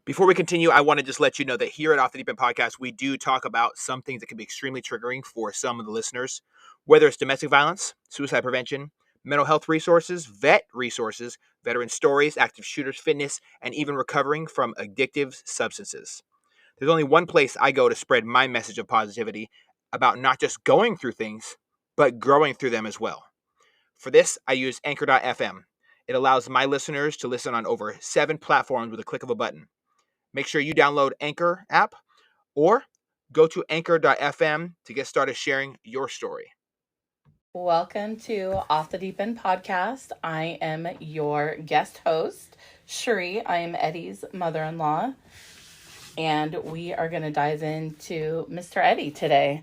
Before we continue, I want to just let you know that here at Off the Deep End Podcast, we do talk about some things that can be extremely triggering for some of the listeners, whether it's domestic violence, suicide prevention, mental health resources, vet resources, veteran stories, active shooters, fitness, and even recovering from addictive substances. There's only one place I go to spread my message of positivity about not just going through things, but growing through them as well. For this, I use Anchor.fm. It allows my listeners to listen on over 7 platforms with a click of a button. Make sure you download Anchor app or go to anchor.fm to get started sharing your story. Welcome to Off the Deep End Podcast. I am your guest host, Sheree. I am Eddie's mother-in-law, and we are going to dive into Mr. Eddie today.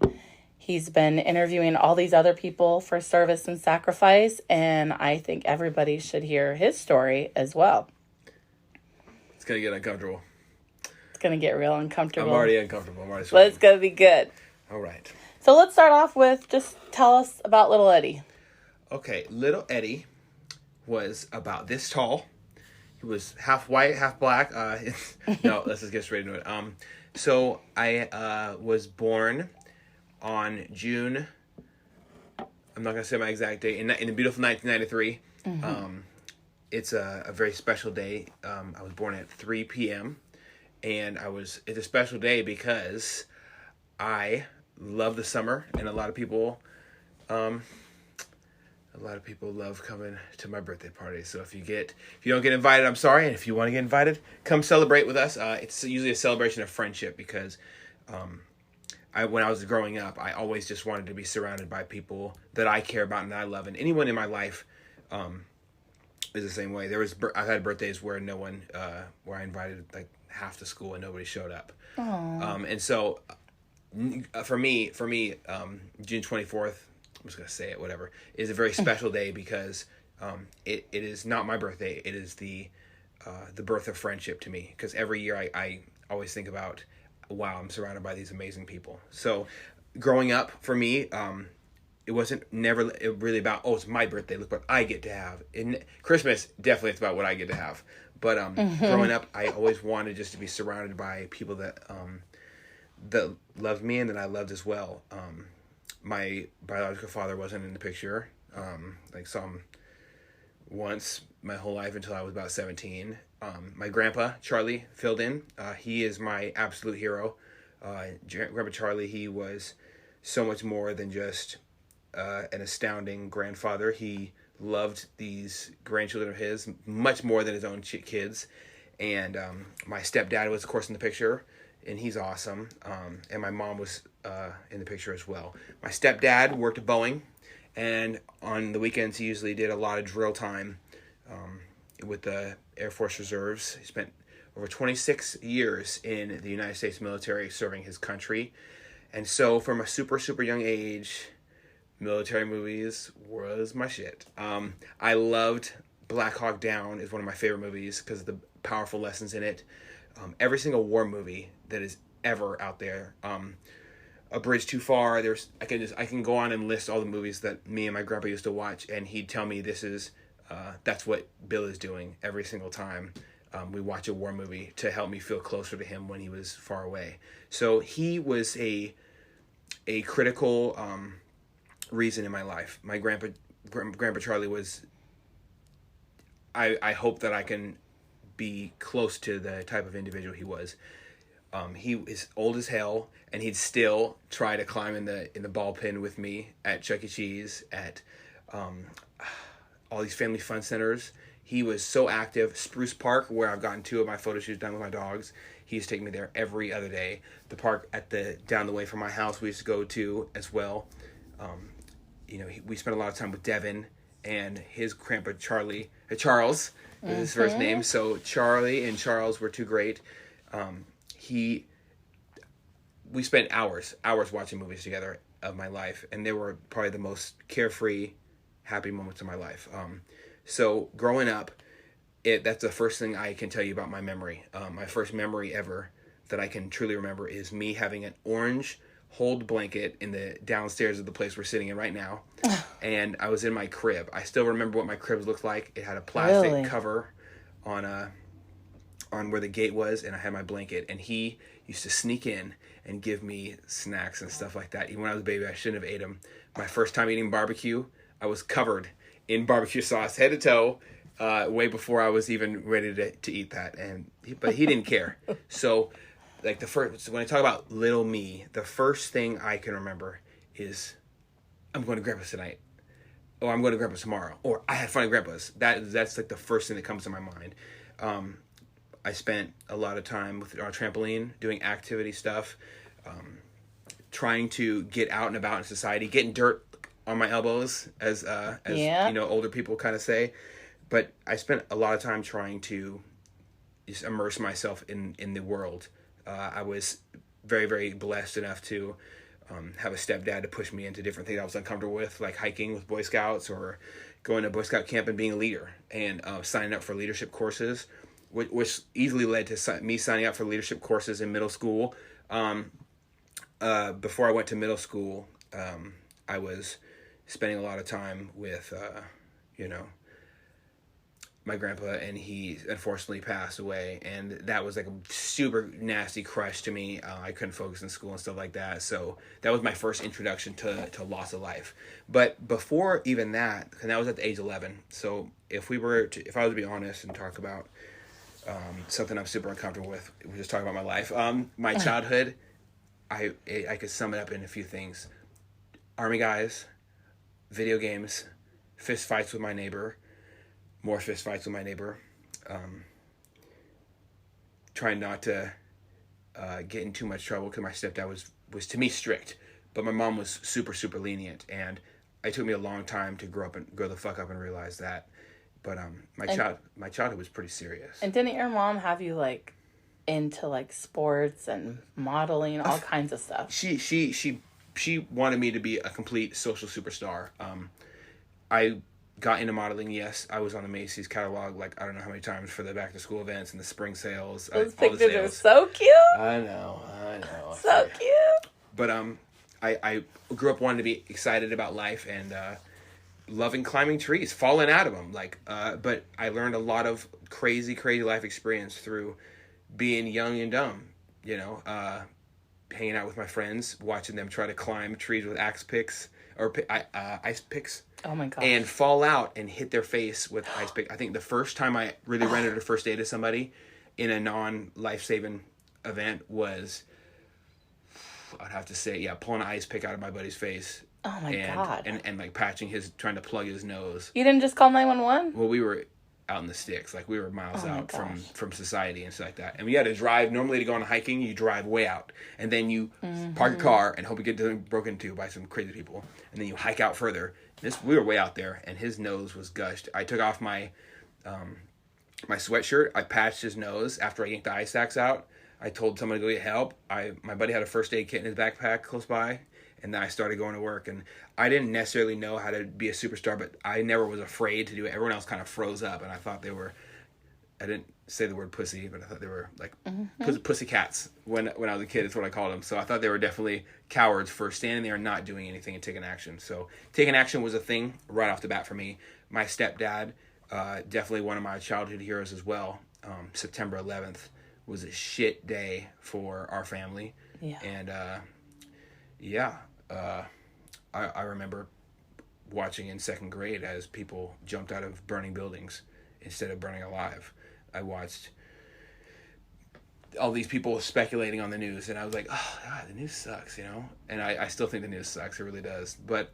He's been interviewing all these other people for service and sacrifice, and I think everybody should hear his story as well. It's going to get uncomfortable. It's going to get real uncomfortable. I'm already uncomfortable. But it's going to be good. All right. So let's start off with just tell us about little Eddie. Okay, little Eddie was about this tall. He was half white, half black. No, let's just get straight into it. So I was born on June. I'm not gonna say my exact date. In the beautiful 1993. Mm-hmm. It's a very special day. I was born at 3 p.m. and it's a special day because I love the summer, and a lot of people love coming to my birthday party. So if you don't get invited, I'm sorry. And if you want to get invited, come celebrate with us. It's usually a celebration of friendship because when I was growing up, I always just wanted to be surrounded by people that I care about and that I love. And anyone in my life is the same way. I've had birthdays where no one, where I invited like half the school and nobody showed up. And so for me, June 24th, I'm just going to say it, whatever, is a very special day because it is not my birthday. It is the birth of friendship to me, because every year I always think about, wow, I'm surrounded by these amazing people. So growing up, for me, it wasn't never really about, oh, it's my birthday, look what I get to have. Christmas, definitely it's about what I get to have. But growing up, I always wanted just to be surrounded by people that loved me and that I loved as well. My biological father wasn't in the picture. I saw him once my whole life until I was about 17. My grandpa, Charlie, filled in. He is my absolute hero. Grandpa Charlie, he was so much more than just an astounding grandfather. He loved these grandchildren of his much more than his own kids. And my stepdad was, of course, in the picture, and he's awesome. And my mom was in the picture as well. My stepdad worked at Boeing, and on the weekends he usually did a lot of drill time with the Air Force Reserves. He spent over 26 years in the United States military serving his country. And so from a super, super young age, military movies was my shit. I loved Black Hawk Down. Is one of my favorite movies because of the powerful lessons in it. Every single war movie that is ever out there. A Bridge Too Far. I can go on and list all the movies that me and my grandpa used to watch, and he'd tell me that's what Bill is doing every single time we watch a war movie, to help me feel closer to him when he was far away. So he was a critical reason in my life. My grandpa Charlie was. I hope that I can be close to the type of individual he was. He is old as hell, and he'd still try to climb in the ball pit with me at Chuck E. Cheese, at all these family fun centers. He was so active. Spruce Park, where I've gotten 2 of my photo shoots done with my dogs, he used to take me there every other day. The park down the way from my house we used to go to as well. We spent a lot of time with Devin and his grandpa Charles was his first name. So Charlie and Charles were 2 great. We spent hours watching movies together of my life, and they were probably the most carefree, happy moments of my life. So growing up, that's the first thing I can tell you about my memory. My first memory ever that I can truly remember is me having an orange hold blanket in the downstairs of the place we're sitting in right now. And I was in my crib. I still remember what my crib looked like. It had a plastic cover on on where the gate was, and I had my blanket, and he used to sneak in and give me snacks and stuff like that. Even when I was a baby, I shouldn't have ate them. My first time eating barbecue, I was covered in barbecue sauce, head to toe, way before I was even ready to eat that. But he didn't care. So, like when I talk about little me, the first thing I can remember is, I'm going to Grandpa's tonight, or I'm going to Grandpa's tomorrow, or I had fun at Grandpa's. That's like the first thing that comes to my mind. I spent a lot of time with our trampoline, doing activity stuff, trying to get out and about in society, getting dirt on my elbows, as older people kind of say. But I spent a lot of time trying to just immerse myself in the world. I was very, very blessed enough to have a stepdad to push me into different things I was uncomfortable with, like hiking with Boy Scouts or going to Boy Scout camp and being a leader, and signing up for leadership courses, which easily led to me signing up for leadership courses in middle school. Before I went to middle school, I was spending a lot of time with, my grandpa, and he unfortunately passed away, and that was like a super nasty crush to me. I couldn't focus in school and stuff like that, so that was my first introduction to loss of life. But before even that, and that was at the age 11, so if I was to be honest and talk about something I'm super uncomfortable with, we're just talking about my life, my childhood, I could sum it up in a few things: Army guys, video games, fist fights with my neighbor, more fist fights with my neighbor, trying not to get in too much trouble, because my stepdad was to me strict, but my mom was super, super lenient, and it took me a long time to grow the fuck up and realize that. But my childhood was pretty serious. And didn't your mom have you like into like sports and modeling, all kinds of stuff? She wanted me to be a complete social superstar. I got into modeling, yes. I was on the Macy's catalog, like, I don't know how many times, for the back to school events and the spring sales. Those all the pictures sales. are so cute. I know. So cute. But I grew up wanting to be excited about life and loving climbing trees, falling out of them. But I learned a lot of crazy, crazy life experience through being young and dumb. Hanging out with my friends, watching them try to climb trees with ice picks. Oh my god! And fall out and hit their face with ice pick. I think the first time I really rendered a first aid to somebody in a non-life-saving event was, I'd have to say, pulling an ice pick out of my buddy's face. Oh my god! And like trying to plug his nose. You didn't just call 911? Well, we were out in the sticks, like we were miles out from society and stuff like that. And we had to drive. Normally, to go on hiking, you drive way out, and then you park your car and hope you get broken into by some crazy people, and then you hike out further. We were way out there, and his nose was gushed. I took off my my sweatshirt. I patched his nose after I yanked the ice axe out. I told someone to go get help. My buddy had a first aid kit in his backpack close by, and then I started going to work. And I didn't necessarily know how to be a superstar, but I never was afraid to do it. Everyone else kind of froze up, and I thought they were. I didn't say the word pussy, but I thought they were like pussy cats when I was a kid. Is what I called them. So I thought they were definitely cowards for standing there and not doing anything and taking action. So taking action was a thing right off the bat for me. My stepdad, definitely one of my childhood heroes as well. September 11th was a shit day for our family. Yeah. And I remember watching in second grade as people jumped out of burning buildings instead of burning alive. I watched all these people speculating on the news, and I was like, oh, God, the news sucks, And I still think the news sucks. It really does. But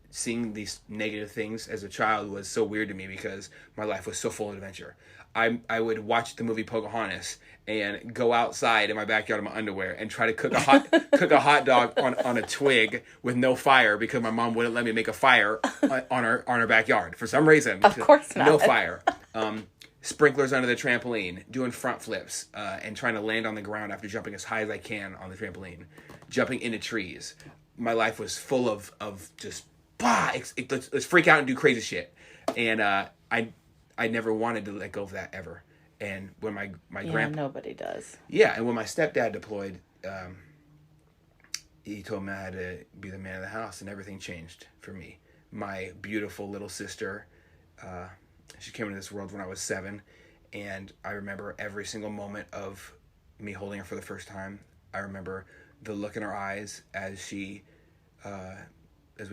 seeing these negative things as a child was so weird to me because my life was so full of adventure. I would watch the movie Pocahontas and go outside in my backyard in my underwear and try to cook a hot dog on a twig with no fire because my mom wouldn't let me make a fire on our backyard for some reason. Of course not. No fire. Sprinklers under the trampoline, doing front flips, and trying to land on the ground after jumping as high as I can on the trampoline, jumping into trees. My life was full of just let's freak out and do crazy shit, and I never wanted to let go of that ever. And when my grandpa, nobody does. Yeah, and when my stepdad deployed, he told me I had to be the man of the house, and everything changed for me. My beautiful little sister, she came into this world when I was 7, And I remember every single moment of me holding her for the first time. I remember the look in her eyes as we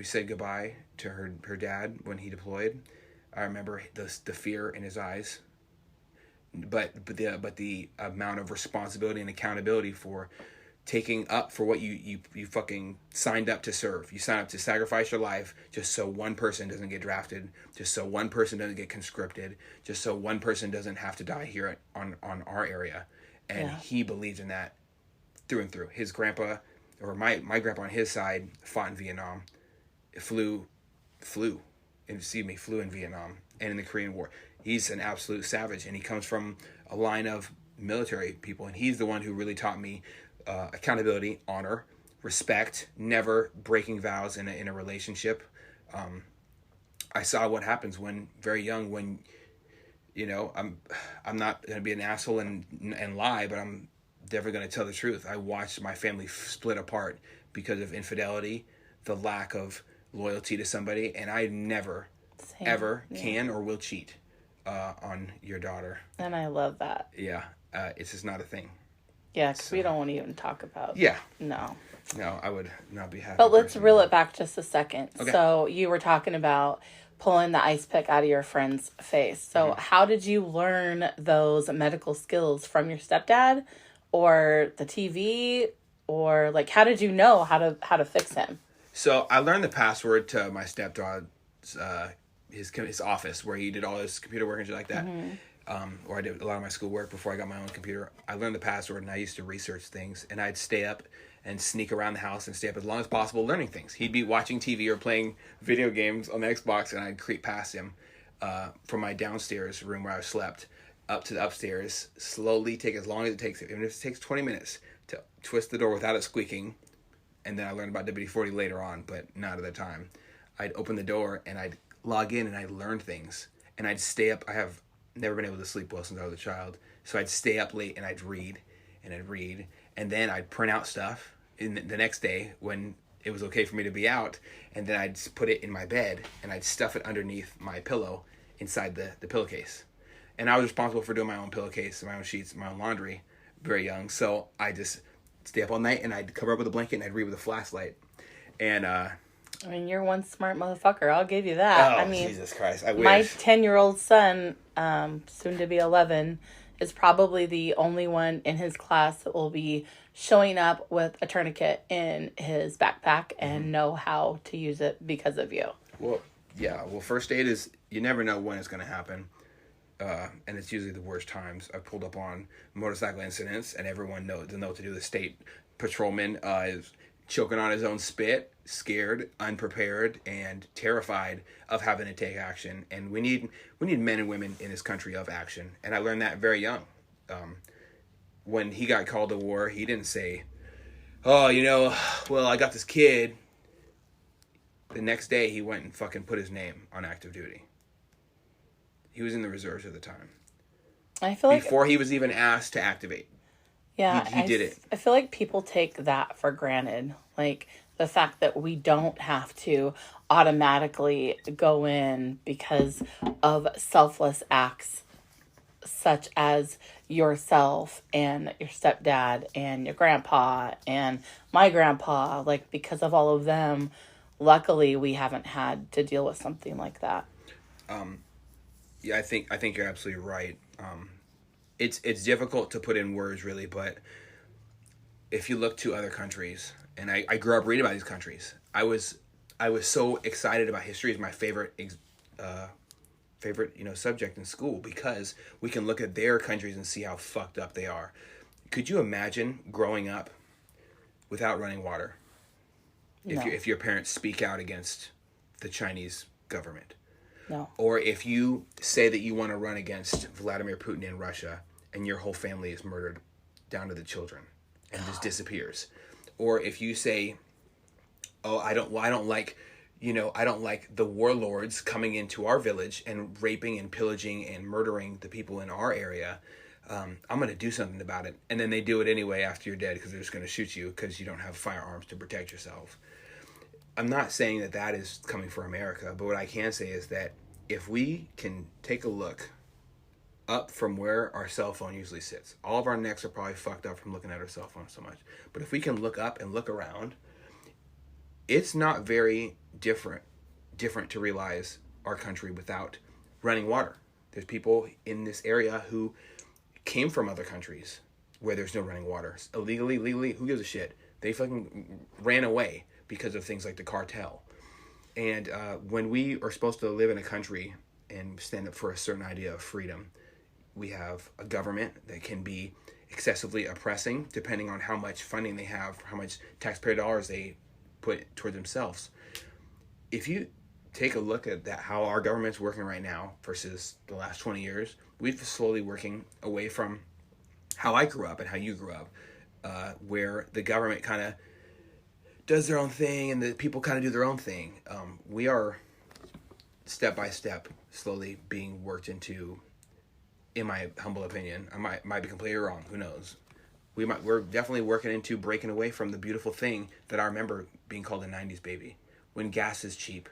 said goodbye to her dad when he deployed. I remember the fear in his eyes, but the amount of responsibility and accountability for taking up for what you fucking signed up to serve. You signed up to sacrifice your life just so one person doesn't get drafted, just so one person doesn't get conscripted, just so one person doesn't have to die here on our area. And he believed in that through and through. His grandpa, or my grandpa on his side, fought in Vietnam, flew in Vietnam and in the Korean War. He's an absolute savage, and he comes from a line of military people, and he's the one who really taught me accountability, honor, respect, never breaking vows in a relationship. I saw what happens when very young, when, you know, I'm not going to be an asshole and lie, but I'm definitely going to tell the truth. I watched my family split apart because of infidelity, the lack of loyalty to somebody, and I never, ever can or will cheat on your daughter. And I love that. Yeah, it's just not a thing. Yeah, because we don't want to even talk about. Yeah. No, I would not be happy. But let's reel it back just a second. Okay. So you were talking about pulling the ice pick out of your friend's face. So how did you learn those medical skills from your stepdad or the TV, or like how did you know how to fix him? So I learned the password to my stepdad's his office where he did all his computer work and shit like that. Or I did a lot of my schoolwork before I got my own computer. I learned the password, and I used to research things, and I'd stay up and sneak around the house and stay up as long as possible learning things. He'd be watching TV or playing video games on the Xbox, and I'd creep past him from my downstairs room where I slept up to the upstairs, slowly take as long as it takes, even if it takes 20 minutes, to twist the door without it squeaking. And then I learned about WD-40 later on, but not at the time. I'd open the door, and I'd log in, and I'd learn things. And I'd stay up. I have never been able to sleep well since I was a child. So I'd stay up late, and I'd read. And then I'd print out stuff in the next day when it was okay for me to be out. And then I'd put it in my bed, and I'd stuff it underneath my pillow inside the pillowcase. And I was responsible for doing my own pillowcase, my own sheets, my own laundry, very young. So I just stay up all night, and I'd cover up with a blanket, and I'd read with a flashlight. And I mean, you're one smart motherfucker. I'll give you that. Oh, I mean, Jesus Christ! I wish. My 10-year-old son, soon to be 11, is probably the only one in his class that will be showing up with a tourniquet in his backpack and know how to use it because of you. Well, yeah. Well, first aid is, you never know when it's going to happen. And it's usually the worst times. I've pulled up on motorcycle incidents, and everyone knows what to do. The state patrolman is choking on his own spit, scared, unprepared, and terrified of having to take action. And we need men and women in this country of action. And I learned that very young. When he got called to war, he didn't say, "Oh, well, I got this kid." The next day, he went and fucking put his name on active duty. He was in the reserves at the time. I feel like before he was even asked to activate. Yeah, he did it. I feel like people take that for granted. Like the fact that we don't have to automatically go in because of selfless acts such as yourself and your stepdad and your grandpa and my grandpa. Like because of all of them, luckily we haven't had to deal with something like that. Yeah, I think you're absolutely right. It's difficult to put in words, really, but if you look to other countries, and I grew up reading about these countries, I was so excited about history. It's my favorite subject in school because we can look at their countries and see how fucked up they are. Could you imagine growing up without running water? No. If your parents speak out against the Chinese government. No. Or if you say that you want to run against Vladimir Putin in Russia and your whole family is murdered down to the children and just disappears. Or if you say, "Oh, I don't like the warlords coming into our village and raping and pillaging and murdering the people in our area. I'm going to do something about it." And then they do it anyway after you're dead because they're just going to shoot you because you don't have firearms to protect yourself. I'm not saying that is coming for America, but what I can say is that if we can take a look up from where our cell phone usually sits. All of our necks are probably fucked up from looking at our cell phone so much. But if we can look up and look around, it's not very different to realize our country without running water. There's people in this area who came from other countries where there's no running water. Illegally, legally, who gives a shit? They fucking ran away because of things like the cartel. And when we are supposed to live in a country and stand up for a certain idea of freedom, we have a government that can be excessively oppressing depending on how much funding they have, how much taxpayer dollars they put toward themselves. If you take a look at that, how our government's working right now versus the last 20 years, we've slowly working away from how I grew up and how you grew up, where the government kind of does their own thing and the people kind of do their own thing. We are step by step slowly being worked into, in my humble opinion. I might be completely wrong. Who knows? We're definitely working into breaking away from the beautiful thing that I remember being called a 90s baby, when gas is cheap.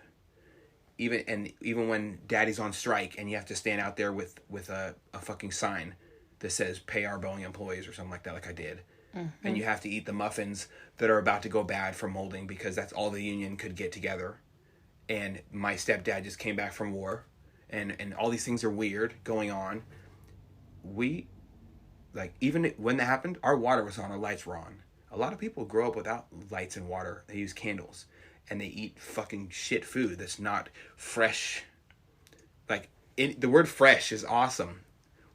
Even when daddy's on strike and you have to stand out there with a fucking sign that says pay our Boeing employees or something like that, like I did. Mm-hmm. And you have to eat the muffins that are about to go bad from molding because that's all the union could get together. And my stepdad just came back from war, and all these things are weird going on. Even when that happened, our water was on, our lights were on. A lot of people grow up without lights and water. They use candles, and they eat fucking shit food that's not fresh. The word fresh is awesome.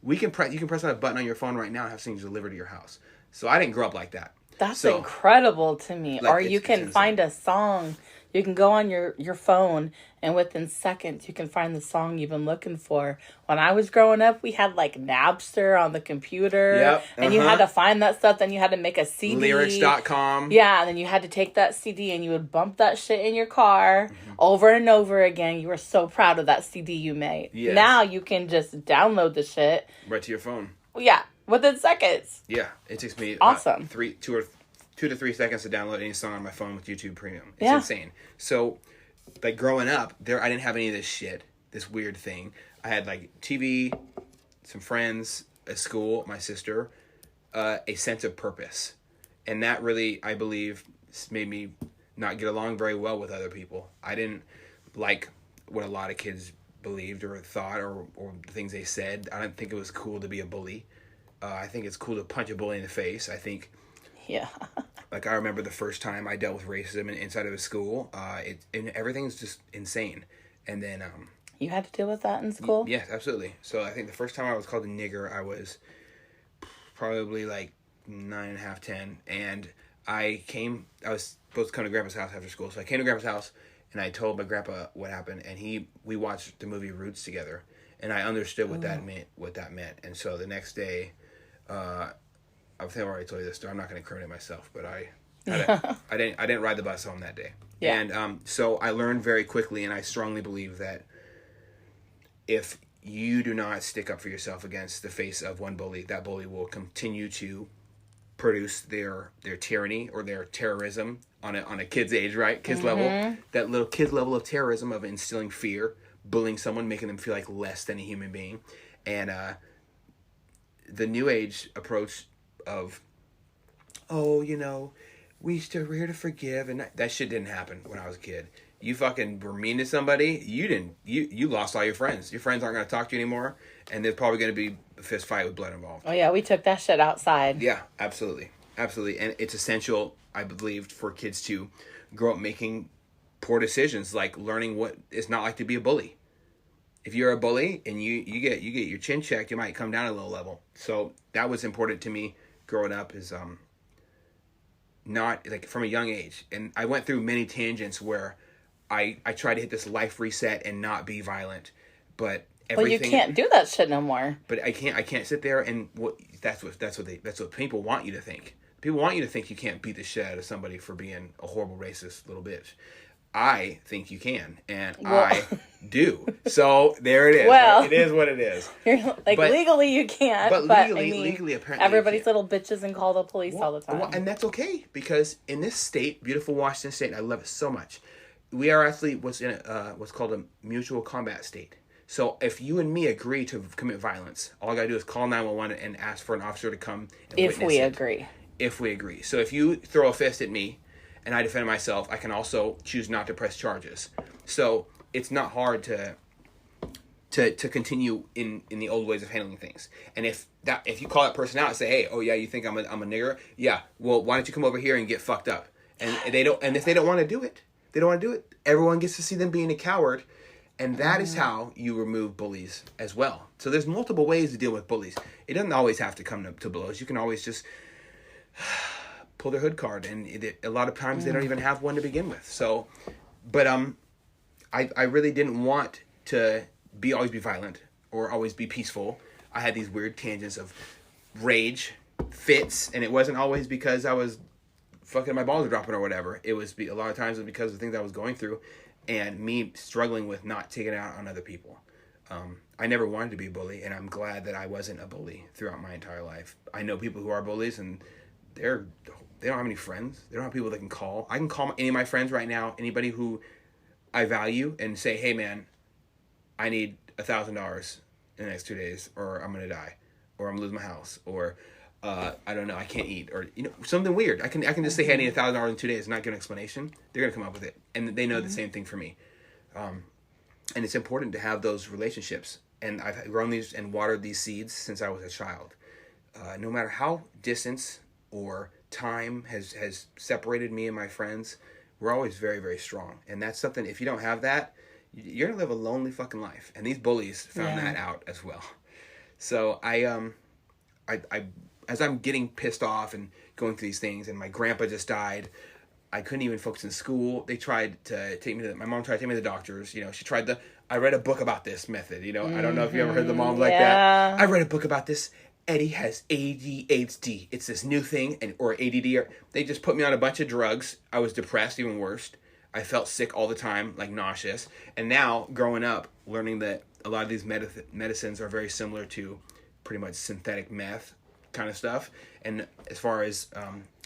You can press on a button on your phone right now and have things delivered to your house. So I didn't grow up like that. That's incredible to me. Or you can find a song. You can go on your phone, and within seconds, you can find the song you've been looking for. When I was growing up, we had Napster on the computer. Yep. And you had to find that stuff. Then you had to make a CD. Lyrics.com. Yeah, and then you had to take that CD and you would bump that shit in your car over and over again. You were so proud of that CD you made. Yes. Now you can just download the shit. Right to your phone. Yeah, within seconds. Yeah, it takes me awesome. 2 to 3 seconds to download any song on my phone with YouTube Premium. It's insane. So, growing up, I didn't have any of this shit, this weird thing. I had TV, some friends, a school, my sister, a sense of purpose. And that really, I believe, made me not get along very well with other people. I didn't like what a lot of kids believed or thought or the things they said. I didn't think it was cool to be a bully. I think it's cool to punch a bully in the face. I think... Yeah. I remember the first time I dealt with racism inside of a school. And everything's just insane. And then... you had to deal with that in school? Yes, absolutely. So I think the first time I was called a nigger, I was probably 9.5, 10. And I was supposed to come to Grandpa's house after school. So I came to Grandpa's house and I told my grandpa what happened. And we watched the movie Roots together. And I understood what that meant. And so the next day... I think I've already told you this story. I'm not going to incriminate myself, but I didn't ride the bus home that day. Yeah. And so I learned very quickly, and I strongly believe that if you do not stick up for yourself against the face of one bully, that bully will continue to produce their tyranny or their terrorism on a kid's age, right? Kids level. That little kid's level of terrorism of instilling fear, bullying someone, making them feel like less than a human being. And the new age approach of, we're here to forgive, and that shit didn't happen when I was a kid. You fucking were mean to somebody, you lost all your friends. Your friends aren't going to talk to you anymore, and there's probably going to be a fist fight with blood involved. Oh yeah, we took that shit outside. Yeah, absolutely. And it's essential, I believe, for kids to grow up making poor decisions, like learning what it's not like to be a bully. If you're a bully and you get your chin checked, you might come down a little level. So that was important to me growing up, is not from a young age. And I went through many tangents where I tried to hit this life reset and not be violent, but everything. But you can't do that shit no more. But I can't sit there and that's what people want you to think. People want you to think you can't beat the shit out of somebody for being a horrible racist little bitch. I think you can, and I do. So there it is. Well, it is what it is. Legally you can't, but legally apparently everybody's little bitches and call the police all the time. And that's okay, because in this state, beautiful Washington State, I love it so much. We are actually what's called a mutual combat state. So if you and me agree to commit violence, all I gotta do is call 911 and ask for an officer to come and If witness we it. agree. If we agree. So if you throw a fist at me and I defend myself, I can also choose not to press charges. So it's not hard to continue in the old ways of handling things. And if you call that person out and say, hey, oh yeah, you think I'm a nigger? Yeah. Well, why don't you come over here and get fucked up? And if they don't want to do it, they don't want to do it. Everyone gets to see them being a coward. And that is how you remove bullies as well. So there's multiple ways to deal with bullies. It doesn't always have to come to blows. You can always just pull their hood card. And a lot of times they don't even have one to begin with. So, but I really didn't want to always be violent or always be peaceful. I had these weird tangents of rage, fits, and it wasn't always because I was fucking my balls were dropping or whatever. It was a lot of times it was because of the things I was going through and me struggling with not taking it out on other people. I never wanted to be a bully, and I'm glad that I wasn't a bully throughout my entire life. I know people who are bullies, and they don't have any friends. They don't have people they can call. I can call any of my friends right now, anybody who I value, and say, hey man, I need $1,000 in the next 2 days, or I'm gonna die, or I'm gonna lose my house, or I don't know, I can't eat, or something weird. I can just say, hey, I need $1,000 in 2 days, and not give an explanation. They're gonna come up with it, and they know the same thing for me. And it's important to have those relationships. And I've grown these and watered these seeds since I was a child. No matter how distance or time has separated me and my friends, we're always very, very strong. And that's something, if you don't have that, you're going to live a lonely fucking life. And these bullies found that out as well. So I as I'm getting pissed off and going through these things, and my grandpa just died, I couldn't even focus in school. They tried to take me my mom tried to take me to the doctors. I read a book about this method. I don't know if you ever heard the moms like that. I read a book about this. Eddie has ADHD. It's this new thing, or ADD. They just put me on a bunch of drugs. I was depressed, even worse. I felt sick all the time, like nauseous. And now, growing up, learning that a lot of these medicines are very similar to pretty much synthetic meth kind of stuff. And as far as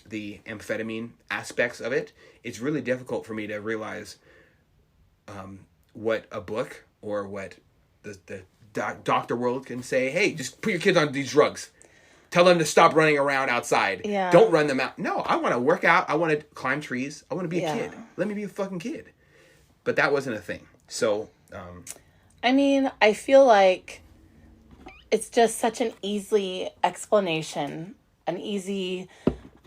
the amphetamine aspects of it, it's really difficult for me to realize what a book or what the doctor world can say. Hey, just put your kids on these drugs. Tell them to stop running around outside. Yeah. Don't run them out. No, I want to work out. I want to climb trees. I want to be a kid. Let me be a fucking kid. But that wasn't a thing. So, I feel like it's just such an easy explanation, an easy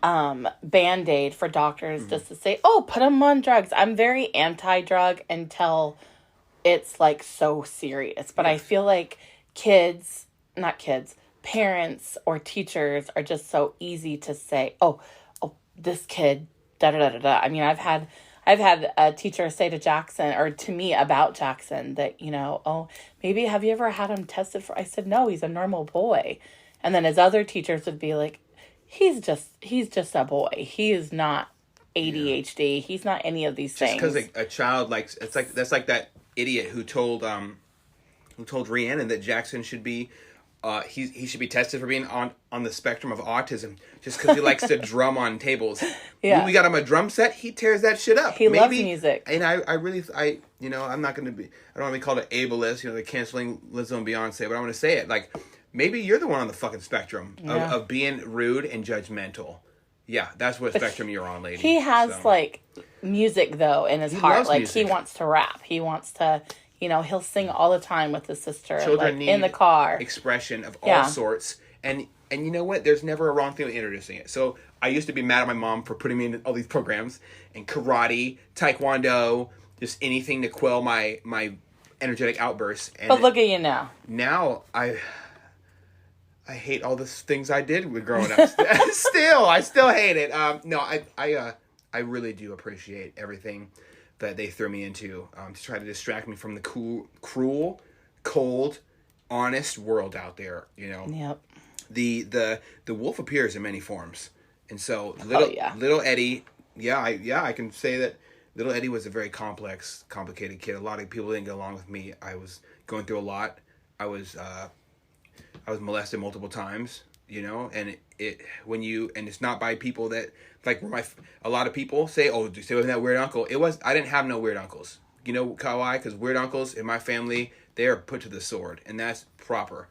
band-aid for doctors just to say, oh, put them on drugs. I'm very anti-drug until it's like so serious. But I feel like parents or teachers are just so easy to say, oh, this kid, da da da da da. I've had a teacher say to Jackson, or to me about Jackson, that, maybe have you ever had him tested for? I said, no, he's a normal boy. And then his other teachers would be like, he's just a boy. He is not ADHD. He's not any of these things. Just because a child that's like that idiot who told Rhiannon that Jackson should be he should be tested for being on the spectrum of autism just because he likes to drum on tables. Yeah. When we got him a drum set, he tears that shit up. He loves music. And I'm not going to be, I don't want to be called an ableist, they're canceling Lizzo and Beyonce, but I'm going to say it. Like, maybe you're the one on the fucking spectrum of being rude and judgmental. Yeah, that's what spectrum you're on, lady. He has, music, though, in his heart. Like, music. He wants to rap. He wants to... he'll sing all the time with his sister, Children need in the car. Expression of all sorts. And you know what? There's never a wrong thing with introducing it. So I used to be mad at my mom for putting me in all these programs, and karate, taekwondo, just anything to quell my energetic outbursts. And but look at you now. Now I hate all the things I did with growing up. I still hate it. I really do appreciate everything that they threw me into to try to distract me from the cruel, cold, honest world out there. Yep. The wolf appears in many forms, and so little Eddie. I can say that little Eddie was a very complex, complicated kid. A lot of people didn't get along with me. I was going through a lot. I was molested multiple times. And it's not by people that a lot of people say, oh, stay with that weird uncle. I didn't have no weird uncles. You know why? Because weird uncles in my family, they are put to the sword, and that's proper.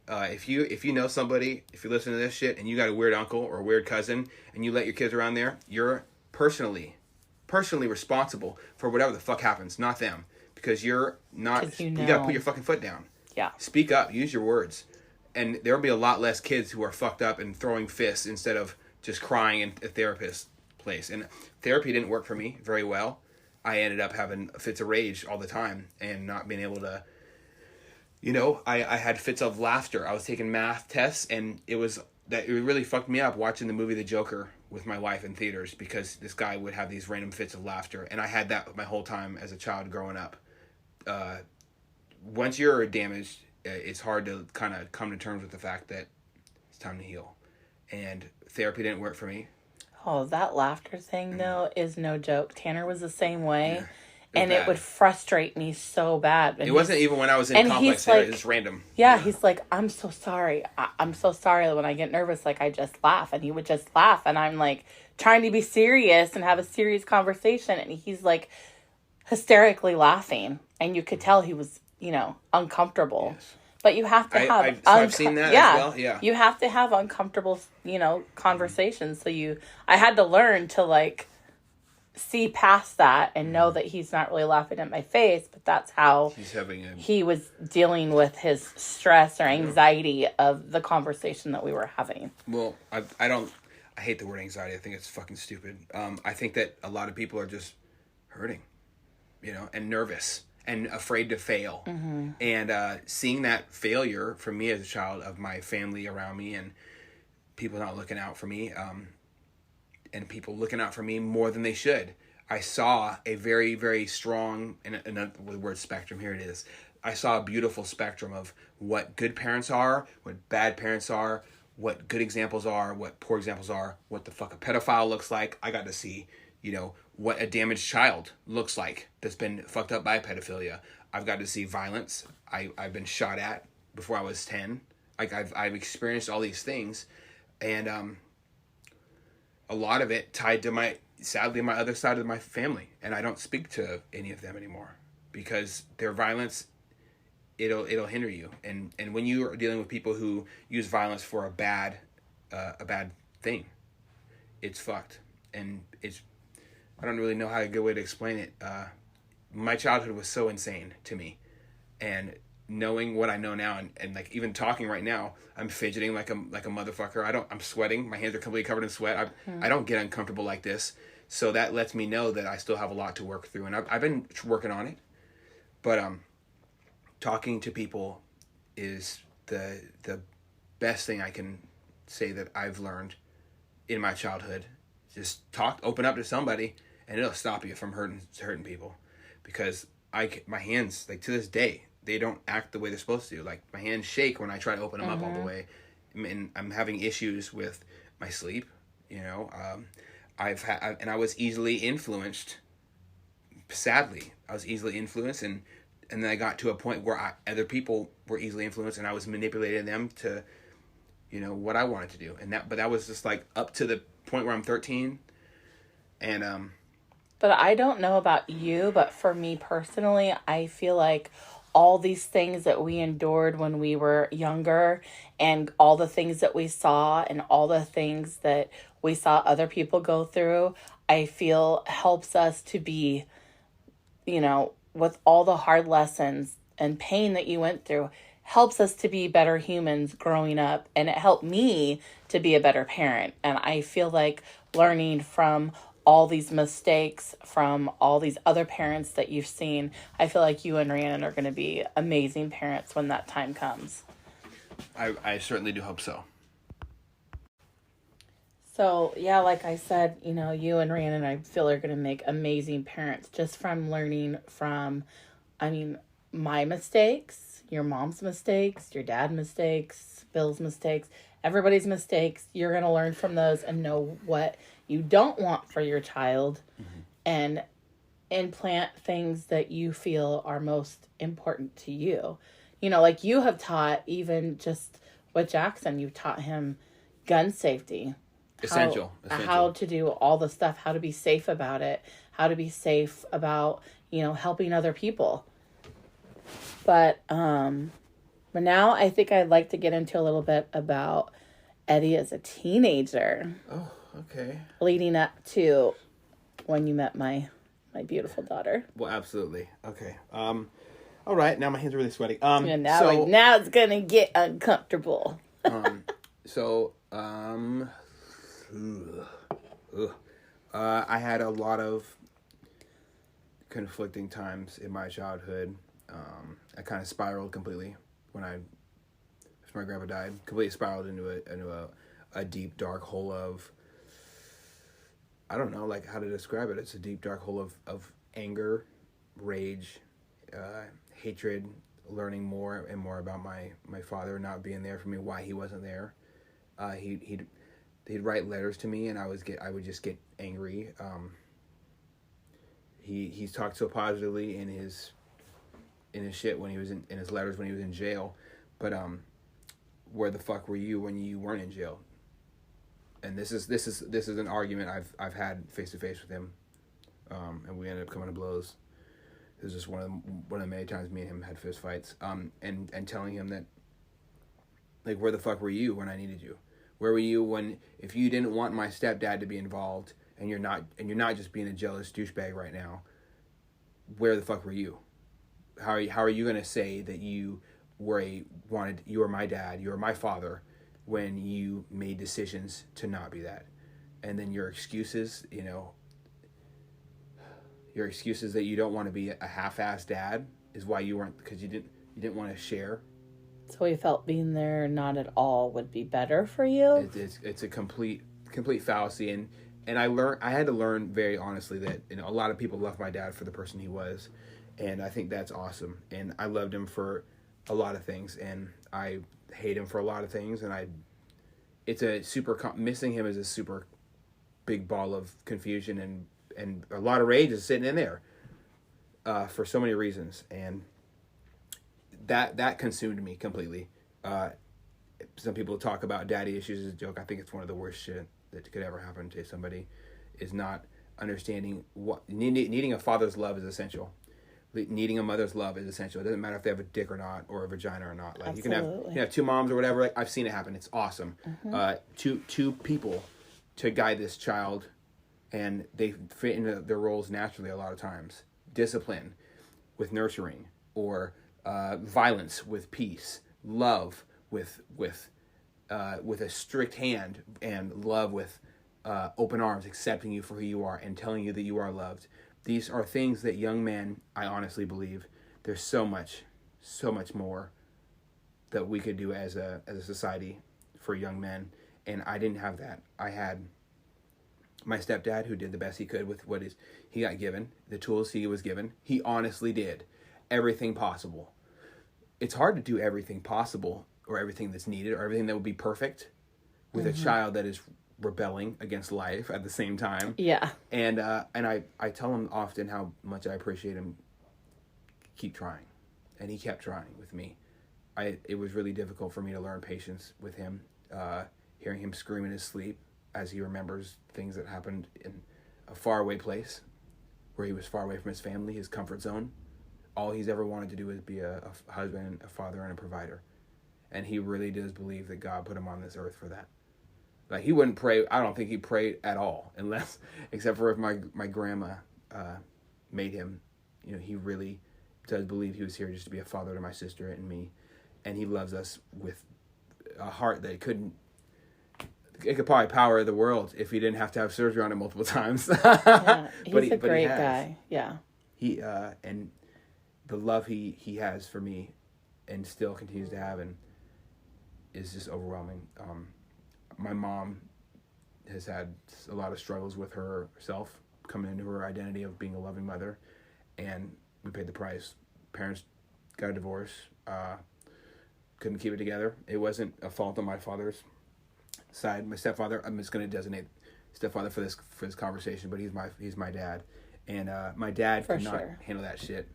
If you know somebody, if you listen to this shit, and you got a weird uncle or a weird cousin, and you let your kids around there, you're personally responsible for whatever the fuck happens, not them, because you're not. 'Cause you gotta put your fucking foot down. Yeah. Speak up. Use your words, and there'll be a lot less kids who are fucked up and throwing fists instead of just crying in a therapist's place. And therapy didn't work for me very well. I ended up having fits of rage all the time and not being able to. I had fits of laughter. I was taking math tests, and it really fucked me up watching the movie The Joker with my wife in theaters, because this guy would have these random fits of laughter, and I had that my whole time as a child growing up. Once you're damaged, it's hard to kind of come to terms with the fact that it's time to heal. And therapy didn't work for me. Oh, that laughter thing, though, is no joke. Tanner was the same way. Yeah. And it would frustrate me so bad. And it wasn't even when I was in complex therapy. It was random. Yeah, he's like, I'm so sorry. I'm so sorry. When I get nervous, like, I just laugh. And he would just laugh. And I'm like trying to be serious and have a serious conversation. And he's like hysterically laughing. And you could tell he was, uncomfortable. Yes. But you have to have... I've seen that as well. Yeah. You have to have uncomfortable, conversations. So I had to learn to, like, see past that and know that he's not really laughing at my face, but that's how he was dealing with his stress or anxiety of the conversation that we were having. Well, I hate the word anxiety. I think it's fucking stupid. I think that a lot of people are just hurting, and nervous and afraid to fail. Mm-hmm. And seeing that failure for me as a child of my family around me and people not looking out for me, and people looking out for me more than they should. I saw a very, very strong, and the word spectrum, here it is. I saw a beautiful spectrum of what good parents are, what bad parents are, what good examples are, what poor examples are, what the fuck a pedophile looks like. I got to see, what a damaged child looks like that's been fucked up by pedophilia. I've got to see violence. I've been shot at before I was 10. Like, I've experienced all these things, and a lot of it tied to sadly my other side of my family, and I don't speak to any of them anymore because their violence, it'll hinder you, and when you are dealing with people who use violence for a bad thing, it's fucked, and I don't really know how a good way to explain it. My childhood was so insane to me, and knowing what I know now, and like even talking right now, I'm fidgeting like a motherfucker. I'm sweating. My hands are completely covered in sweat. I don't get uncomfortable like this. So that lets me know that I still have a lot to work through, and I've been working on it. But talking to people is the best thing I can say that I've learned in my childhood. Just open up to somebody, and it'll stop you from hurting people. Because my hands, like to this day, they don't act the way they're supposed to. Like, my hands shake when I try to open them up all the way. And I'm having issues with my sleep, and I was easily influenced. Sadly, I was easily influenced, and then I got to a point where other people were easily influenced, and I was manipulating them to, what I wanted to do. But that was just like up to the point where I'm 13, and But I don't know about you, but for me personally, I feel like all these things that we endured when we were younger, and all the things that we saw, and all the things that we saw other people go through, I feel helps us to be, with all the hard lessons and pain that you went through, helps us to be better humans growing up. And it helped me to be a better parent. And I feel like learning from all these mistakes from all these other parents that you've seen, I feel like you and Rhiannon are going to be amazing parents when that time comes. I certainly do hope so. So, yeah, like I said, you and Rhiannon, I feel, are going to make amazing parents just from learning from, my mistakes, your mom's mistakes, your dad's mistakes, Bill's mistakes, everybody's mistakes. You're going to learn from those and know what you don't want for your child, and implant things that you feel are most important to you. Like you have taught, even just with Jackson, you taught him gun safety. Essential. How to do all the stuff, how to be safe about it, how to be safe about, helping other people. But now I think I'd like to get into a little bit about Eddie as a teenager. Oh, okay. Leading up to when you met my beautiful daughter. Well, absolutely. Okay. All right. Now my hands are really sweaty. And now it's gonna get uncomfortable. I had a lot of conflicting times in my childhood. I kind of spiraled completely after my grandpa died. Completely spiraled into a deep dark hole of, I don't know, like how to describe it. It's a deep dark hole of anger, rage, hatred, learning more and more about my father not being there for me, why he wasn't there. He'd write letters to me, and I would just get angry. He's talked so positively in his shit when he was in his letters when he was in jail, but where the fuck were you when you weren't in jail? And this is an argument I've had face to face with him, and we ended up coming to blows. It was just one of the many times me and him had fist fights. And telling him that, like, where the fuck were you when I needed you? Where were you if you didn't want my stepdad to be involved, and you're not just being a jealous douchebag right now? Where the fuck were you? How are you gonna say that you were my dad, you were my father, when you made decisions to not be that? And then your excuses, your excuses that you don't want to be a half-assed dad is why you weren't, because you didn't want to share. So he felt being there not at all would be better for you? It's a complete fallacy, and I had to learn very honestly that a lot of people left my dad for the person he was, and I think that's awesome. And I loved him for a lot of things, and I hate him for a lot of things, and missing him is a super big ball of confusion and a lot of rage is sitting in there for so many reasons, and that consumed me completely. Some people talk about daddy issues as a joke. I think it's one of the worst shit that could ever happen to somebody, is not understanding what needing a father's love is essential. Needing a mother's love is essential. It doesn't matter if they have a dick or not, or a vagina or not. Like, absolutely. you can have two moms or whatever. Like, I've seen it happen. It's awesome. Mm-hmm. Two people to guide this child, and they fit into their roles naturally a lot of times. Discipline with nurturing, or violence with peace, love with a strict hand, and love with open arms, accepting you for who you are and telling you that you are loved. These are things that young men, I honestly believe, there's so much more that we could do as a society for young men, and I didn't have that. I had my stepdad, who did the best he could with he got given, the tools he was given. He honestly did everything possible. It's hard to do everything possible, or everything that's needed, or everything that would be perfect with a child that is rebelling against life at the same time. Yeah. And I tell him often how much I appreciate him keep trying. And he kept trying with me. It was really difficult for me to learn patience with him, hearing him scream in his sleep as he remembers things that happened in a faraway place where he was far away from his family, his comfort zone. All he's ever wanted to do is be a husband, a father, and a provider. And he really does believe that God put him on this earth for that. Like, he wouldn't pray. I don't think he prayed at all, except for if my grandma made him. He really does believe he was here just to be a father to my sister and me, and he loves us with a heart that it could probably power the world if he didn't have to have surgery on it multiple times. Yeah, he's a great guy. Yeah. He and the love he has for me, and still continues to have, and is just overwhelming. My mom has had a lot of struggles with herself coming into her identity of being a loving mother, and we paid the price. Parents got a divorce, couldn't keep it together. It wasn't a fault on my father's side. My stepfather, I'm just going to designate stepfather for this conversation, but he's my dad, and my dad could not handle that shit.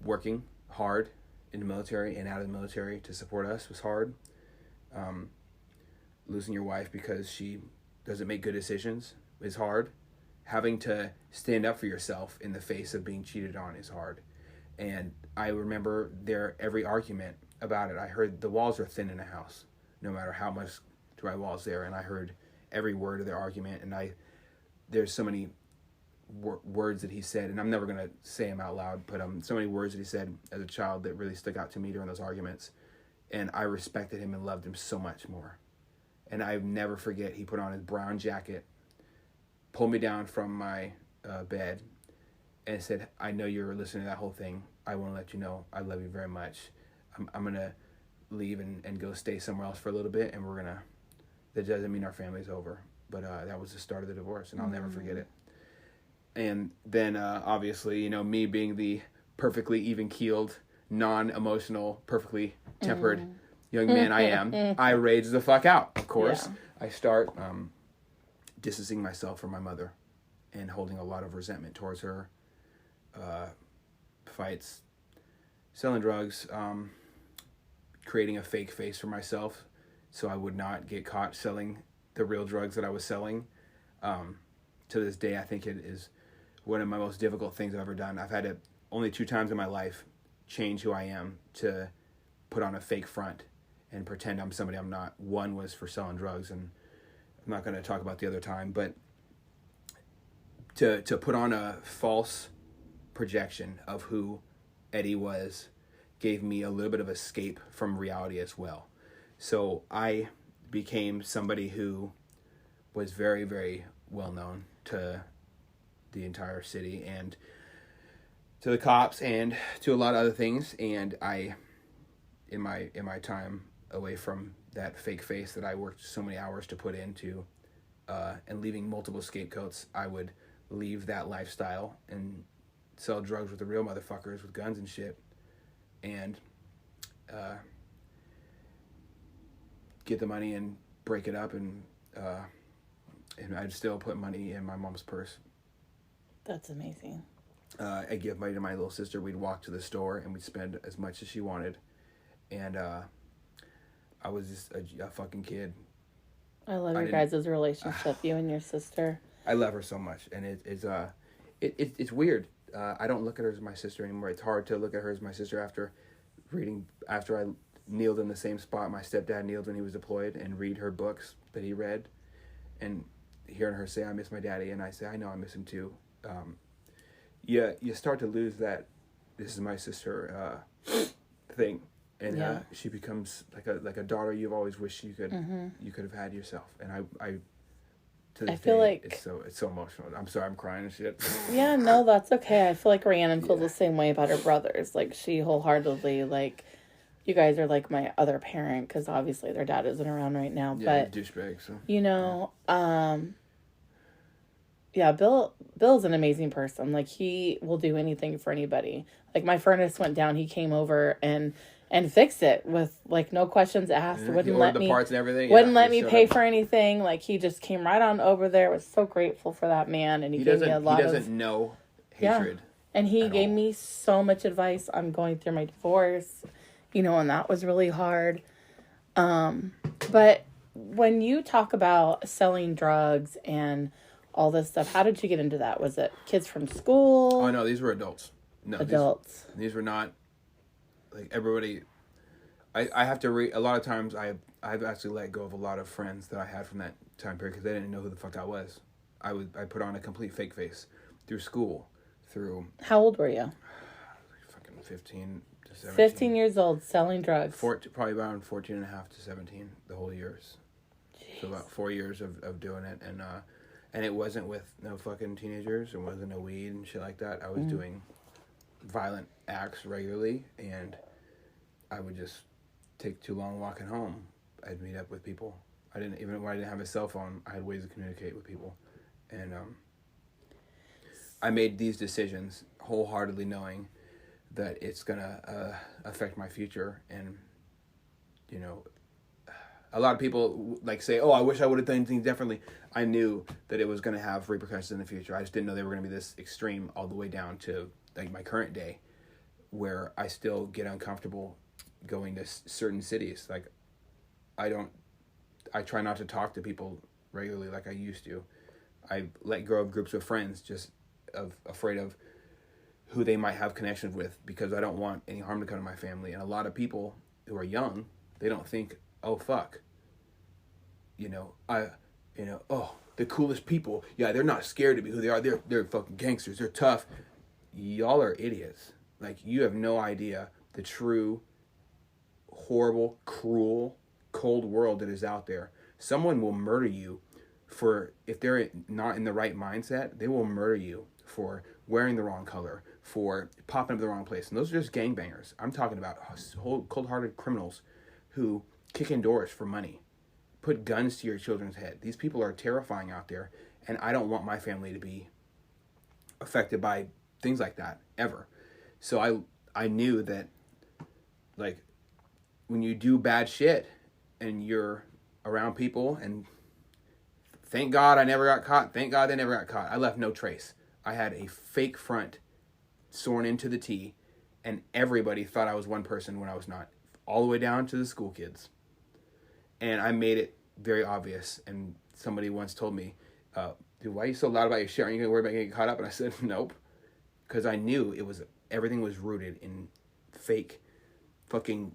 Working hard in the military and out of the military to support us was hard. Losing your wife because she doesn't make good decisions is hard. Having to stand up for yourself in the face of being cheated on is hard. And I remember every argument about it. I heard the walls are thin in a house, no matter how much drywall's there. And I heard every word of their argument. And there's so many words that he said, and I'm never going to say them out loud, but so many words that he said as a child that really stuck out to me during those arguments. And I respected him and loved him so much more. And I never forget, he put on his brown jacket, pulled me down from my bed, and said, I know you're listening to that whole thing. I want to let you know I love you very much. I'm going to leave and go stay somewhere else for a little bit, and that doesn't mean our family's over. But that was the start of the divorce, and I'll never forget it. And then, obviously, you know, me being the perfectly even-keeled, non-emotional, perfectly tempered young man I am, I rage the fuck out, of course. Yeah. I start distancing myself from my mother and holding a lot of resentment towards her. Fights, selling drugs, creating a fake face for myself so I would not get caught selling the real drugs that I was selling. To this day, I think it is one of my most difficult things I've ever done. I've had to, only 2 times in my life, change who I am to put on a fake front and pretend I'm somebody I'm not. One was for selling drugs, and I'm not going to talk about the other time, but to put on a false projection of who Eddie was gave me a little bit of escape from reality as well. So I became somebody who was very, very well known to the entire city and to the cops and to a lot of other things. And I, in my time away from that fake face that I worked so many hours to put into, and leaving multiple scapegoats, I would leave that lifestyle and sell drugs with the real motherfuckers with guns and shit, and get the money and break it up, and I'd still put money in my mom's purse. That's amazing. I'd give money to my little sister. We'd walk to the store and we'd spend as much as she wanted, and I was just a fucking kid. I love your guys' relationship, you and your sister. I love her so much, and it's weird. I don't look at her as my sister anymore. It's hard to look at her as my sister after I kneeled in the same spot my stepdad kneeled when he was deployed, and read her books that he read, and hearing her say, I miss my daddy, and I say, I know, I miss him too. You start to lose that this is my sister thing, and she becomes like a daughter you've always wished you could have had yourself. And I feel like it's so emotional. I'm sorry, I'm crying and shit. Yeah, no, that's okay. I feel like Rhiannon feels the same way about her brothers. Like, she wholeheartedly, like, you guys are like my other parent, because obviously their dad isn't around right now. Yeah, but douchebag. So you know, yeah, Bill's an amazing person. Like, he will do anything for anybody. Like, my furnace went down. He came over and fixed it with, like, no questions asked. Yeah, wouldn't let me parts and everything. Wouldn't let me pay for anything. Like, he just came right on over there. Was so grateful for that man, and he gave me a lot of. He doesn't know hatred. And he gave me so much advice on going through my divorce, you know, and that was really hard. But when you talk about selling drugs and all this stuff, how did you get into that? Was it kids from school? Oh no, these were adults. No, adults. These were not like everybody. I have to a lot of times I've actually let go of a lot of friends that I had from that time period because they didn't know who the fuck I was. I put on a complete fake face through school, through. How old were you? Fucking 15 to 17. 15 years old, selling drugs. Probably around 14 and a half to 17, the whole years. Jeez. So about 4 years of doing it, and it wasn't with no fucking teenagers. It wasn't no weed and shit like that. I was doing violent acts regularly, and I would just take too long walking home. I'd meet up with people. Even when I didn't have a cell phone, I had ways to communicate with people, and I made these decisions wholeheartedly knowing that it's gonna affect my future. And you know, a lot of people like say, "Oh, I wish I would have done things differently." I knew that it was gonna have repercussions in the future. I just didn't know they were gonna be this extreme all the way down to like my current day, where I still get uncomfortable going to certain cities. Like, I try not to talk to people regularly like I used to. I let go of groups of friends just afraid of who they might have connections with, because I don't want any harm to come to my family. And a lot of people who are young, they don't think, oh, fuck. Oh, the coolest people. Yeah, they're not scared to be who they are. They're fucking gangsters. They're tough. Y'all are idiots. Like, you have no idea the true, horrible, cruel, cold world that is out there. Someone will murder you if they're not in the right mindset, they will murder you for wearing the wrong color, for popping up the wrong place. And those are just gangbangers. I'm talking about cold-hearted criminals who kick in doors for money, put guns to your children's head. These people are terrifying out there, and I don't want my family to be affected by things like that, ever. So I knew that, like, when you do bad shit and you're around people, and thank God I never got caught. Thank God they never got caught. I left no trace. I had a fake front sworn into the T, and everybody thought I was one person when I was not, all the way down to the school kids. And I made it very obvious. And somebody once told me, dude, why are you so loud about your shit? Are you going to worry about getting caught up? And I said, nope. Because I knew everything was rooted in fake fucking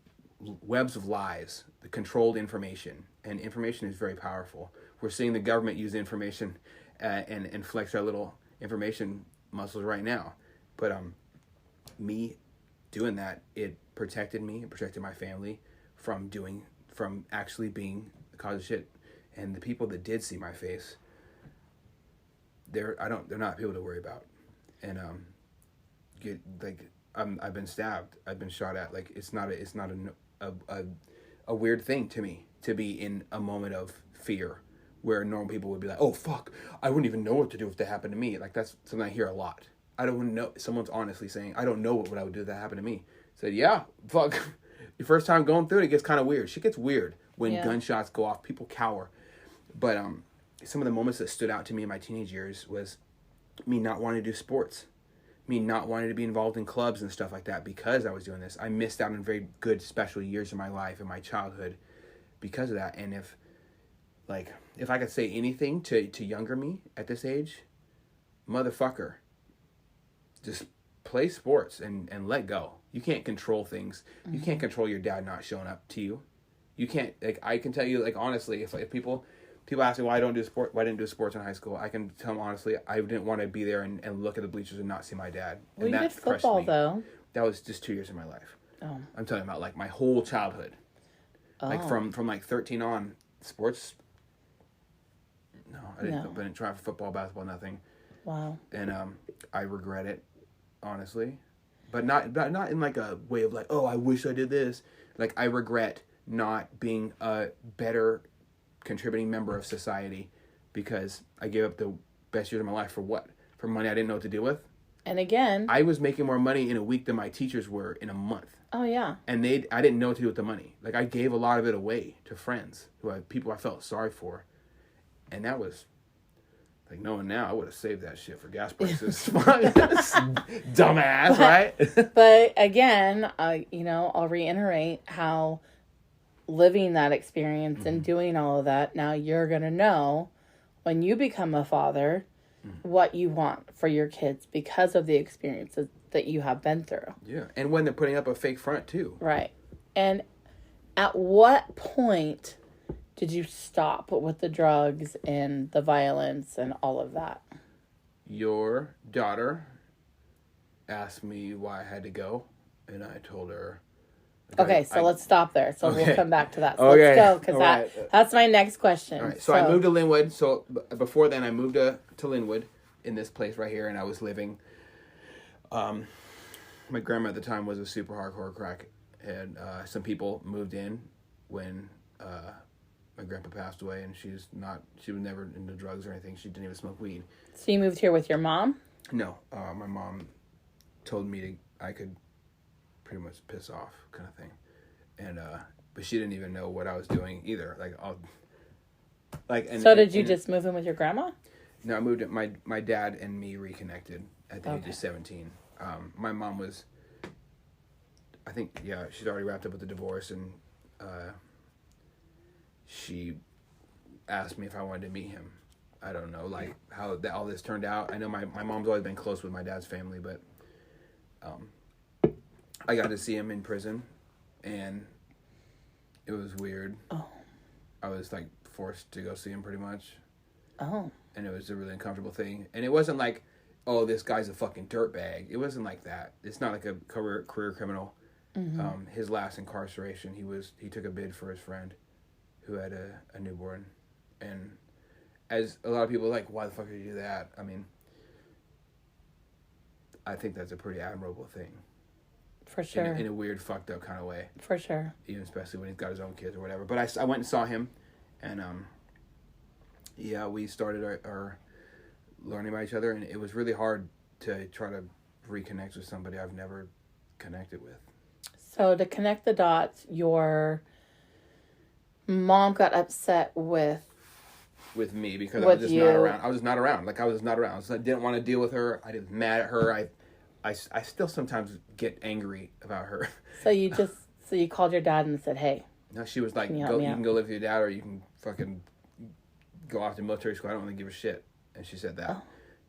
webs of lies, the controlled information. And information is very powerful. We're seeing the government use information and flex our little information muscles right now. But me doing that, it protected me, it protected my family from actually being the cause of shit. And the people that did see my face, they're not people to worry about. And I've been stabbed, I've been shot at. Like, it's not a weird thing to me to be in a moment of fear where normal people would be like, oh fuck, I wouldn't even know what to do if that happened to me. Like, that's something I hear a lot. I don't know, someone's honestly saying, I don't know what I would do if that happened to me. I said, yeah, fuck. Your first time going through it gets kind of weird. Shit gets weird when gunshots go off. People cower. But some of the moments that stood out to me in my teenage years was me not wanting to do sports, me not wanting to be involved in clubs and stuff like that because I was doing this. I missed out on very good special years of my life and my childhood because of that. And if I could say anything to younger me at this age, motherfucker, just play sports and let go. You can't control things. Mm-hmm. You can't control your dad not showing up to you. You can't, I can tell you, honestly, if people ask me why I didn't do sports in high school, I can tell them honestly, I didn't want to be there and look at the bleachers and not see my dad. Well, and you did football, though. That was just 2 years of my life. Oh. I'm talking about, my whole childhood. Oh. From 13 on, sports, no, I didn't try for football, basketball, nothing. Wow. And I regret it, honestly. But not in a way of oh, I wish I did this. I regret not being a better contributing member of society because I gave up the best years of my life for what? For money I didn't know what to do with? And again, I was making more money in a week than my teachers were in a month. Oh, yeah. And I didn't know what to do with the money. I gave a lot of it away to friends, people I felt sorry for. And that was... knowing now, I would have saved that shit for gas prices. Dumbass, right? But again, I'll reiterate how living that experience mm-hmm. and doing all of that, now you're going to know when you become a father mm-hmm. what you want for your kids because of the experiences that you have been through. Yeah, and when they're putting up a fake front, too. Right. And at what point... did you stop with the drugs and the violence and all of that? Your daughter asked me why I had to go, and I told her... Okay, let's stop there. So we'll come back to that. So let's go, because that's my next question. All right, so I moved to Linwood. So before then, I moved to Linwood in this place right here, and I was living... my grandma at the time was a super hardcore crack, and some people moved in when... my grandpa passed away, and she was never into drugs or anything. She didn't even smoke weed. So you moved here with your mom? No, my mom told me I could pretty much piss off, kind of thing, and but she didn't even know what I was doing either. So did you just move in with your grandma? No, I moved. My dad and me reconnected at the age of 17. My mom was, I think, she's already wrapped up with the divorce, and she asked me if I wanted to meet him. I don't know, how all this turned out. I know my mom's always been close with my dad's family, but I got to see him in prison, and it was weird. Oh. I was like forced to go see him pretty much. Oh. And it was a really uncomfortable thing. And it wasn't like, oh, this guy's a fucking dirtbag. It wasn't like that. It's not like a career criminal. Mm-hmm. His last incarceration, he took a bid for his friend who had a newborn. And as a lot of people are like, why the fuck did you do that? I mean, I think that's a pretty admirable thing. For sure. In a weird, fucked up kind of way. For sure. Even especially when he's got his own kids or whatever. But I went and saw him, and yeah, we started our learning about each other, and it was really hard to try to reconnect with somebody I've never connected with. So to connect the dots, your mom got upset with me because I with was just you. not around. I was not around. Like I was not around. So I didn't want to deal with her. I was mad at her. I still sometimes get angry about her. So you called your dad and said, "Hey." No, she was like, Can you you help me out? can go live with your dad, or you can fucking go off to military school. I don't really give a shit. And she said that,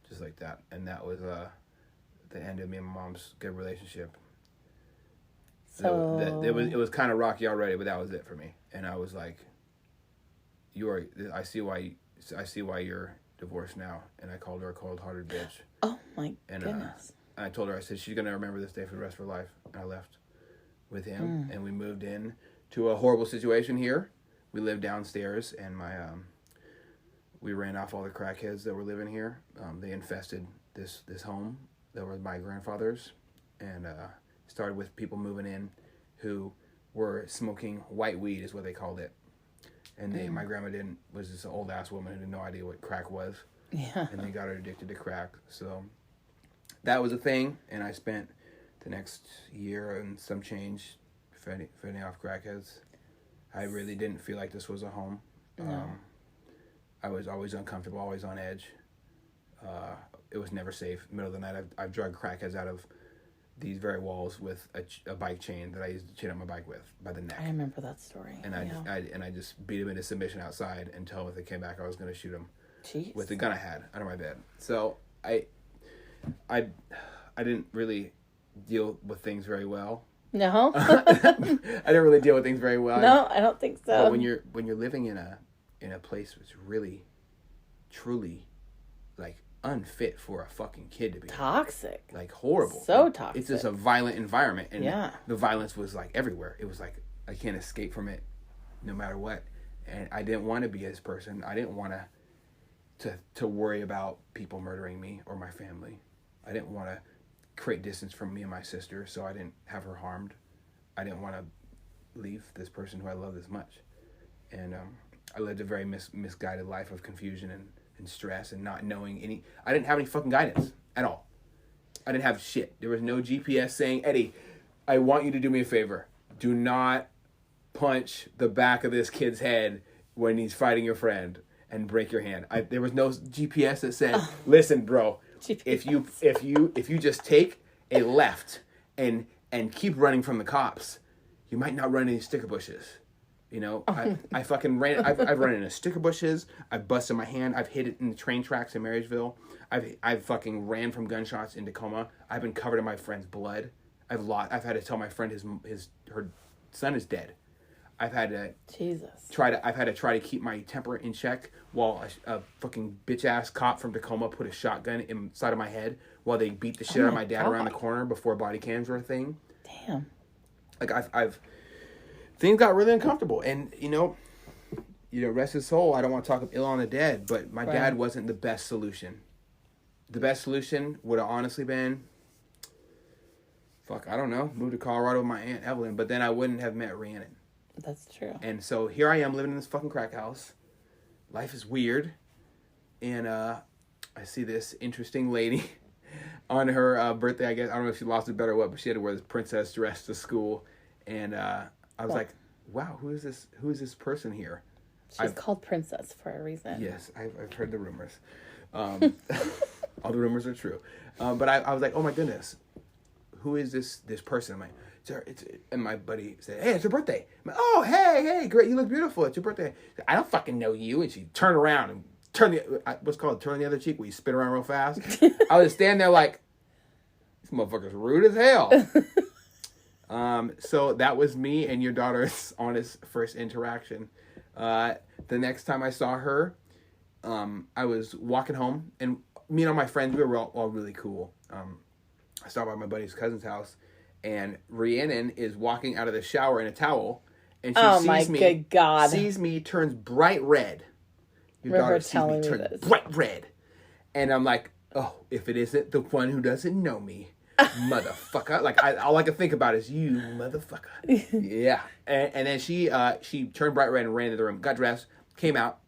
just like that. And that was the end of me and my mom's good relationship. So It was kind of rocky already, but that was it for me. And I was like, I see why you're divorced now. And I called her a cold-hearted bitch. Oh my And goodness. I told her, I said, she's gonna remember this day for the rest of her life. And I left with him, and we moved in to a horrible situation here. We lived downstairs, and we ran off all the crackheads that were living here. They infested this home that was my grandfather's, and started with people moving in who were smoking white weed, is what they called it. And my grandma was this old ass woman who had no idea what crack was. Yeah. And they got her addicted to crack. So that was a thing, and I spent the next year and some change fending off crackheads. I really didn't feel like this was a home. No. I was always uncomfortable, always on edge. It was never safe. Middle of the night, I've drugged crackheads out of these very walls with a bike chain that I used to chain up my bike with by the neck. I remember that story. And I just beat him into submission outside until if they came back, I was going to shoot him Jeez. with the gun I had under my bed. So I didn't really deal with things very well. No. I didn't really deal with things very well. No, I don't think so. But when you're living in a place that's really, truly, like unfit for a fucking kid to be toxic. like horrible, So like, toxic. It's just a violent environment, and Yeah. the violence was like everywhere. It was like I can't escape from it, no matter what. And I didn't want to be this person. I didn't want to worry about people murdering me or my family. I didn't want to create distance from me and my sister, so I didn't have her harmed. I didn't want to leave this person who I love this much. And I lived a very misguided life of confusion and stress and not knowing any. I didn't have any fucking guidance at all. I didn't have shit. There was no GPS saying, Eddie, I want you to do me a favor. Do not punch the back of this kid's head when he's fighting your friend and break your hand. There was no GPS that said, listen, bro, if you just take a left and keep running from the cops, you might not run any sticker bushes. You know, I fucking ran. I've run into sticker bushes. I've busted my hand. I've hit it in the train tracks in Marysville. I've fucking ran from gunshots in Tacoma. I've been covered in my friend's blood. I've had to tell my friend her son is dead. I've had to try to keep my temper in check while a fucking bitch ass cop from Tacoma put a shotgun inside of my head while they beat the shit out of my dad around the corner before body cams were a thing. Damn. Like I've things got really uncomfortable, and you know, rest his soul. I don't want to talk ill on the dead, but my dad wasn't the best solution. The best solution would have honestly been, I don't know, move to Colorado with my Aunt Evelyn, but then I wouldn't have met Rhiannon. That's true. And so here I am living in this fucking crack house. Life is weird, and I see this interesting lady on her birthday. I guess I don't know if she lost a bet or what, but she had to wear this princess dress to school, and I was like, wow, who is this person here? She's called Princess for a reason. Yes, I've heard the rumors. All the rumors are true. But I was like, oh my goodness, who is this person? I'm like, and my buddy said, hey, it's your birthday. I'm like, oh, hey, great, you look beautiful. It's your birthday. I don't fucking know you. And she turned around and turn the other cheek where you spin around real fast. I was standing there like, motherfucker's rude as hell. So that was me and your daughter's honest first interaction. The next time I saw her, I was walking home, and me and all my friends, we were all really cool. I stopped by my buddy's cousin's house, and Rhiannon is walking out of the shower in a towel, and she good God. sees me, turns bright red. Your daughter sees me turn bright red. And I'm like, oh, if it isn't the one who doesn't know me, motherfucker. Like, all I can think about is you, motherfucker. Yeah. And then she turned bright red and ran into the room, got dressed, came out.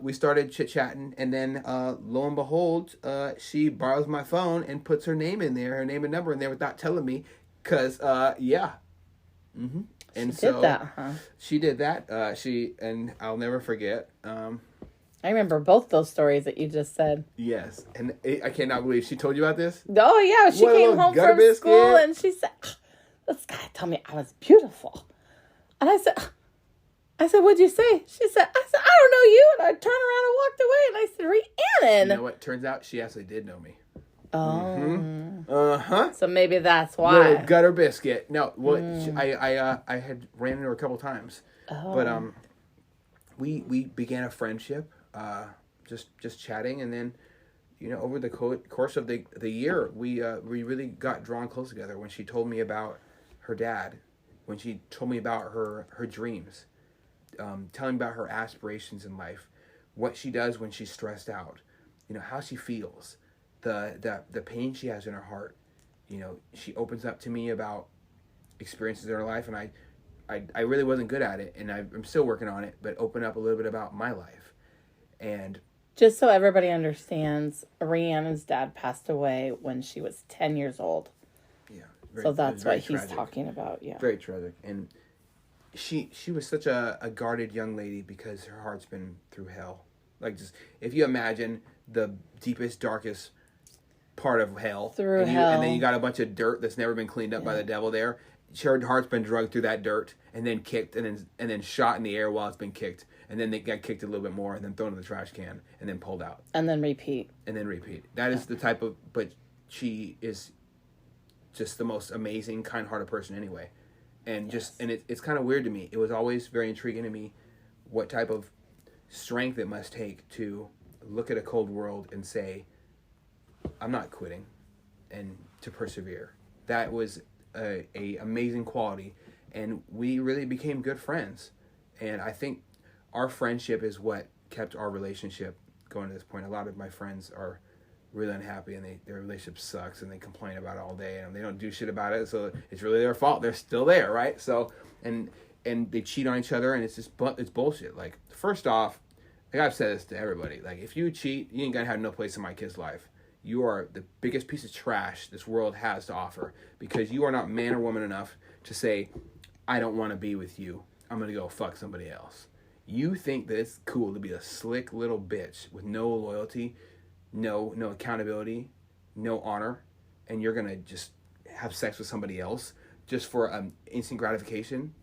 We started chit-chatting, and then lo and behold, she borrows my phone and puts her name in there, her name and number in there without telling me, because, yeah. Mm-hmm. And she did that, huh? She did that. And I'll never forget. I remember both those stories that you just said. Yes, and I cannot believe she told you about this. Oh yeah, she came home from school and she said, "This guy told me I was beautiful," and I said, "What'd you say?" She said, "I don't know you," and I turned around and walked away, and I said, "Rhiannon." You know what? Turns out she actually did know me. Oh. Mm-hmm. So maybe that's why. Little gutter biscuit. No, well, I had ran into her a couple times, but we began a friendship, just chatting, and then, over the course of the year, we really got drawn close together. When she told me about her dad, when she told me about her dreams, telling me about her aspirations in life, what she does when she's stressed out, how she feels, the pain she has in her heart. She opens up to me about experiences in her life, and I really wasn't good at it, and I'm still working on it, but open up a little bit about my life. And just so everybody understands, Rhiannon's dad passed away when she was 10 years old. Yeah. So that's what he's tragic. talking about, yeah. Very tragic. And she was such a guarded young lady because her heart's been through hell. Like, just, if you imagine the deepest, darkest part of hell. And then you got a bunch of dirt that's never been cleaned up by the devil there. Her heart's been drugged through that dirt and then kicked and then shot in the air while it's been kicked. And then they got kicked a little bit more and then thrown in the trash can and then pulled out. And then repeat. That is the type of, but she is just the most amazing, kind-hearted person anyway. And it's kind of weird to me. It was always very intriguing to me what type of strength it must take to look at a cold world and say, I'm not quitting, and to persevere. That was a amazing quality, and we really became good friends. And I think our friendship is what kept our relationship going to this point. A lot of my friends are really unhappy, and their relationship sucks, and they complain about it all day, and they don't do shit about it, so it's really their fault. They're still there, right? So, and they cheat on each other, and it's bullshit. Like, first off, like, I've said this to everybody, like, if you cheat, you ain't gonna have no place in my kid's life. You are the biggest piece of trash this world has to offer, because you are not man or woman enough to say, I don't want to be with you. I'm going to go fuck somebody else. You think that it's cool to be a slick little bitch with no loyalty, no accountability, no honor, and you're going to just have sex with somebody else just for instant gratification.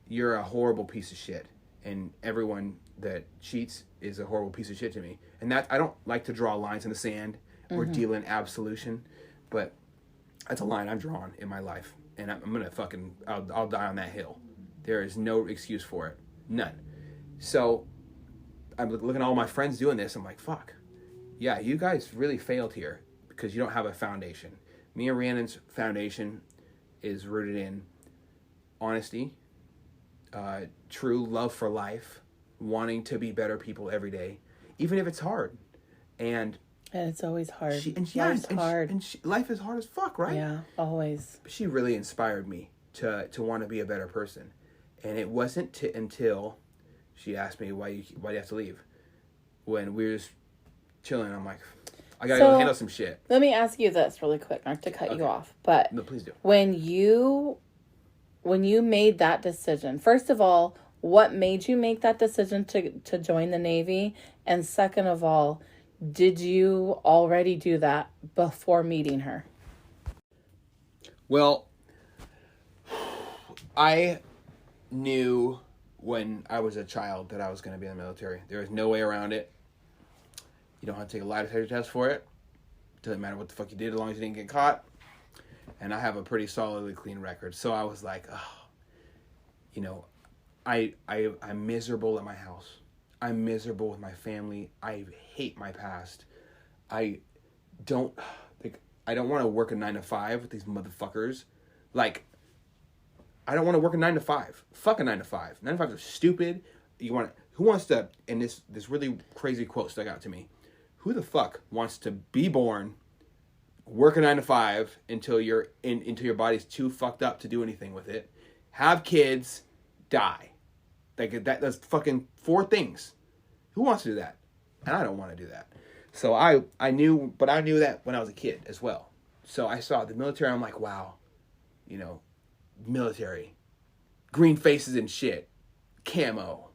You're a horrible piece of shit. And everyone that cheats is a horrible piece of shit to me. And that, I don't like to draw lines in the sand or deal in absolution, but that's a line I've drawn in my life, and I'm gonna I'll die on that hill. There is no excuse for it, none. So I'm looking at all my friends doing this. I'm like, fuck, yeah, you guys really failed here because you don't have a foundation. Me and Rhiannon's foundation is rooted in honesty, true love for life, wanting to be better people every day, even if it's hard, and it's always hard. Life is hard as fuck, right? Yeah, always. She really inspired me to want to be a better person, and it wasn't until she asked me why you have to leave. When we were just chilling, I'm like, I gotta go handle some shit. Let me ask you this really quick, not to cut you off, but no, please do. When you made that decision, first of all, what made you make that decision to join the Navy, and second of all, did you already do that before meeting her? Well, I knew when I was a child that I was going to be in the military. There was no way around it. You don't have to take a lie detector test for it. Doesn't matter what the fuck you did as long as you didn't get caught. And I have a pretty solidly clean record. So I was like, oh, you know, I'm miserable at my house. I'm miserable with my family. I hate my past. I don't want to work a 9 to 5 with these motherfuckers. Like, I don't want to work a 9 to 5. Fuck a 9 to 5. 9 to 5 are stupid. Who wants to, and this really crazy quote stuck out to me. Who the fuck wants to be born, work a 9 to 5 until your body's too fucked up to do anything with it, have kids, die? Like, that's fucking 4 things. Who wants to do that? And I don't want to do that. So I knew that when I was a kid as well. So I saw the military, I'm like, wow, you know, military, green faces and shit, camo,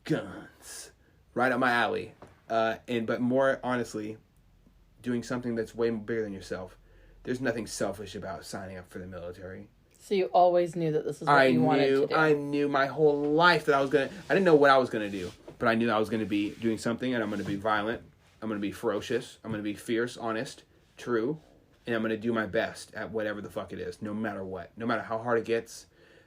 guns, right up my alley. But more honestly, doing something that's way bigger than yourself. There's nothing selfish about signing up for the military. So you always knew that this is what you wanted to do. I knew my whole life that I didn't know what I was going to do, but I knew I was going to be doing something, and I'm going to be violent. I'm going to be ferocious. I'm going to be fierce, honest, true, and I'm going to do my best at whatever the fuck it is, no matter what. No matter how hard it gets,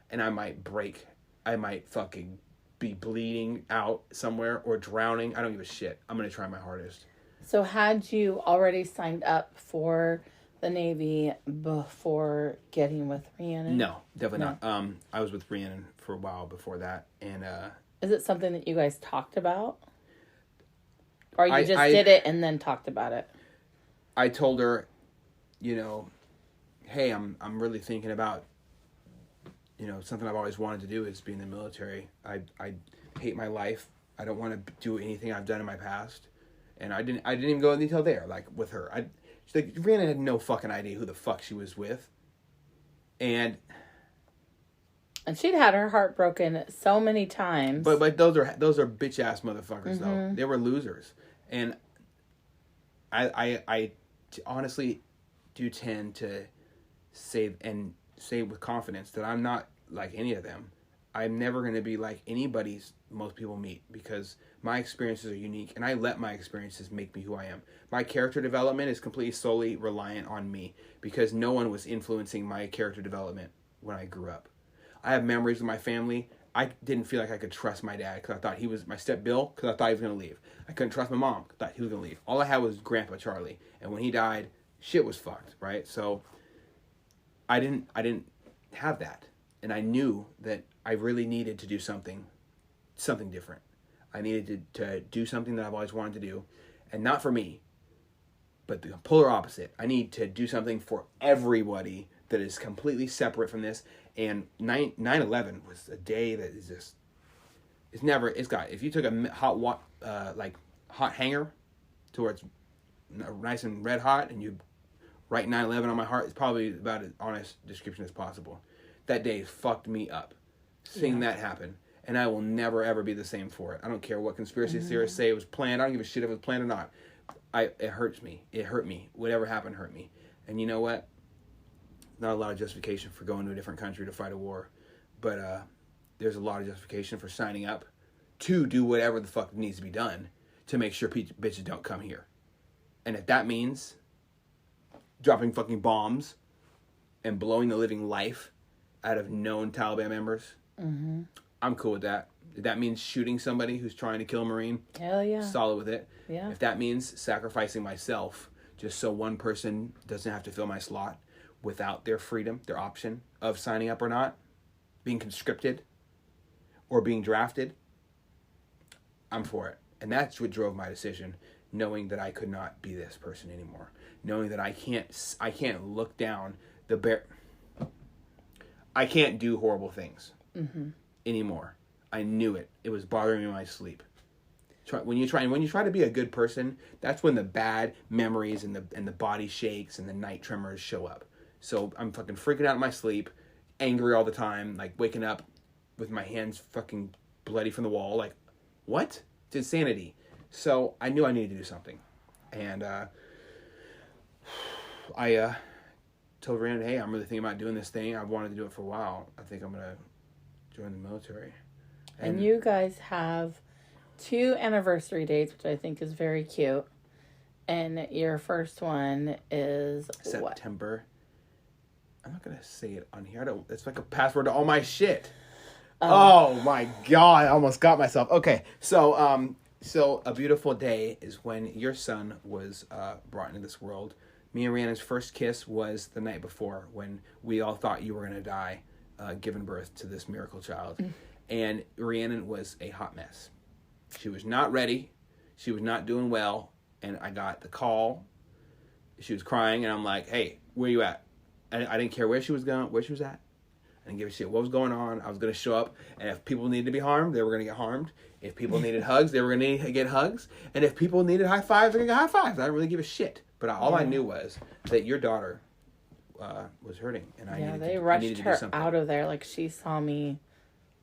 and I might break. I might fucking be bleeding out somewhere or drowning. I don't give a shit. I'm going to try my hardest. So had you already signed up for the Navy before getting with Rhiannon? No, definitely not. I was with Rhiannon for a while before that, and is it something that you guys talked about, or you did it and then talked about it? I told her, you know, hey, I'm really thinking about, you know, something I've always wanted to do is be in the military. I hate my life. I don't want to do anything I've done in my past, and I didn't even go in detail there, like with her. She's like, Rhiannon had no fucking idea who the fuck she was with. And she'd had her heart broken so many times. But those are bitch ass motherfuckers though. They were losers. And I honestly do tend to say with confidence that I'm not like any of them. I'm never going to be like anybody's most people meet, because my experiences are unique, and I let my experiences make me who I am. My character development is completely solely reliant on me, because no one was influencing my character development when I grew up. I have memories of my family. I didn't feel like I could trust my dad because I thought he was my step Bill, because I thought he was going to leave. I couldn't trust my mom because I thought he was going to leave. All I had was Grandpa Charlie, and when he died, shit was fucked, right? So I didn't have that, and I knew that I really needed to do something different. I needed to do something that I've always wanted to do, and not for me, but the polar opposite. I need to do something for everybody that is completely separate from this. And 9/11 was a day that is just, if you took a hot hanger to where it's nice and red hot, and you write 9/11 on my heart, it's probably about as honest description as possible. That day fucked me up. Seeing that happen. And I will never, ever be the same for it. I don't care what conspiracy theorists say it was planned. I don't give a shit if it was planned or not. It hurts me. It hurt me. Whatever happened hurt me. And you know what? Not a lot of justification for going to a different country to fight a war. But there's a lot of justification for signing up to do whatever the fuck needs to be done to make sure bitches don't come here. And if that means dropping fucking bombs and blowing the living life out of known Taliban members, I'm cool with that. If that means shooting somebody who's trying to kill a Marine, hell yeah, solid with it. Yeah. If that means sacrificing myself just so one person doesn't have to fill my slot without their freedom, their option of signing up or not, being conscripted or being drafted, I'm for it. And that's what drove my decision, knowing that I could not be this person anymore, knowing that I can't look down the bear. I can't do horrible things anymore. I knew it. It was bothering me in my sleep. When you try to be a good person, that's when the bad memories and the body shakes and the night tremors show up. So I'm fucking freaking out in my sleep, angry all the time, like waking up with my hands fucking bloody from the wall. Like, what? It's insanity. So I knew I needed to do something, and I told Rhiannon, hey, I'm really thinking about doing this thing. I've wanted to do it for a while. I think I'm gonna join the military. And you guys have 2 anniversary dates, which I think is very cute. And your first one is what? September. I'm not gonna say it on here. It's like a password to all my shit. Oh my god! I almost got myself. Okay, so a beautiful day is when your son was brought into this world. Me and Rhiannon's first kiss was the night before, when we all thought you were gonna die, giving birth to this miracle child, and Rhiannon was a hot mess. She was not ready. She was not doing well, and I got the call. She was crying, and I'm like, "Hey, where you at?" I didn't care where she was at. I didn't give a shit what was going on. I was going to show up, and if people needed to be harmed, they were going to get harmed. If people needed hugs, they were going to get hugs. And if people needed high fives, they were going to get high fives. I didn't really give a shit. But all I knew was that your daughter was hurting, and I needed they to, rushed I needed to her do something. out of there like she saw me,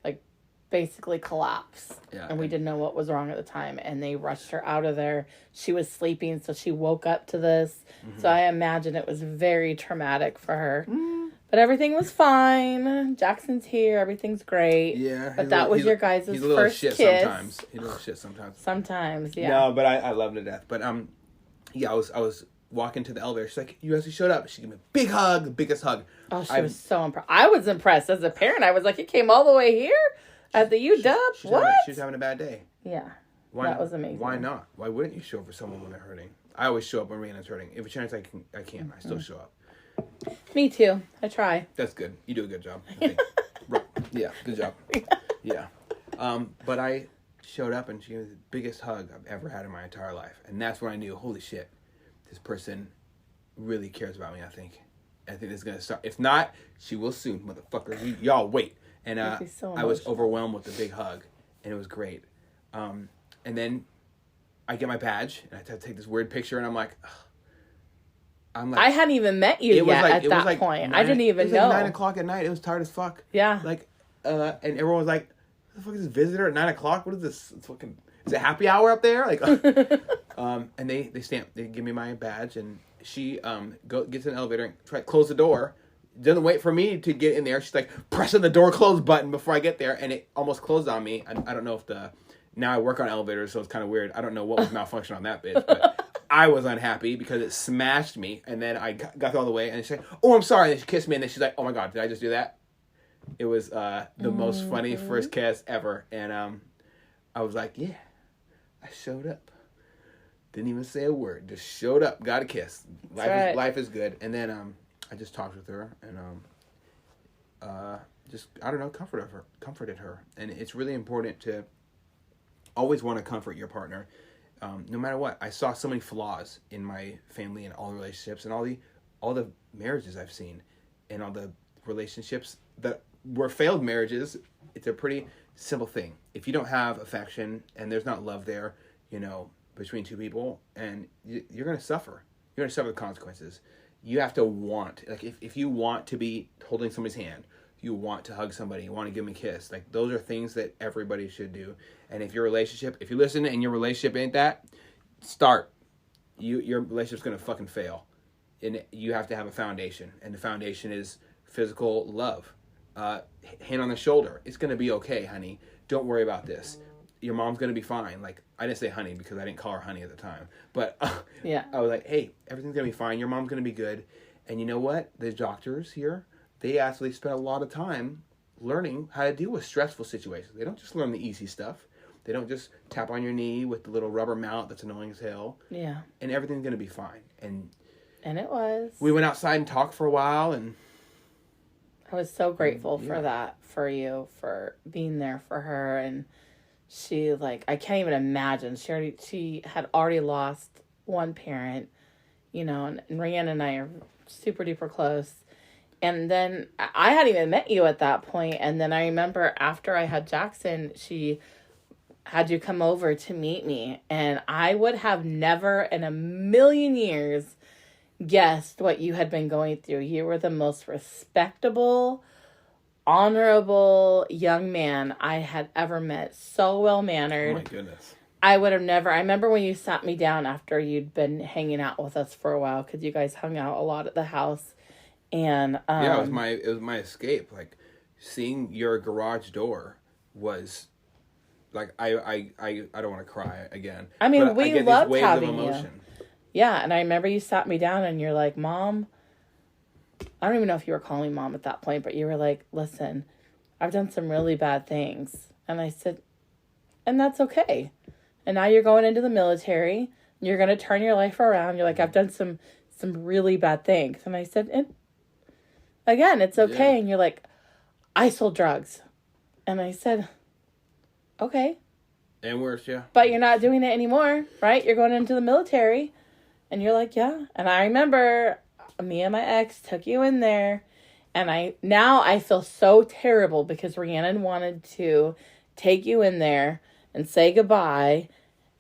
like, basically collapse. Yeah. And we didn't know what was wrong at the time. And they rushed her out of there. She was sleeping, so she woke up to this. So I imagine it was very traumatic for her. But everything was fine. Jackson's here. Everything's great. Yeah. But that was your guys' he's a little first shit kiss. sometimes. He's a little shit sometimes. Sometimes, yeah. No, but I love him to death. But yeah, I was walking to the elevator. She's like, "You actually showed up." She gave me a big hug, the biggest hug. Oh, she was so impressed. I was impressed as a parent. I was like, "You came all the way here at the UW? What?" She was having a bad day. Yeah. Why, that was amazing. Why not? Why wouldn't you show up for someone when they're hurting? I always show up when Rhiannon's hurting. If a chance I can. I still show up. Me too. I try. That's good. You do a good job. I think. Right. Yeah, good job. Yeah. But I showed up, and she was the biggest hug I've ever had in my entire life. And that's when I knew, holy shit, this person really cares about me, I think this is going to start. If not, she will soon, motherfucker. Y'all wait. And So I was overwhelmed with the big hug, and it was great. And then I get my badge, and I take this weird picture, and I'm like, I hadn't even met you yet at that point. I didn't even know. It was like 9:00 at night. It was tired as fuck. Yeah. Like, and everyone was like, "What the fuck is this visitor at 9:00? What is this? It's fucking. Is it happy hour up there?" Like, and they give me my badge, and she gets in the elevator and close the door. Doesn't wait for me to get in there. She's like pressing the door close button before I get there, and it almost closed on me. I don't know if now I work on elevators, so it's kind of weird. I don't know what was malfunction on that bitch, but I was unhappy because it smashed me. And then I got all the way, and she's like, "Oh, I'm sorry." And then she kissed me, and then she's like, "Oh my god, did I just do that?" It was the most funny first kiss ever, and I was like, "Yeah, I showed up. Didn't even say a word. Just showed up, got a kiss. Life is good." And then I just talked with her, and just I don't know, comforted her, and it's really important to always want to comfort your partner, no matter what. I saw so many flaws in my family and all the relationships and all the marriages I've seen, and all the relationships that were failed marriages. It's a pretty simple thing. If you don't have affection and there's not love there, between two people, and you're going to suffer. You're going to suffer the consequences. You have to want, like, if you want to be holding somebody's hand, you want to hug somebody, you want to give them a kiss, like, those are things that everybody should do. And if you listen and your relationship ain't that, your relationship's going to fucking fail. And you have to have a foundation, and the foundation is physical love. Hand on the shoulder. It's going to be okay, honey. Don't worry about this. Your mom's going to be fine. Like, I didn't say honey because I didn't call her honey at the time. But yeah, I was like, hey, everything's going to be fine. Your mom's going to be good. And you know what? The doctors here, they actually spend a lot of time learning how to deal with stressful situations. They don't just learn the easy stuff. They don't just tap on your knee with the little rubber mount that's annoying as hell. Yeah. And everything's going to be fine. And it was. We went outside and talked for a while, and I was so grateful for that, for you, for being there for her. And she, like, I can't even imagine. She had already lost one parent, and Rhiannon and I are super duper close. And then I hadn't even met you at that point. And then I remember after I had Jackson, she had you come over to meet me. And I would have never in a million years guessed what you had been going through. You were the most respectable, honorable young man I had ever met. So well-mannered. Oh my goodness. I would have never. I remember when you sat me down after you'd been hanging out with us for a while, because you guys hung out a lot at the house. And yeah, it was my escape. Like, seeing your garage door was like, I don't want to cry again. I mean, but we loved having you. Yeah, and I remember you sat me down and you're like, Mom, I don't even know if you were calling Mom at that point, but you were like, listen, I've done some really bad things. And I said, and that's okay. And now you're going into the military. You're going to turn your life around. You're like, I've done some really bad things. And I said, and again, it's okay. Yeah. And you're like, I sold drugs. And I said, okay. And worse, yeah. But you're not doing it anymore, right? You're going into the military. And you're like, yeah. And I remember me and my ex took you in there. And I feel so terrible because Rhiannon wanted to take you in there and say goodbye.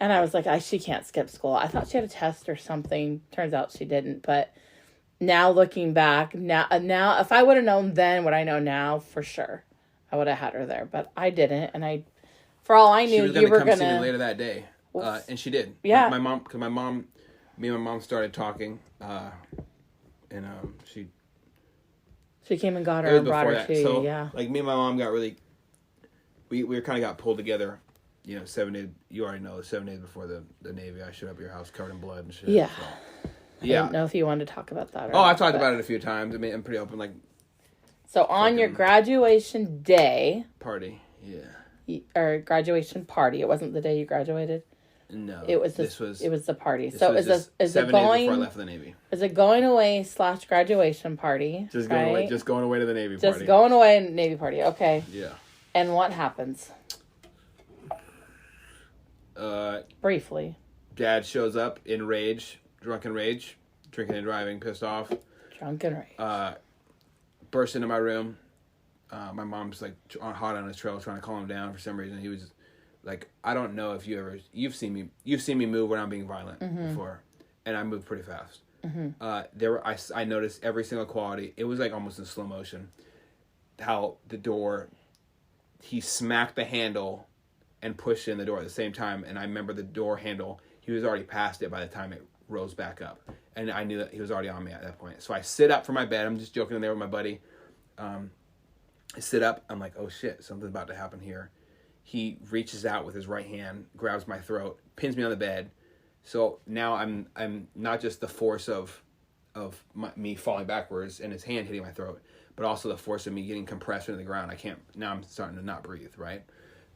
And I was like, she can't skip school. I thought she had a test or something. Turns out she didn't. But now looking back, now if I would have known then what I know now, for sure, I would have had her there. But I didn't. And for all I knew, you were come see me later that day. And she did. Yeah. Me and my mom started talking. And she came and got her it was and brought before her that. to So, you. Yeah. like, me and my mom got really, we kind of got pulled together, 7 days, you already know, 7 days before the Navy, I showed up at your house covered in blood and shit. Yeah. So. I didn't know if you wanted to talk about that or I've talked about it a few times. I mean, I'm pretty open, like, so on your graduation day, party, yeah. Or graduation party, it wasn't the day you graduated? No. It was it was the party. So is it 7 days before I left the Navy. Is it going away / graduation party? Just going away to the Navy party. Just going away Navy party. Okay. Yeah. And what happens? Briefly. Dad shows up in rage, drunken rage, drinking and driving, pissed off. Drunken rage. Burst into my room. My mom's like hot on his trail, trying to calm him down for some reason. He was like, I don't know if you've seen me move when I'm being violent before, and I move pretty fast. I noticed every single quality. It was like almost in slow motion. How the door, he smacked the handle and pushed in the door at the same time, and I remember the door handle. He was already past it by the time it rose back up, and I knew that he was already on me at that point. So I sit up from my bed. I'm just joking in there with my buddy. I sit up. I'm like, oh shit, something's about to happen here. He reaches out with his right hand, grabs my throat, pins me on the bed. So now I'm not just the force of me falling backwards and his hand hitting my throat, but also the force of me getting compressed into the ground. Now I'm starting to not breathe, right?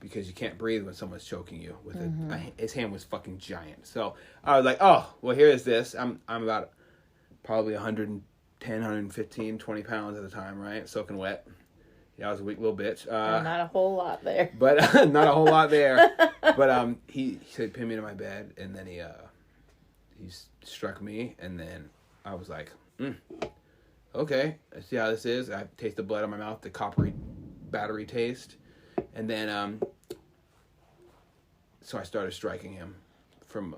Because you can't breathe when someone's choking you with it. His hand was fucking giant. So I was like, oh, well, here is this. I'm about probably 110, 115, 20 pounds at the time, right? Soaking wet. Yeah, I was a weak little bitch. Not a whole lot there. But not a whole lot there. But he said, pin me to my bed, and then he struck me, and then I was like, okay, let's see how this is. I taste the blood in my mouth, the coppery battery taste, and then so I started striking him from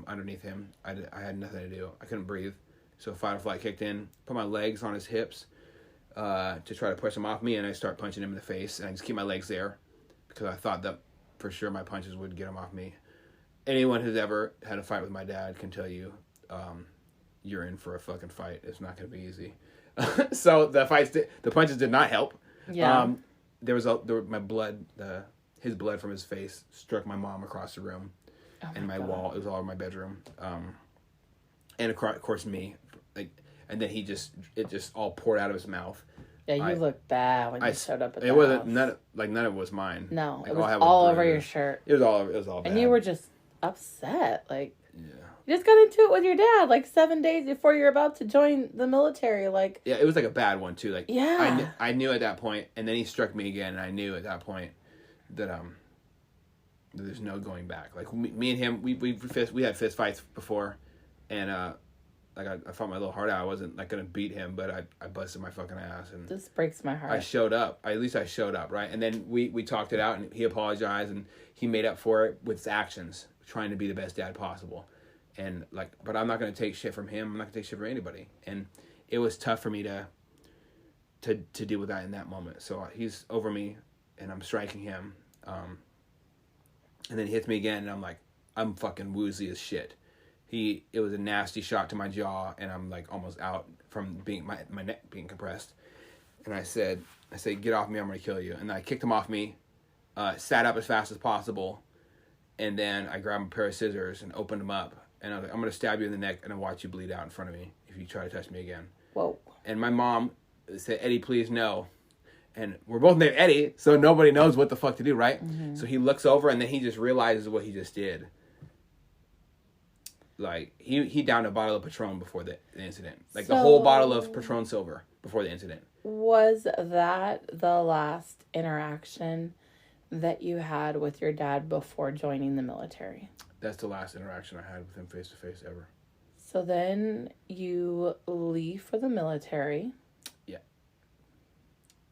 underneath him. I had nothing to do. I couldn't breathe, so fight or flight kicked in. Put my legs on his hips. To try to push him off me, and I start punching him in the face, and I just keep my legs there because I thought that for sure my punches would get him off me. Anyone who's ever had a fight with my dad can tell you, you're in for a fucking fight. It's not going to be easy. So the punches did not help. Yeah. His blood from his face struck my mom across the room, and my wall. It was all over my bedroom, and of course me, like. And then it just all poured out of his mouth. Yeah, you looked bad when you showed up at the It wasn't house. none of it was mine. No, like, it was all over your shirt. It was all bad. And you were just upset. Like, yeah. You just got into it with your dad like 7 days before you're about to join the military. Like, yeah, it was like a bad one too. Like, yeah, I knew at that point, and then he struck me again, and I knew at that point that there's no going back. Like me and him, we had fist fights before, and like I fought my little heart out. I wasn't like gonna beat him, but I busted my fucking ass, and this breaks my heart. I showed up. At least I showed up, right? And then we talked it out, and he apologized, and he made up for it with his actions, trying to be the best dad possible. And like, but I'm not gonna take shit from him. I'm not gonna take shit from anybody. And it was tough for me to deal with that in that moment. So he's over me, and I'm striking him, and then he hits me again, and I'm like, I'm fucking woozy as shit. It was a nasty shot to my jaw, and I'm like almost out from being my neck being compressed. And I said, get off me, I'm gonna kill you. And I kicked him off me, sat up as fast as possible, and then I grabbed a pair of scissors and opened him up, And I was like, I'm going to stab you in the neck and I'll watch you bleed out in front of me if you try to touch me again. Whoa. And my mom said, Eddie, please no. And we're both named Eddie, so nobody knows what the fuck to do, right? Mm-hmm. So he looks over and then he just realizes what he just did. Like, he downed a bottle of Patron before the incident. Like, the whole bottle of Patron Silver before the incident. Was that the last interaction that you had with your dad before joining the military? That's the last interaction I had with him face-to-face ever. So then you leave for the military. Yeah.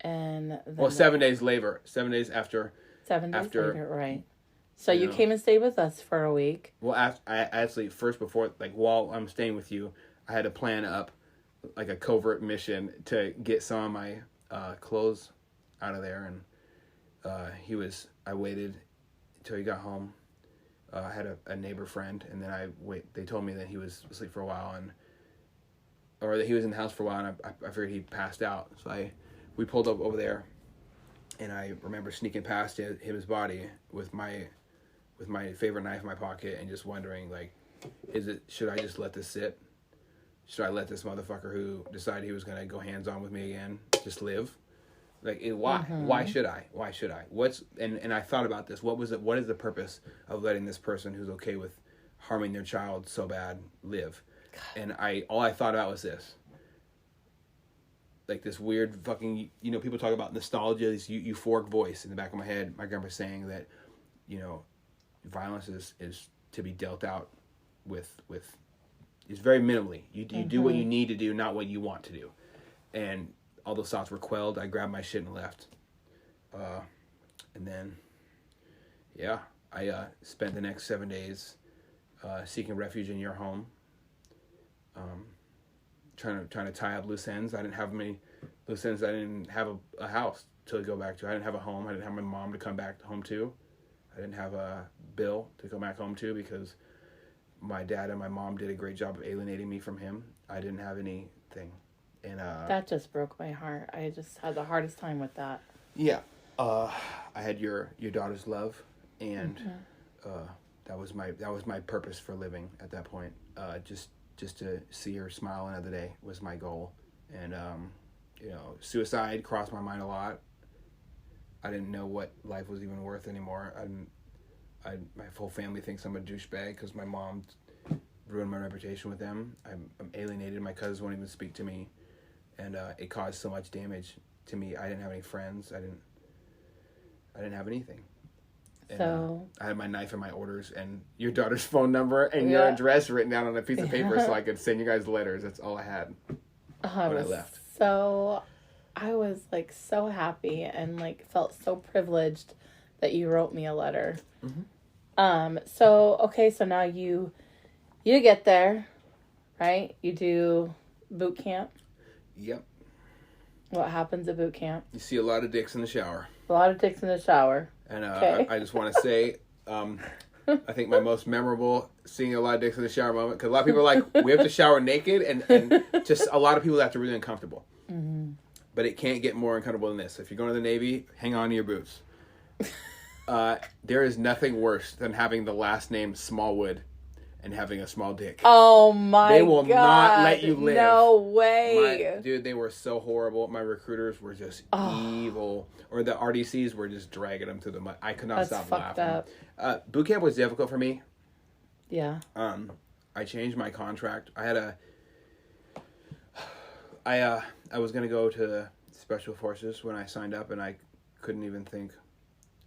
And then 7 days later. 7 days after. 7 days later, right. So you came and stayed with us for a week. Well, I actually, first before, like, while I'm staying with you, I had to plan up, like, a covert mission to get some of my clothes out of there. And I waited until he got home. I had a neighbor friend, and then they told me that he was asleep for a while, or that he was in the house for a while, and I figured he passed out. So we pulled up over there, and I remember sneaking past his body with my favorite knife in my pocket and just wondering, like, should I just let this sit? Should I let this motherfucker who decided he was going to go hands-on with me again just live? Like, why? Mm-hmm. Why should I? And I thought about this. What is the purpose of letting this person who's okay with harming their child so bad live? God. And all I thought about was this. Like, this weird fucking, people talk about nostalgia, this euphoric voice in the back of my head. My grandpa saying that, violence is to be dealt out with is very minimally. You do what you need to do, not what you want to do. And all those thoughts were quelled. I grabbed my shit and left. And then, I spent the next 7 days seeking refuge in your home. Trying to tie up loose ends. I didn't have many loose ends. I didn't have a house to go back to. I didn't have a home. I didn't have my mom to come back home to. I didn't have a bill to go back home to because my dad and my mom did a great job of alienating me from him. I didn't have anything. And that just broke my heart. I just had the hardest time with that. Yeah. I had your daughter's love, and that was my purpose for living at that point. Just to see her smile another day was my goal. And suicide crossed my mind a lot. I didn't know what life was even worth anymore. My whole family thinks I'm a douchebag because my mom ruined my reputation with them. I'm alienated. My cousins won't even speak to me. And it caused so much damage to me. I didn't have any friends. I didn't have anything. And, I had my knife and my orders and your daughter's phone number and your address written down on a piece of paper so I could send you guys letters. That's all I had when I left. So I was like so happy and like felt so privileged that you wrote me a letter. Mm-hmm. So now you get there, right? You do boot camp. Yep. What happens at boot camp? You see a lot of dicks in the shower. A lot of dicks in the shower. And I just want to say, I think my most memorable seeing a lot of dicks in the shower moment, because a lot of people are like, we have to shower naked, and just a lot of people have to really uncomfortable. Mm-hmm. But it can't get more uncomfortable than this. If you're going to the Navy, hang on to your boots. There is nothing worse than having the last name Smallwood and having a small dick. Oh my God. They will not let you live. No way. Dude, they were so horrible. My recruiters were just evil. Or the RDCs were just dragging them through the mud. I could not stop laughing. Boot camp was difficult for me. Yeah. I changed my contract. I was going to go to Special Forces when I signed up, and I couldn't even think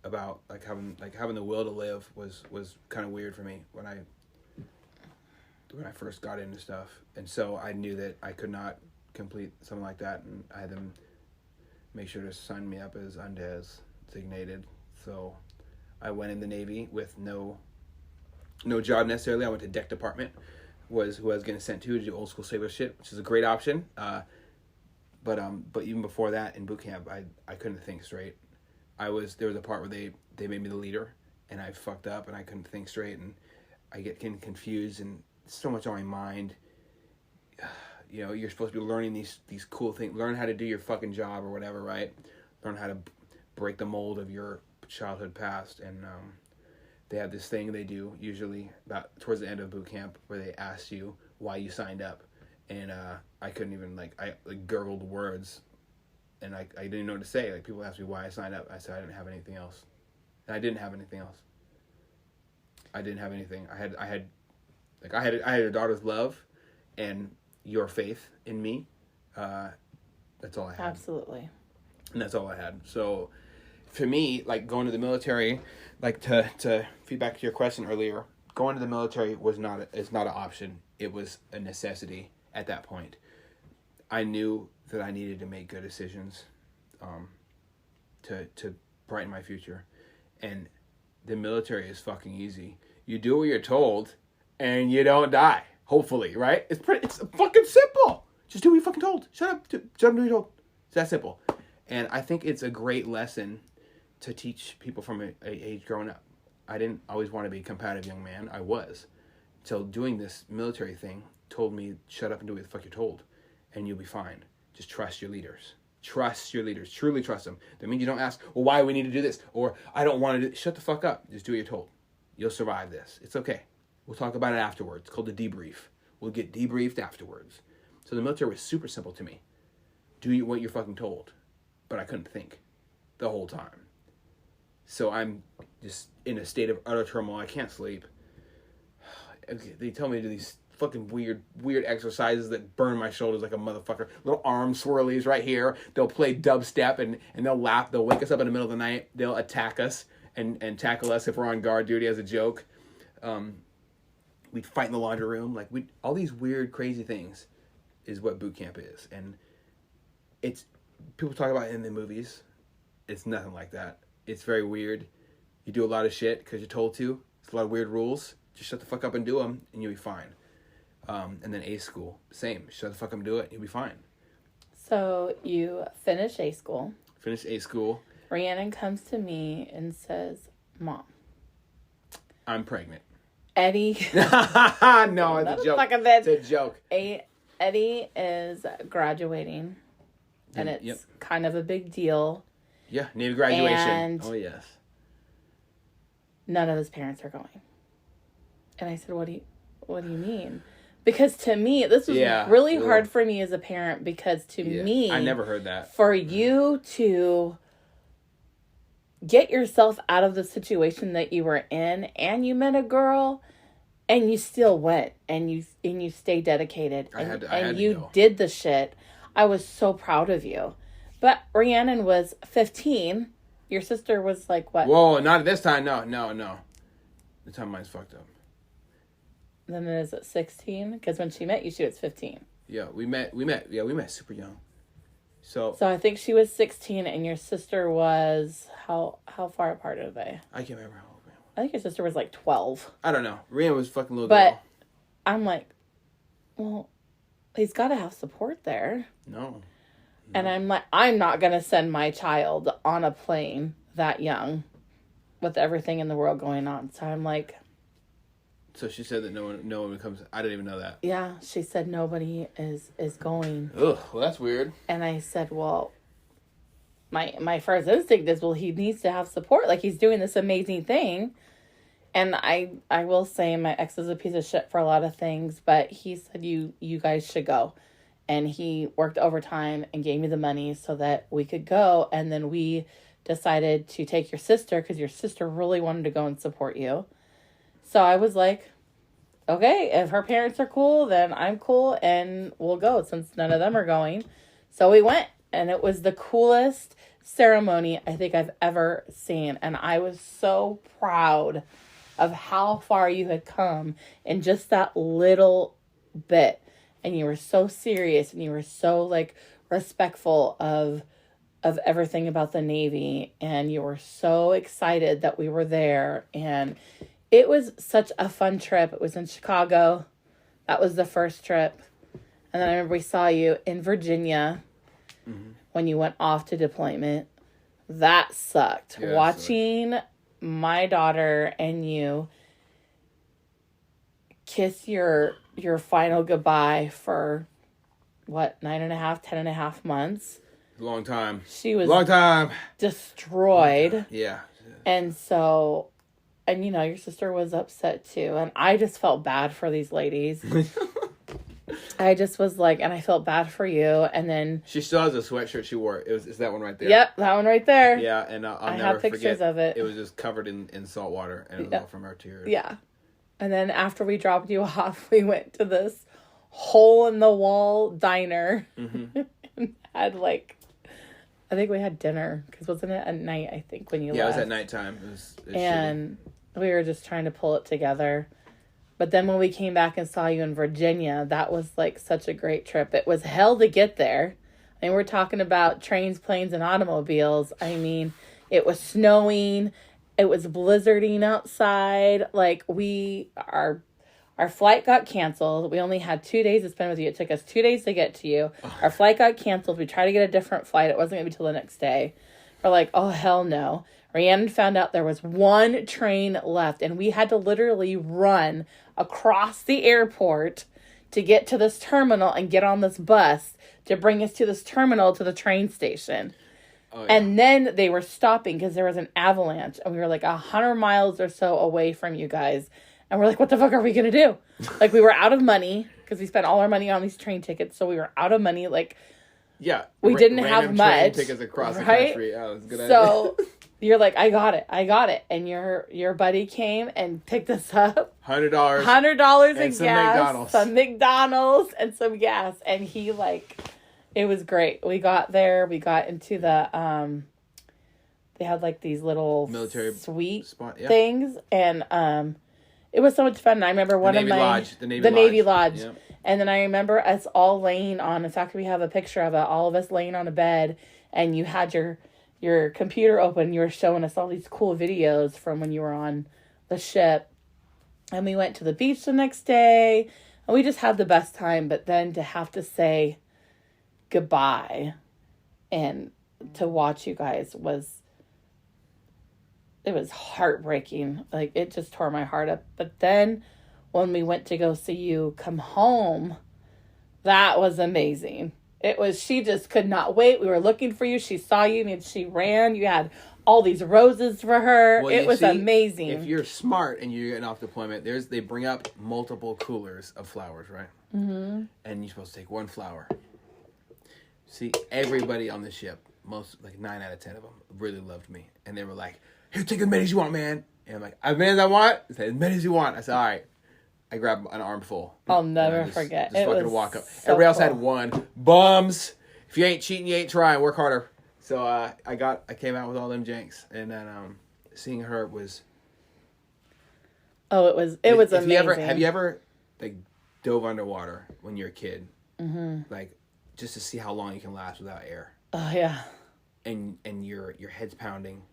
about having the will to live was kind of weird for me when I first got into stuff. And so I knew that I could not complete something like that, and I had them make sure to sign me up as undesignated. So I went in the Navy with no job necessarily. I went to deck department, who I was getting sent to do old school sailor shit, which is a great option. But even before that in boot camp, I couldn't think straight. There was a part where they made me the leader, and I fucked up, and I couldn't think straight, and I get getting confused, and so much on my mind. You're supposed to be learning these cool things. Learn how to do your fucking job or whatever, right? Learn how to break the mold of your childhood past. And they have this thing they do usually about towards the end of boot camp where they ask you why you signed up, and I couldn't even I gurgled words, and I didn't know what to say. Like, people asked me why I signed up. I said I didn't have anything else, and I didn't have anything else. I didn't have anything. I had a daughter's love, and your faith in me. That's all I had. Absolutely. And that's all I had. So, for me, like, going to the military, like, to feedback to your question earlier, going to the military is not an option. It was a necessity at that point. I knew that I needed to make good decisions, to brighten my future, and the military is fucking easy. You do what you're told, and you don't die. Hopefully, right? It's fucking simple. Just do what you're fucking told. Shut up, do what you're told. It's that simple. And I think it's a great lesson to teach people from a age growing up. I didn't always want to be a combative young man. I was. So doing this military thing told me, shut up and do what the fuck you're told, and you'll be fine. Just trust your leaders. Trust your leaders. Truly trust them. That means you don't ask, well, why do we need to do this? Or, I don't want to do this. Shut the fuck up. Just do what you're told. You'll survive this. It's okay. We'll talk about it afterwards. It's called the debrief. We'll get debriefed afterwards. So the military was super simple to me. Do what you're fucking told. But I couldn't think the whole time. So I'm just in a state of utter turmoil. I can't sleep. They tell me to do these fucking weird exercises that burn my shoulders like a motherfucker. Little arm swirlies right here. They'll play dubstep and they'll laugh. They'll wake us up in the middle of the night. They'll attack us and tackle us if we're on guard duty as a joke. We'd fight in the laundry room. Like, all these weird, crazy things is what boot camp is. And it's, people talk about it in the movies. It's nothing like that. It's very weird. You do a lot of shit because you're told to. It's a lot of weird rules. Just shut the fuck up and do them, and you'll be fine. And then A school, same. Shut the fuck up and do it, you'll be fine. So you finish A school. Finish A school. Rhiannon comes to me and says, Mom, I'm pregnant. Eddie. No, it's a joke. It's a joke. Eddie is graduating, and it's kind of a big deal. Yeah, Navy graduation. And oh, yes. None of his parents are going. And I said, what do you mean? Because to me, this was really hard for me as a parent, because to me, I never heard that. For you to get yourself out of the situation that you were in, and you met a girl, and you still went, and you stayed dedicated, and you go. Did the shit. I was so proud of you. But Rhiannon was 15. Your sister was like, what? Whoa, not at this time. No. The timelines fucked up. Then is it 16? Because when she met you, she was 15. Yeah, we met super young. So I think she was 16, and your sister was, how far apart are they? I can't remember how old we were. I think your sister was like 12. I don't know. Rhiannon was fucking little but girl. I'm like, well, he's got to have support there. No. And I'm like, I'm not going to send my child on a plane that young with everything in the world going on. So I'm like... So she said that no one comes... I didn't even know that. Yeah, she said nobody is going. Ugh, well, that's weird. And I said, well, my first instinct is, well, he needs to have support. Like, he's doing this amazing thing. And I will say my ex is a piece of shit for a lot of things, but he said, you guys should go. And he worked overtime and gave me the money so that we could go. And then we decided to take your sister, because your sister really wanted to go and support you. So I was like, okay, if her parents are cool, then I'm cool, and we'll go, since none of them are going. So we went, and it was the coolest ceremony I think I've ever seen. And I was so proud of how far you had come in just that little bit. And you were so serious, and you were so, like, respectful of everything about the Navy. And you were so excited that we were there. And it was such a fun trip. It was in Chicago. That was the first trip. And then I remember we saw you in Virginia when you went off to deployment. That sucked. Yeah, watching my daughter and you kiss your final goodbye for, what, 9.5 months? Long time. She was long time destroyed. Yeah. And so... And, your sister was upset too. And I just felt bad for these ladies. I just was like, and I felt bad for you. And then she still has a sweatshirt she wore. It's that one right there. Yep, that one right there. Yeah, and I'll I never have pictures forget. of it. It was just covered in salt water, and it was all from our tears. Yeah. And then after we dropped you off, we went to this hole in the wall diner and had I think we had dinner because wasn't it at night? I think when you left. Yeah, it was at nighttime. It was and we were just trying to pull it together. But then when we came back and saw you in Virginia, that was such a great trip. It was hell to get there. I mean, we're talking about trains, planes, and automobiles. I mean, it was snowing. It was blizzarding outside. Our flight got canceled. We only had 2 days to spend with you. It took us 2 days to get to you. Our flight got canceled. We tried to get a different flight. It wasn't going to be till the next day. We're like, oh, hell no. Rhiannon found out there was one train left, and we had to literally run across the airport to get to this terminal and get on this bus to bring us to this terminal to the train station. Oh, yeah. And then they were stopping because there was an avalanche, and we were 100 miles or so away from you guys. And we're like, what the fuck are we going to do? We were out of money because we spent all our money on these train tickets. So we were out of money. Yeah. We didn't have much. Train tickets across the country. Yeah, that's a good idea. So you're like, I got it. And your buddy came and picked us up. $100. $100 in some gas. McDonald's. Some McDonald's and some gas. And he it was great. We got there. We got into the, they had these little military suite spot, yeah. things. And, it was so much fun. And I remember the Navy Lodge. Yep. And then I remember us all laying on, in fact, we have a picture of it, all of us laying on a bed, and you had your computer open. You were showing us all these cool videos from when you were on the ship. And we went to the beach the next day, and we just had the best time. But then to have to say goodbye and to watch you guys it was heartbreaking. It just tore my heart up. But then when we went to go see you come home, that was amazing. She just could not wait. We were looking for you. She saw you and she ran. You had all these roses for her. Well, it was amazing. If you're smart and you're getting off deployment, they bring up multiple coolers of flowers, right? Mm-hmm. And you're supposed to take one flower. See, everybody on the ship, 9 out of 10 of them, really loved me. And they were like, here, take as many as you want, man. And I'm like, as many as I want? I said, as many as you want. I said, all right. I grabbed an armful. I'll never forget. Just fucking walk up. So everybody else had one. Bums. If you ain't cheating, you ain't trying. Work harder. So I came out with all them janks. And then seeing her was... Oh, it was amazing. Have you ever dove underwater when you're a kid? Mm-hmm. Just to see how long you can last without air. Oh, yeah. And your head's pounding.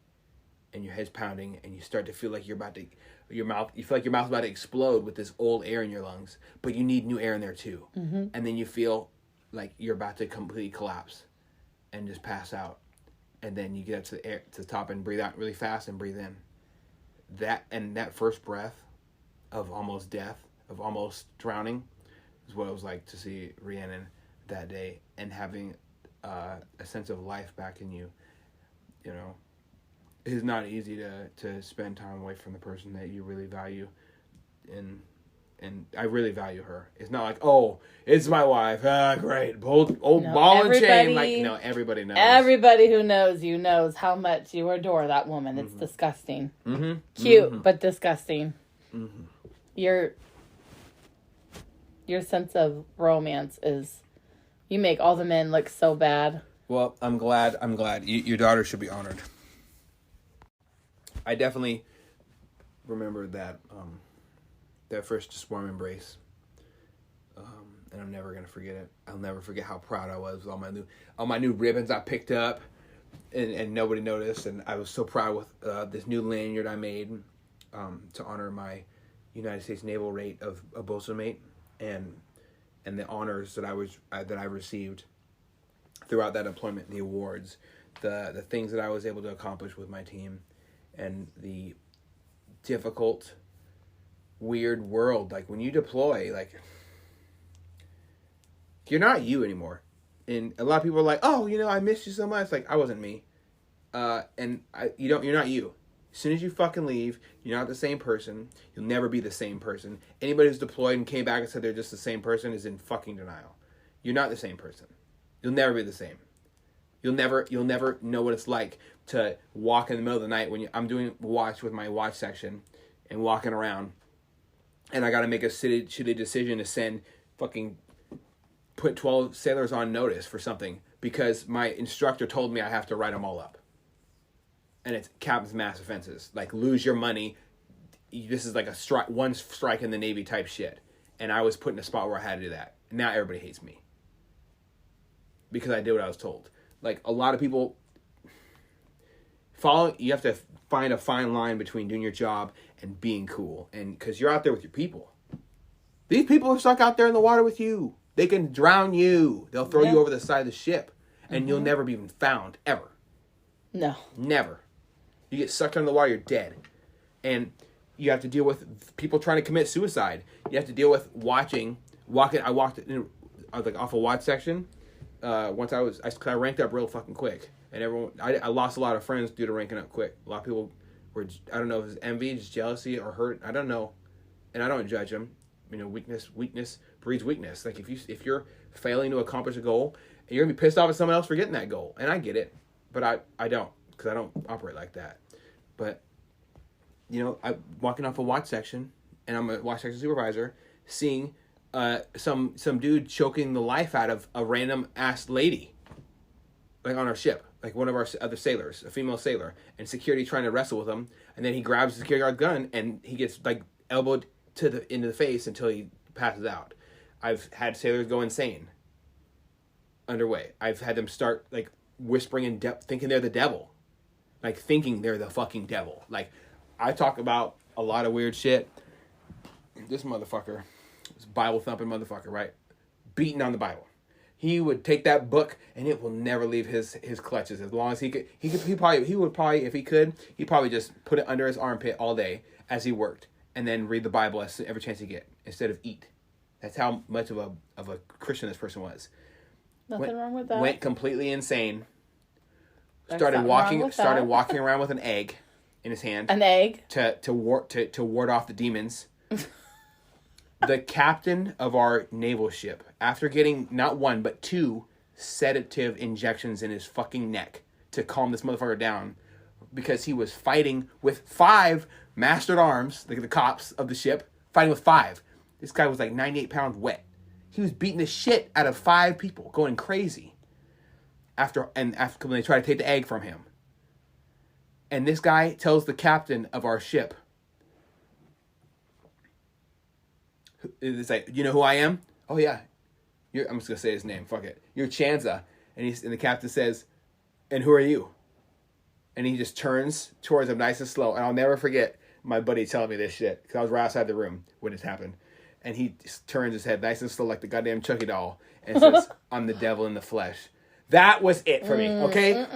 And your head's pounding, and you start to feel like you feel like your mouth's about to explode with this old air in your lungs, but you need new air in there too. Mm-hmm. And then you feel like you're about to completely collapse and just pass out. And then you get up to the top and breathe out really fast and breathe in. That first breath of almost death, of almost drowning, is what it was like to see Rhiannon that day and having a sense of life back in you, It is not easy to spend time away from the person that you really value, and I really value her. It's not like, oh, it's my wife. Great, ball and chain. No, everybody knows. Everybody who knows you knows how much you adore that woman. It's disgusting. Mm-hmm. Cute, but disgusting. Mm-hmm. Your sense of romance is, you make all the men look so bad. Well, I'm glad. Your daughter should be honored. I definitely remember that first warm embrace, and I'm never gonna forget it. I'll never forget how proud I was with all my new ribbons I picked up, and nobody noticed. And I was so proud with this new lanyard I made to honor my United States Naval rate of a bosun mate, and the honors that I received throughout that deployment, the awards, the things that I was able to accomplish with my team. And the difficult, weird world. When you deploy, you're not you anymore. And a lot of people are like, oh, I miss you so much. I wasn't me. You're not you. As soon as you fucking leave, you're not the same person. You'll never be the same person. Anybody who's deployed and came back and said they're just the same person is in fucking denial. You're not the same person. You'll never be the same. You'll never know what it's like to walk in the middle of the night when I'm doing watch with my watch section and walking around, and I got to make a shitty decision to send put 12 sailors on notice for something because my instructor told me I have to write them all up. And it's captain's mass offenses, like lose your money. This is like one strike in the Navy type shit. And I was put in a spot where I had to do that. Now everybody hates me because I did what I was told. Like a lot of people you have to find a fine line between doing your job and being cool. And because you're out there with your people. These people are stuck out there in the water with you. They can drown you. They'll throw you over the side of the ship. And you'll never be even found, ever. No. Never. You get sucked under the water, you're dead. And you have to deal with people trying to commit suicide. You have to deal with walking. I walked off a watch section. Once I ranked up real fucking quick, and I lost a lot of friends due to ranking up quick. A lot of people were, I don't know if it was envy, just jealousy, or hurt. I don't know, and I don't judge them. Weakness breeds weakness. Like if you're failing to accomplish a goal, and you're gonna be pissed off at someone else for getting that goal, and I get it, but I don't, because I don't operate like that. But I'm walking off a watch section, and I'm a watch section supervisor, seeing some dude choking the life out of a random ass lady, like on our ship, like one of our other sailors, a female sailor, and security trying to wrestle with him, and then he grabs the security guard gun and he gets like elbowed into the face until he passes out. I've had sailors go insane. Underway. I've had them start like whispering and thinking they're the devil, like thinking they're the fucking devil. Like I talk about a lot of weird shit. This motherfucker. This Bible thumping motherfucker, right? Beating on the Bible. He would take that book and it will never leave his clutches as long as he could. He would probably, if he could, he'd probably just put it under his armpit all day as he worked, and then read the Bible every chance he get instead of eat. That's how much of a Christian this person was. Nothing wrong with that. Went completely insane. Started walking around with an egg in his hand. An egg to ward off the demons. The captain of our naval ship, after getting not one but 2 sedative injections in his fucking neck to calm this motherfucker down, because he was fighting with 5 mastered arms, like the cops of the ship, fighting with 5. This guy was like 98 pounds wet. He was beating the shit out of 5 people, going crazy. After when they try to take the egg from him. And this guy tells the captain of our ship, it's like, you know who I am? Oh yeah. I'm just gonna say his name. Fuck it. You're Chanza. And the captain says, and who are you? And he just turns towards him nice and slow. And I'll never forget my buddy telling me this shit, because I was right outside the room when it happened. And he just turns his head nice and slow like the goddamn Chucky doll and says, I'm the devil in the flesh. That was it for me, okay?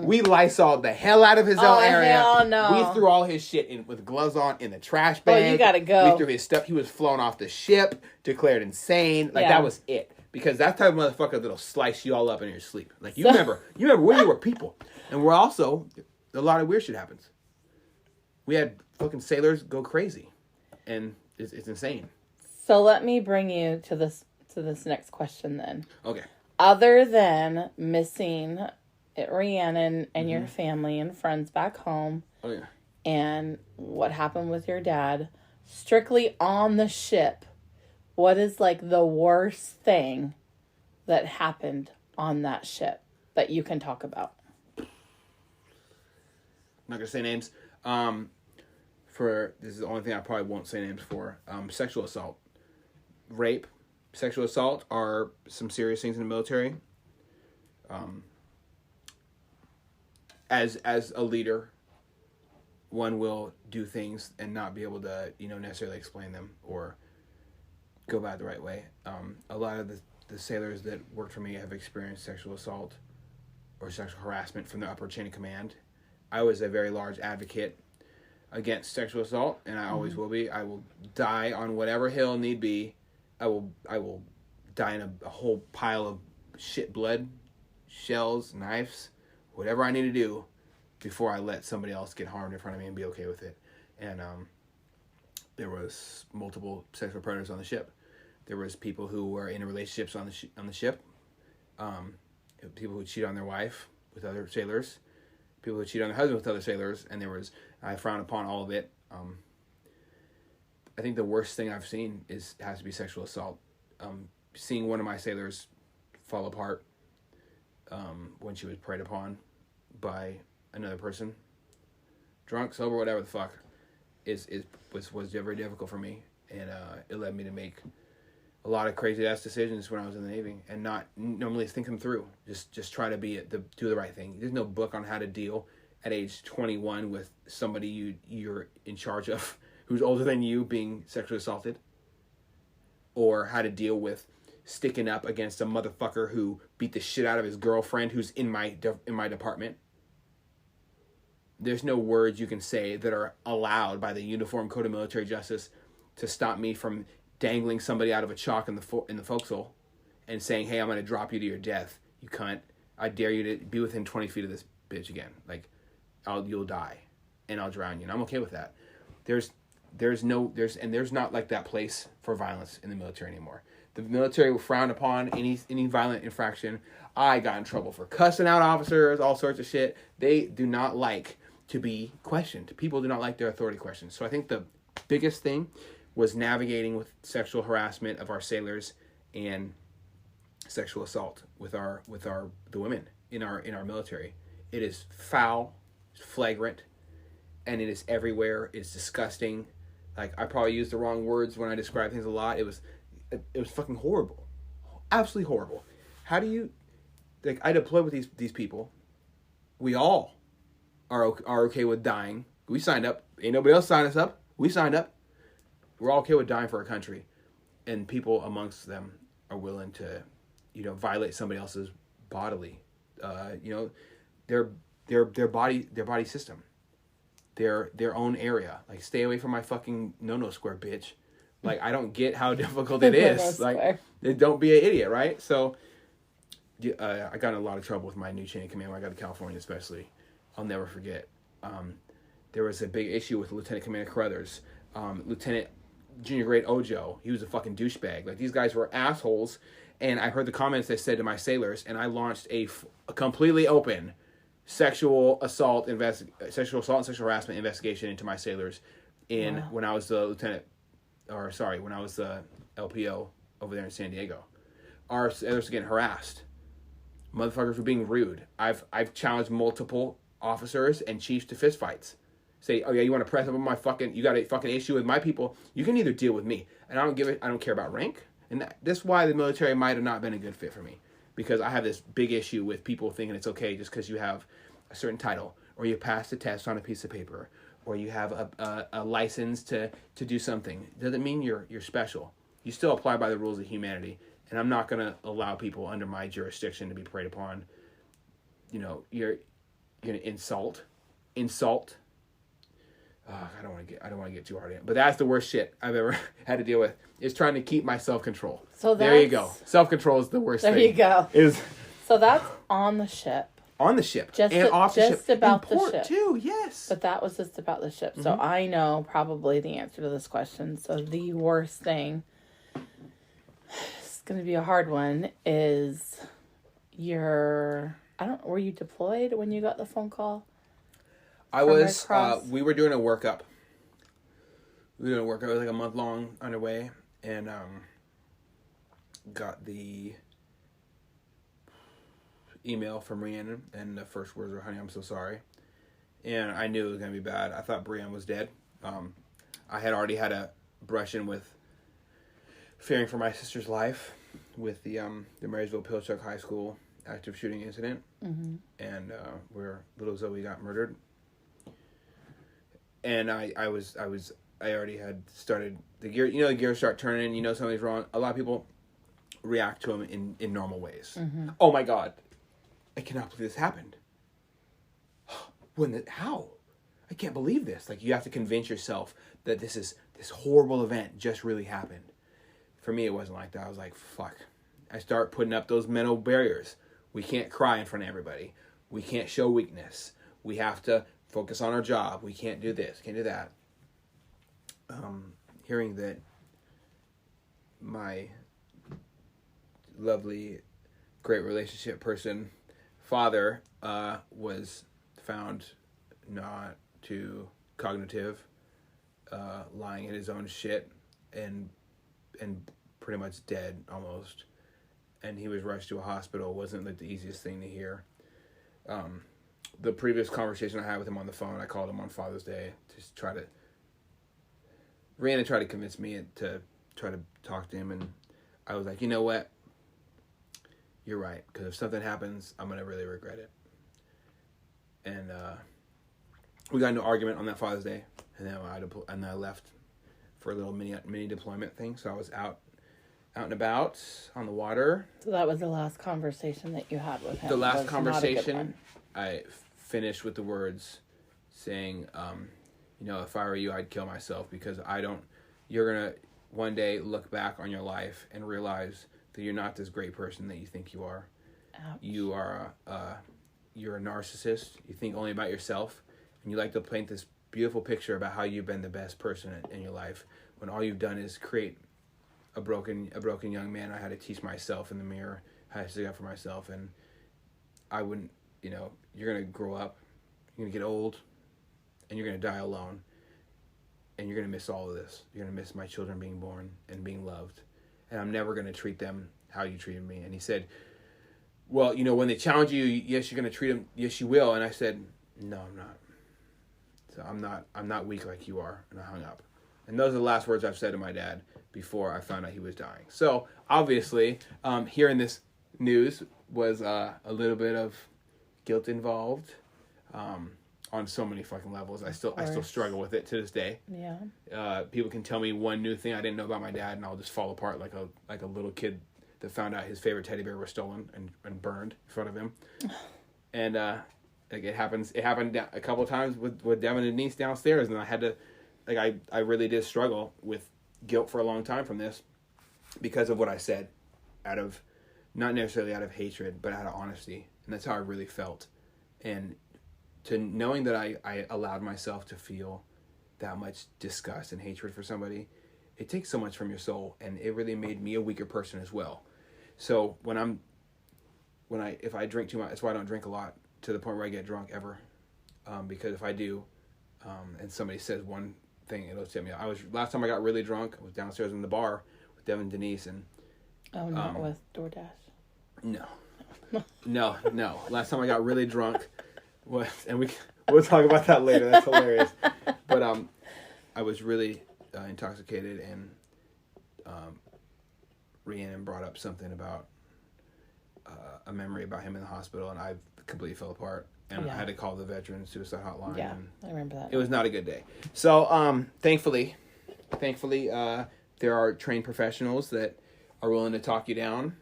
We Lysoled the hell out of his own area. Hell no. We threw all his shit in with gloves on in the trash bag. Oh, you gotta go. We threw his stuff. He was flown off the ship, declared insane. Like, that was it. Because that type of motherfucker that'll slice you all up in your sleep. Like, you remember when you were people. And we're also, a lot of weird shit happens. We had fucking sailors go crazy. And it's insane. So let me bring you to this next question then. Okay. Other than missing Rhiannon and your family and friends back home, and what happened with your dad, strictly on the ship, what is like the worst thing that happened on that ship that you can talk about? I'm not gonna say names. This is the only thing I probably won't say names for. Sexual assault, rape. Sexual assault are some serious things in the military. As a leader, one will do things and not be able to, necessarily explain them or go about it the right way. A lot of the sailors that worked for me have experienced sexual assault or sexual harassment from the upper chain of command. I was a very large advocate against sexual assault, and I always will be. I will die on whatever hill need be. I will die in a whole pile of shit blood, shells, knives, whatever I need to do before I let somebody else get harmed in front of me and be okay with it. And there was multiple sexual predators on the ship. There was people who were in relationships on the ship. People who cheat on their wife with other sailors. People who cheat on their husband with other sailors. And I frown upon all of it. I think the worst thing I've seen has to be sexual assault. Seeing one of my sailors fall apart when she was preyed upon by another person, drunk, sober, whatever the fuck, was very difficult for me, and it led me to make a lot of crazy ass decisions when I was in the Navy, and not normally think them through. Just try to do the right thing. There's no book on how to deal at age 21 with somebody you're in charge of who's older than you being sexually assaulted, or how to deal with sticking up against a motherfucker who beat the shit out of his girlfriend who's in my department. There's no words you can say that are allowed by the Uniform Code of Military Justice to stop me from dangling somebody out of a chalk in the forecastle and saying, "Hey, I'm going to drop you to your death, you cunt. I dare you to be within 20 feet of this bitch again. Like, you'll die, and I'll drown you." And I'm okay with that. There's not like that place for violence in the military anymore. The military will frown upon any violent infraction. I got in trouble for cussing out officers, all sorts of shit. They do not like to be questioned. People do not like their authority questioned. So I think the biggest thing was navigating with sexual harassment of our sailors and sexual assault with the women in our military. It is foul, flagrant, and it is everywhere. It's disgusting. Like, I probably used the wrong words when I describe things a lot. It was fucking horrible. Absolutely horrible. How do you, like, I deployed with these people. We all are okay with dying. We signed up. Ain't nobody else signed us up. We signed up. We're all okay with dying for our country. And people amongst them are willing to, violate somebody else's bodily, their body system, their own area. Like, stay away from my fucking no square, bitch. Like, I don't get how difficult it is. Like, don't be an idiot, right? So, I got in a lot of trouble with my new chain of command when I got to California, especially. I'll never forget. There was a big issue with Lieutenant Commander Carruthers. Lieutenant Junior Grade Ojo, he was a fucking douchebag. Like, these guys were assholes. And I heard the comments they said to my sailors, and I launched a completely open sexual assault and sexual harassment investigation into my sailors when I was the when I was the LPO over there in San Diego. Our sailors were getting harassed. Motherfuckers were being rude. I've challenged multiple officers and chiefs to fistfights. Say, "Oh yeah, you want to press up on you got a fucking issue with my people, you can either deal with me." And I don't care about rank. And that's why the military might have not been a good fit for me. Because I have this big issue with people thinking it's okay just because you have a certain title, or you passed a test on a piece of paper, or you have a license to do something. Doesn't mean you're special. You still apply by the rules of humanity. And I'm not going to allow people under my jurisdiction to be preyed upon. You're going to insult. I don't want to get too hard in, but that's the worst shit I've ever had to deal with. Is trying to keep my self-control. So there you go. Self-control is the worst thing. There you go. So that's on the ship. On the ship. Just off the ship. Just about in port the ship. too, yes. But that was just about the ship. Mm-hmm. So I know probably the answer to this question. So the worst thing, it's going to be a hard one, is were you deployed when you got the phone call? I was, we were doing a workup. It was like a month long underway, and got the email from Rhiannon, and the first words were, "Honey, I'm so sorry." And I knew it was going to be bad. I thought Brienne was dead. I had already had a brush-in with fearing for my sister's life with the Marysville Pilchuck High School active shooting incident, and where little Zoe got murdered. And I already had started the gear. The gears start turning. Something's wrong. A lot of people react to them in normal ways. Mm-hmm. Oh my God, I cannot believe this happened. How? I can't believe this. Like, you have to convince yourself that this horrible event just really happened. For me, it wasn't like that. I was like, fuck. I start putting up those mental barriers. We can't cry in front of everybody. We can't show weakness. We have to focus on our job. We can't do this, can't do that. Hearing that my lovely, great relationship person, father, was found not too cognitive, lying in his own shit, and pretty much dead almost, and he was rushed to a hospital. Wasn't like the easiest thing to hear. The previous conversation I had with him on the phone, I called him on Father's Day to try to. Rihanna tried to convince me to try to talk to him, and I was like, you know what? You're right, because if something happens, I'm gonna really regret it. And we got into an argument on that Father's Day, and then I left for a little mini deployment thing. So I was out and about on the water. So that was the last conversation that you had with him. The last Was not a good conversation, one. I finished with the words saying, if I were you, I'd kill myself, because you're going to one day look back on your life and realize that you're not this great person that you think you are. Ouch. You're a narcissist. You think only about yourself, and you like to paint this beautiful picture about how you've been the best person in your life, when all you've done is create a broken young man. I had to teach myself in the mirror how to stick up for myself, and I wouldn't, you're going to grow up, you're going to get old, and you're going to die alone, and you're going to miss all of this. You're going to miss my children being born and being loved, and I'm never going to treat them how you treated me. And he said, well, when they challenge you, yes, you're going to treat them, yes, you will. And I said, no, I'm not. So I'm not weak like you are. And I hung up. And those are the last words I've said to my dad before I found out he was dying. So obviously, hearing this news was a little bit of guilt involved, on so many fucking levels. I still struggle with it to this day. Yeah. People can tell me one new thing I didn't know about my dad, and I'll just fall apart like a little kid that found out his favorite teddy bear was stolen and burned in front of him. And it happened a couple of times with Devin and Denise downstairs, and I had to, I really did struggle with guilt for a long time from this, because of what I said, not necessarily out of hatred, but out of honesty. And that's how I really felt. And to knowing that I allowed myself to feel that much disgust and hatred for somebody, it takes so much from your soul, and it really made me a weaker person as well. So if I drink too much, that's why I don't drink a lot, to the point where I get drunk ever, because if I do, and somebody says one thing, it'll tip me off. Last time I got really drunk, I was downstairs in the bar with Devin and Denise, and not with DoorDash. No. Last time I got really drunk was, and we'll talk about that later. That's hilarious. But I was really intoxicated, and Rhiannon brought up something about a memory about him in the hospital, and I completely fell apart, and I had to call the veteran suicide hotline. Yeah, and I remember that. It was not a good day. So thankfully, there are trained professionals that are willing to talk you down.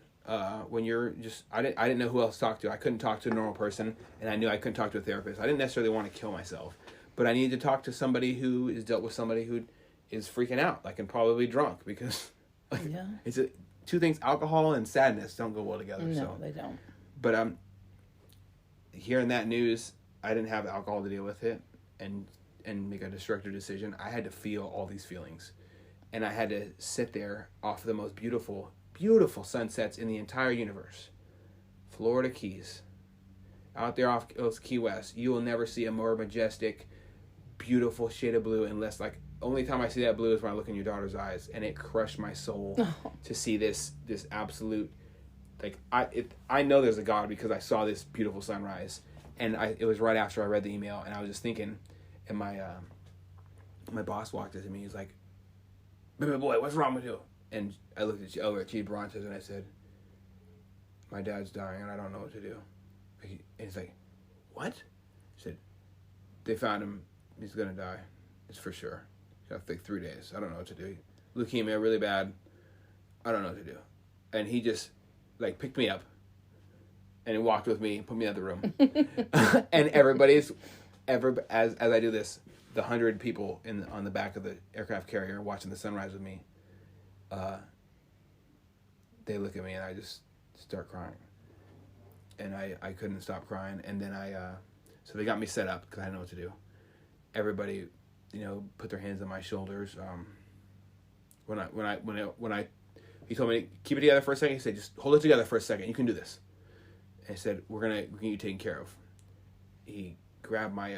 When you're just, I didn't know who else to talk to. I couldn't talk to a normal person, and I knew I couldn't talk to a therapist. I didn't necessarily want to kill myself, but I needed to talk to somebody who has dealt with somebody who is freaking out, and probably drunk, because it's two things: alcohol and sadness don't go well together. No, they don't. But hearing that news, I didn't have alcohol to deal with it and make a destructive decision. I had to feel all these feelings, and I had to sit there off the most beautiful sunsets in the entire universe. Florida Keys. Out there off Key West, you will never see a more majestic, beautiful shade of blue, unless, only time I see that blue is when I look in your daughter's eyes, and it crushed my soul to see this absolute, I know there's a God, because I saw this beautiful sunrise, and it was right after I read the email, and I was just thinking, and my boss walked up to me, he's like, "Baby boy, what's wrong with you?" And I looked at Chief Brontes, and I said, "My dad's dying, and I don't know what to do." And he's like, "What?" I said, "They found him. He's going to die. It's for sure. He's got 3 days. I don't know what to do. Leukemia, really bad. I don't know what to do." And he just, picked me up, and he walked with me and put me in the room. And as I do this, the 100 people on the back of the aircraft carrier watching the sunrise with me, they look at me, and I just start crying, and I couldn't stop crying. And then So they got me set up because I didn't know what to do. Everybody, put their hands on my shoulders. He told me to keep it together for a second. He said, just hold it together for a second. You can do this. And he said, we're gonna get you taken care of. He grabbed my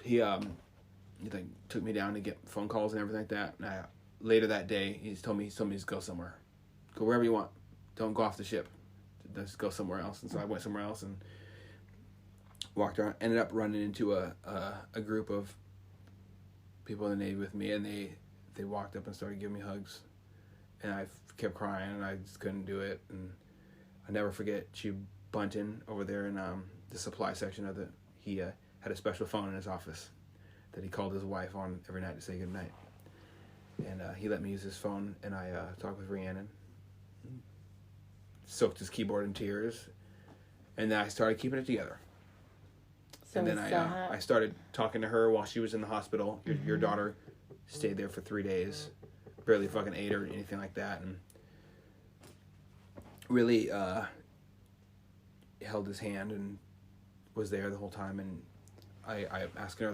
he like took me down to get phone calls and everything like that. And later that day, he told me to go somewhere, go wherever you want. Don't go off the ship. Just go somewhere else. And so I went somewhere else and walked around. Ended up running into a group of people in the Navy with me, and they walked up and started giving me hugs, and I kept crying, and I just couldn't do it. And I never forget Chief Bunton over there in the supply section of he had a special phone in his office that he called his wife on every night to say goodnight. And he let me use his phone, and I talked with Rhiannon, soaked his keyboard in tears, and then I started keeping it together. So and then I started talking to her while she was in the hospital. Your daughter stayed there for 3 days, barely fucking ate or anything like that, and really held his hand and was there the whole time. And I asked her,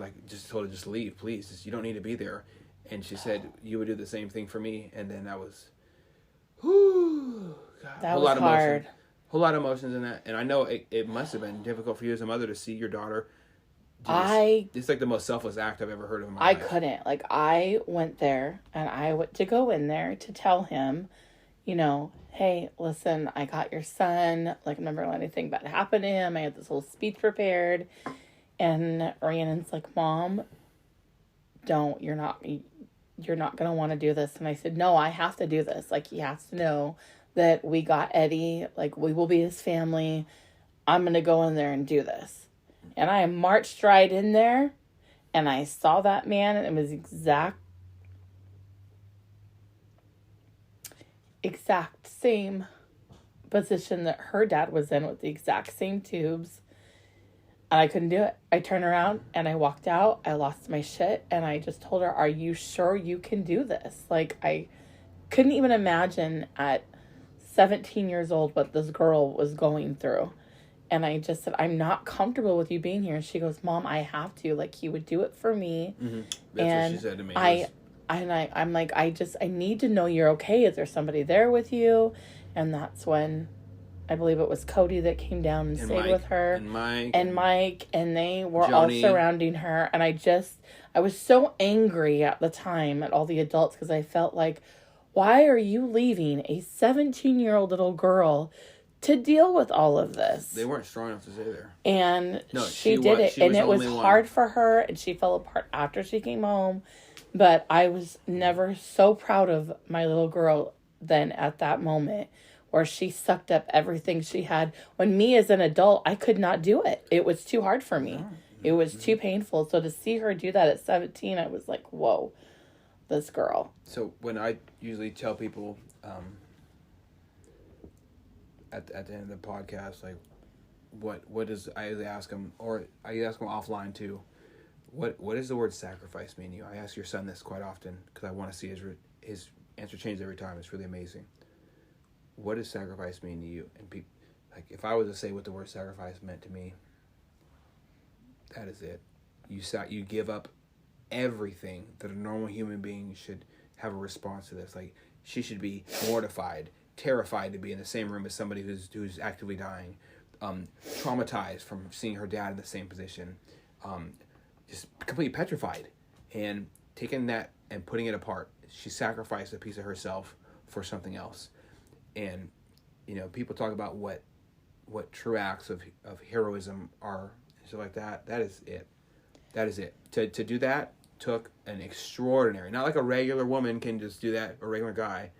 told her, just leave, please. You don't need to be there. And she said, you would do the same thing for me. And then that was, whew, God, that was hard. Whole lot of emotions in that. And I know it must have been difficult for you as a mother to see your daughter. It's like the most selfless act I've ever heard of in my life. I couldn't. I went there, and I went to go in there to tell him, hey, listen, I got your son. I'm never let anything bad happen to him. I had this whole speech prepared. And Rhiannon's like, Mom, you're not going to want to do this. And I said, no, I have to do this. He has to know that we got Eddie. We will be his family. I'm going to go in there and do this. And I marched right in there, and I saw that man, and it was exact same position that her dad was in, with the exact same tubes. And I couldn't do it. I turned around and I walked out. I lost my shit. And I just told her, are you sure you can do this? I couldn't even imagine at 17 years old what this girl was going through. And I just said, I'm not comfortable with you being here. And she goes, Mom, I have to. He would do it for me. Mm-hmm. That's what she said to me. I'm like, I need to know you're okay. Is there somebody there with you? And that's when I believe it was Cody that came down and stayed with her. And Mike. And they were Joni. all surrounding her. And I was so angry at the time at all the adults, because I felt like, why are you leaving a 17-year-old little girl to deal with all of this? They weren't strong enough to stay there. And she did it. And it was hard for her. And she fell apart after she came home. But I was never so proud of my little girl than at that moment, where she sucked up everything she had. When me as an adult, I could not do it. It was too hard for me. It was too painful. So to see her do that at 17, I was like, whoa, this girl. So when I usually tell people at the end of the podcast, what is, I usually ask them, or I ask them offline too, what does the word sacrifice mean to you? I ask your son this quite often because I want to see his answer change every time. It's really amazing. What does sacrifice mean to you? And if I was to say what the word sacrifice meant to me, that is it. You give up everything that a normal human being should have a response to this. She should be mortified, terrified to be in the same room as somebody who's actively dying, traumatized from seeing her dad in the same position, just completely petrified. And taking that and putting it apart, she sacrificed a piece of herself for something else. And, people talk about what true acts of heroism are, and stuff like that. That is it. That is it. To do that took an extraordinary, not like a regular woman can just do that, a regular guy.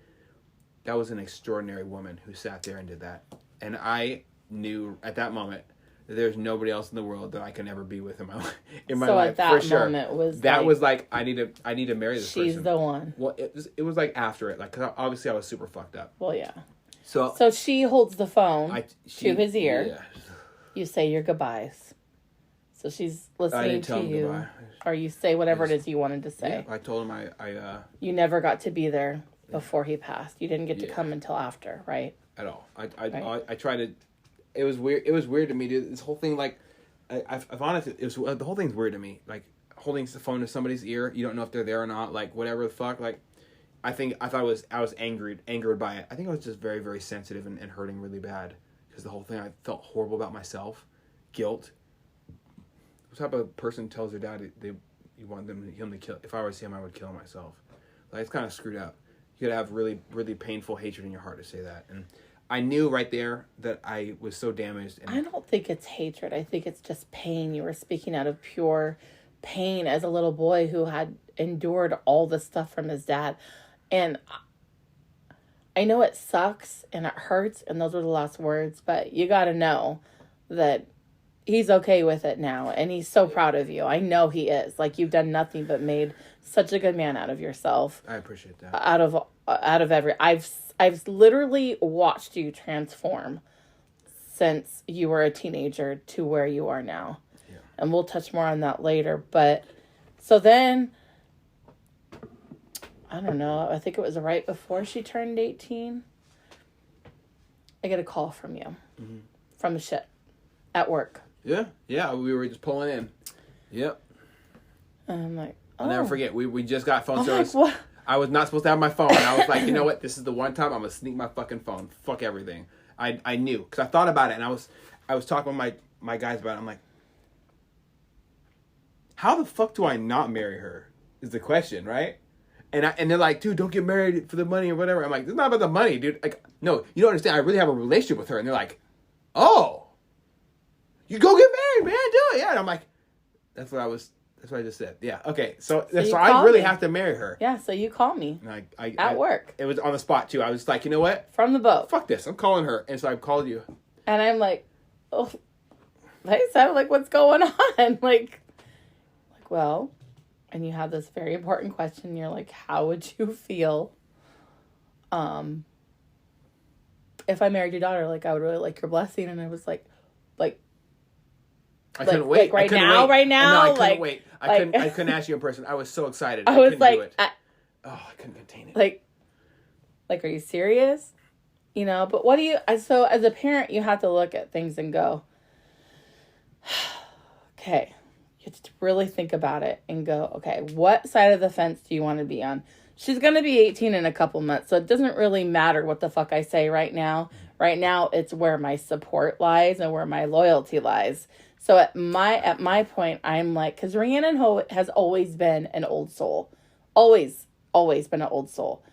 That was an extraordinary woman who sat there and did that. And I knew at that moment that there's nobody else in the world that I can ever be with in my life. So at that moment was I need to marry this person. She's the one. Well, it was after it, cause obviously I was super fucked up. Well, yeah. So she holds the phone to his ear. Yeah. You say your goodbyes. So she's listening to you. Goodbye. Or you say whatever it is you wanted to say. Yeah, I told him You never got to be there before he passed. You didn't get to come until after, right? at all. Right. I tried to. It was weird. It was weird to me, dude. This whole thing, like, I've honestly, it was the whole thing's weird to me. Like holding the phone to somebody's ear, you don't know if they're there or not. Like whatever the fuck. Like, I was angered by it. I think I was just very, very sensitive and hurting really bad because the whole thing, I felt horrible about myself, guilt. What type of person tells their dad you want him to kill? If I was him, I would kill myself. Like, it's kind of screwed up. You gotta have really, really painful hatred in your heart to say that. And I knew right there that I was so damaged. And I don't think it's hatred. I think it's just pain. You were speaking out of pure pain as a little boy who had endured all the stuff from his dad. And I know it sucks and it hurts, and those were the last words, but you got to know that he's okay with it now, and he's so proud of you. I know he is. Like, you've done nothing but made such a good man out of yourself. I appreciate that. Out of every... I've literally watched you transform since you were a teenager to where you are now. Yeah. And we'll touch more on that later. But so then, I don't know, I think it was right before she turned 18. I get a call from you. Mm-hmm. From the ship at work. Yeah, we were just pulling in. Yep. And I'm like, oh. I'll never forget, we just got phone I'm service. like, what? I was not supposed to have my phone. I was like, you know what? This is the one time I'm going to sneak my fucking phone. Fuck everything. I knew. Because I thought about it, and I was talking with my guys about it. I'm like, how the fuck do I not marry her? Is the question, right? And they're like, dude, don't get married for the money or whatever. I'm like, it's not about the money, dude. Like, no, you don't understand. I really have a relationship with her. And they're like, oh, you go get married, man. Do it. Yeah. And I'm like, that's what I just said. Yeah. Okay. So I really have to marry her. Yeah. So you call me. And at work. It was on the spot too. I was like, you know what? From the boat. Fuck this. I'm calling her. And so I called you. And I'm like, oh, hey, so like, what's going on? Like, well, and you have this very important question. You're like, how would you feel, if I married your daughter? Like, I would really like your blessing. And I was like, I couldn't wait. Like right now. No, I couldn't like, wait. I couldn't ask you in person. I was so excited. I was couldn't like, do it. I couldn't contain it. Like, are you serious? You know, but what do you, so as a parent, you have to look at things and go, okay, you have to really think about it and go, okay, what side of the fence do you want to be on? She's going to be 18 in a couple months, so it doesn't really matter what the fuck I say right now. Right now, it's where my support lies and where my loyalty lies. So at my point, I'm like, because Rhiannon has always been an old soul. Always been an old soul.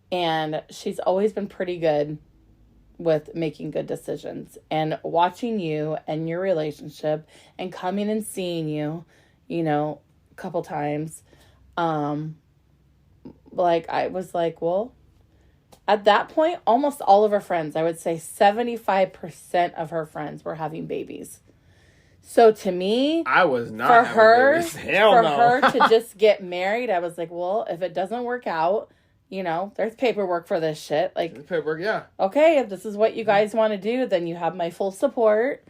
And she's always been pretty good with making good decisions. And watching you and your relationship and coming and seeing you, you know, a couple times, like, I was like, well, at that point, almost all of her friends, I would say 75% of her friends were having babies. So to me, I was not for her to just get married. I was like, well, if it doesn't work out, you know, there's paperwork for this shit. Like, paperwork, yeah. Okay, if this is what you guys want to do, then you have my full support.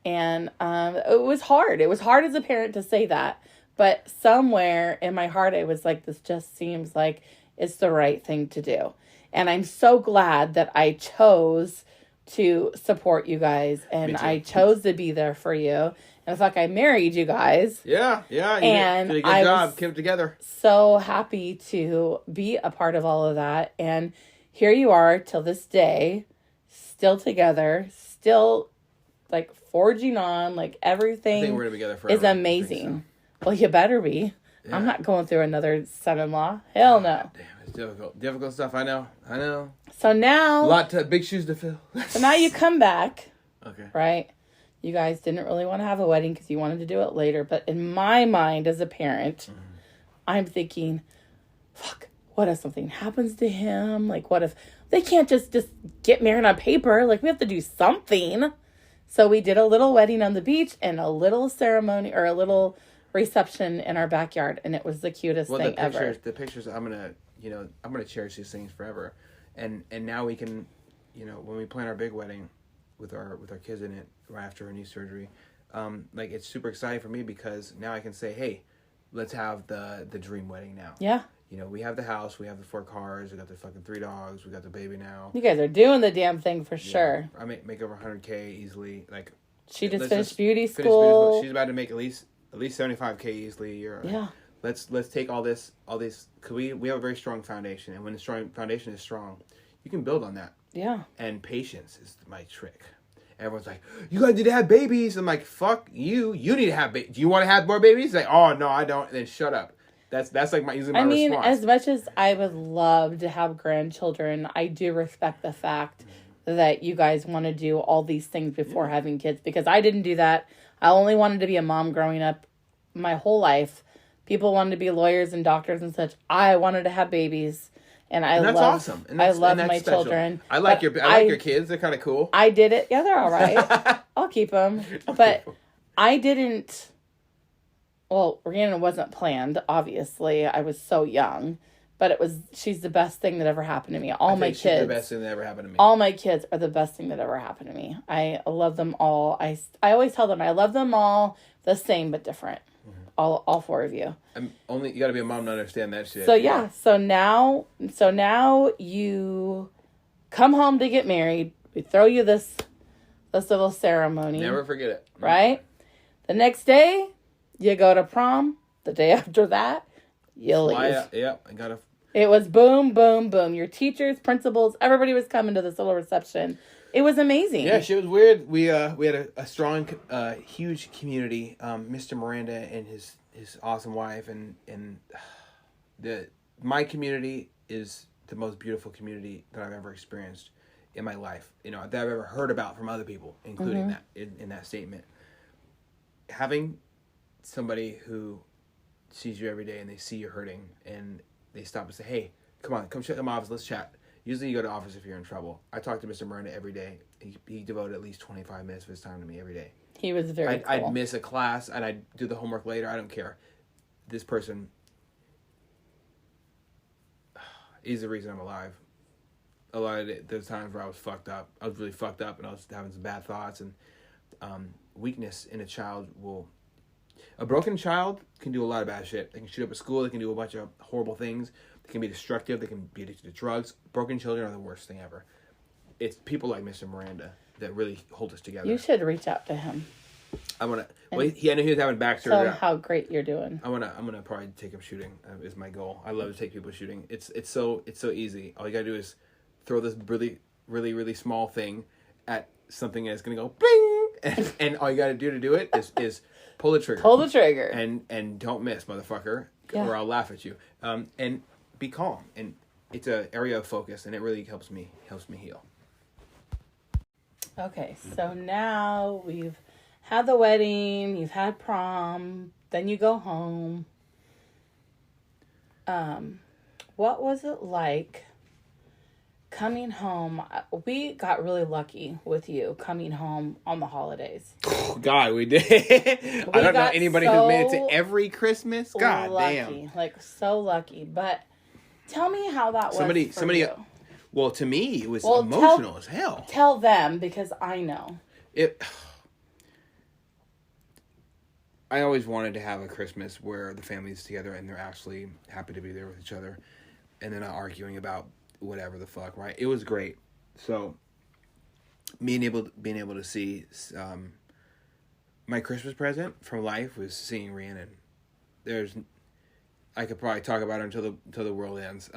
And it was hard. It was hard as a parent to say that, but somewhere in my heart, I was like, this just seems like it's the right thing to do. And I'm so glad that I chose to support you guys, and I chose to be there for you. And it's like I married you guys. Yeah. You and did a good job. Kept it together. So happy to be a part of all of that. And here you are till this day, still together, still like forging on, like everything. I think we're gonna be together forever. Is amazing. So. Well, you better be. Yeah. I'm not going through another son-in-law. Hell no. Damn, it's difficult stuff. I know. So now, big shoes to fill. So now you come back. Okay. Right? You guys didn't really want to have a wedding because you wanted to do it later. But in my mind as a parent, I'm thinking, fuck, what if something happens to him? Like, what if they can't just get married on paper? Like, we have to do something. So we did a little wedding on the beach and a little ceremony or a little reception in our backyard, and it was the cutest thing ever. The pictures, I'm gonna cherish these things forever, and now we can, you know, when we plan our big wedding, with our kids in it right after her knee surgery, like, it's super exciting for me because now I can say, hey, let's have the dream wedding now. Yeah. you know, we have the house, we have the 4 cars, we got the fucking 3 dogs, we got the baby now. You guys are doing the damn thing for sure. I make over 100K easily. Like, She just let's finished just beauty finish school. She's about to make at least 75K easily a year. Yeah. Let's take all these, because we have a very strong foundation, and when the strong foundation is strong, you can build on that. Yeah. And patience is my trick. Everyone's like, you guys need to have babies. I'm like, fuck you. You need to have babies. Do you want to have more babies? Like, oh no, I don't. And then shut up. That's like usually my response. As much as I would love to have grandchildren, I do respect the fact that you guys want to do all these things before having kids, because I didn't do that. I only wanted to be a mom growing up my whole life. People wanted to be lawyers and doctors and such. I wanted to have babies, and that's awesome. And I love and my special. children. I like your kids. They're kind of cool. I did it. Yeah, they're all right. I'll keep them. But I didn't. Well, Rhiannon wasn't planned. Obviously, I was so young, but she's the best thing that ever happened to me. She's the best thing that ever happened to me. All my kids are the best thing that ever happened to me. I love them all. I always tell them I love them all the same but different. All 4 of you. You got to be a mom to understand that shit. So yeah, so now you come home to get married. We throw you this little ceremony. Never forget it. Right? The next day, you go to prom. The day after that, you leave. Yeah, I gotta. It was boom, boom, boom. Your teachers, principals, everybody was coming to this little reception. It was amazing. Yeah, she was weird. We had a strong, huge community. Mr. Miranda and his awesome wife, and my community is the most beautiful community that I've ever experienced in my life. You know, that I've ever heard about from other people, including that in that statement. Having somebody who sees you every day and they see you hurting and they stop and say, "Hey, come check my office, let's chat." Usually you go to office if you're in trouble. I talk to Mr. Miranda every day. He devoted at least 25 minutes of his time to me every day. He was very cool. I'd miss a class and I'd do the homework later. I don't care. This person is the reason I'm alive. A lot of there's times where I was fucked up. I was really fucked up and I was having some bad thoughts, and weakness in a child a broken child can do a lot of bad shit. They can shoot up a school. They can do a bunch of horrible things. They can be destructive. They can be addicted to drugs. Broken children are the worst thing ever. It's people like Mr. Miranda that really hold us together. You should reach out to him. I want to. Well, I knew he was having back surgery. Tell him how great you're doing. I'm gonna probably take him shooting. Is my goal. I love to take people shooting. It's so easy. All you gotta do is throw this really really really small thing at something that's gonna go bing, and all you gotta do to do it is pull the trigger. Pull the trigger. And don't miss, motherfucker, Yeah. or I'll laugh at you. And be calm. And it's an area of focus, and it really helps me heal. Okay, so now we've had the wedding, you've had prom, then you go home. What was it like coming home? We got really lucky with you coming home on the holidays. Oh, God, we did. I don't know anybody who's made it to every Christmas. God lucky, damn. like so lucky. But tell me how that was for you. Well, to me, it was emotional as hell. Tell them, because I know. I always wanted to have a Christmas where the family's together and they're actually happy to be there with each other, and they're not arguing about whatever the fuck, right? It was great. So, being able to see my Christmas present from life was seeing Rhiannon. I could probably talk about her until the world ends.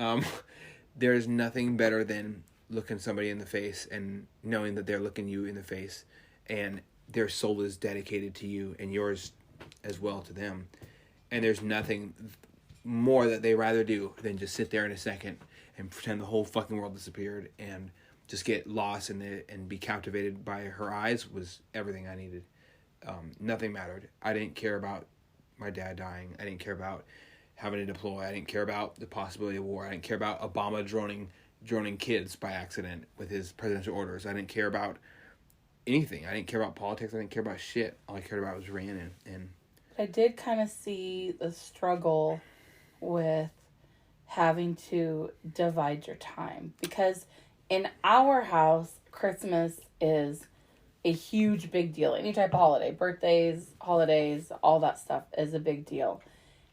There's nothing better than looking somebody in the face and knowing that they're looking you in the face, and their soul is dedicated to you and yours as well to them. And there's nothing more that they rather do than just sit there in a second and pretend the whole fucking world disappeared and just get lost in it and be captivated by her eyes was everything I needed. Nothing mattered. I didn't care about my dad dying. I didn't care about having to deploy. I didn't care about the possibility of war. I didn't care about Obama droning kids by accident with his presidential orders. I didn't care about anything. I didn't care about politics. I didn't care about shit. All I cared about was Rhiannon. And I did kind of see the struggle with having to divide your time, because in our house, Christmas is a huge big deal. Any type of holiday, birthdays, holidays, all that stuff is a big deal.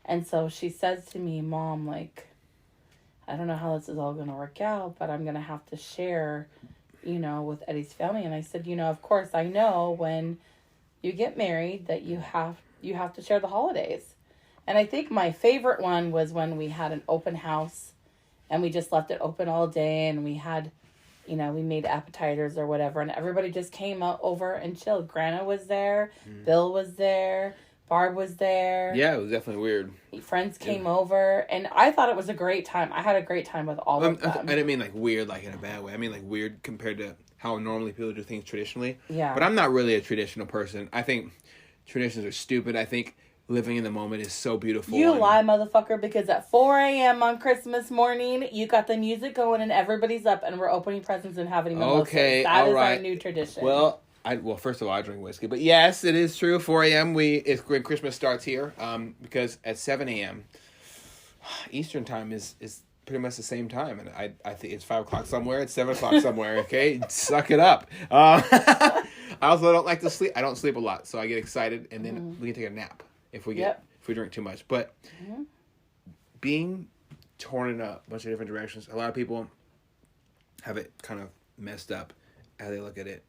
And so she says to me, Mom, like, I don't know how this is all going to work out, but I'm going to have to share, with Eddie's family. And I said, of course, I know when you get married that you have to share the holidays. And I think my favorite one was when we had an open house and we just left it open all day, and we had, we made appetizers or whatever, and everybody just came over and chilled. Grandma was there, Bill was there, Barb was there. Yeah, it was definitely weird. Friends came over, and I thought it was a great time. I had a great time with all of them. I didn't mean like weird, like in a bad way. I mean like weird compared to how normally people do things traditionally. Yeah. But I'm not really a traditional person. I think traditions are stupid. I think living in the moment is so beautiful. You lie, motherfucker, because at 4 a.m. on Christmas morning, you got the music going and everybody's up and we're opening presents and having mimosas. Okay, that is right. our new tradition. Well, first of all, I drink whiskey. But yes, it is true. 4 a.m. It's when Christmas starts here. Because at 7 a.m. Eastern time is pretty much the same time. And I think it's 5 o'clock somewhere. It's 7 o'clock somewhere. Okay? Suck it up. I also don't like to sleep. I don't sleep a lot. So I get excited and then we can take a nap if we drink too much. But being torn in a bunch of different directions, a lot of people have it kind of messed up how they look at it.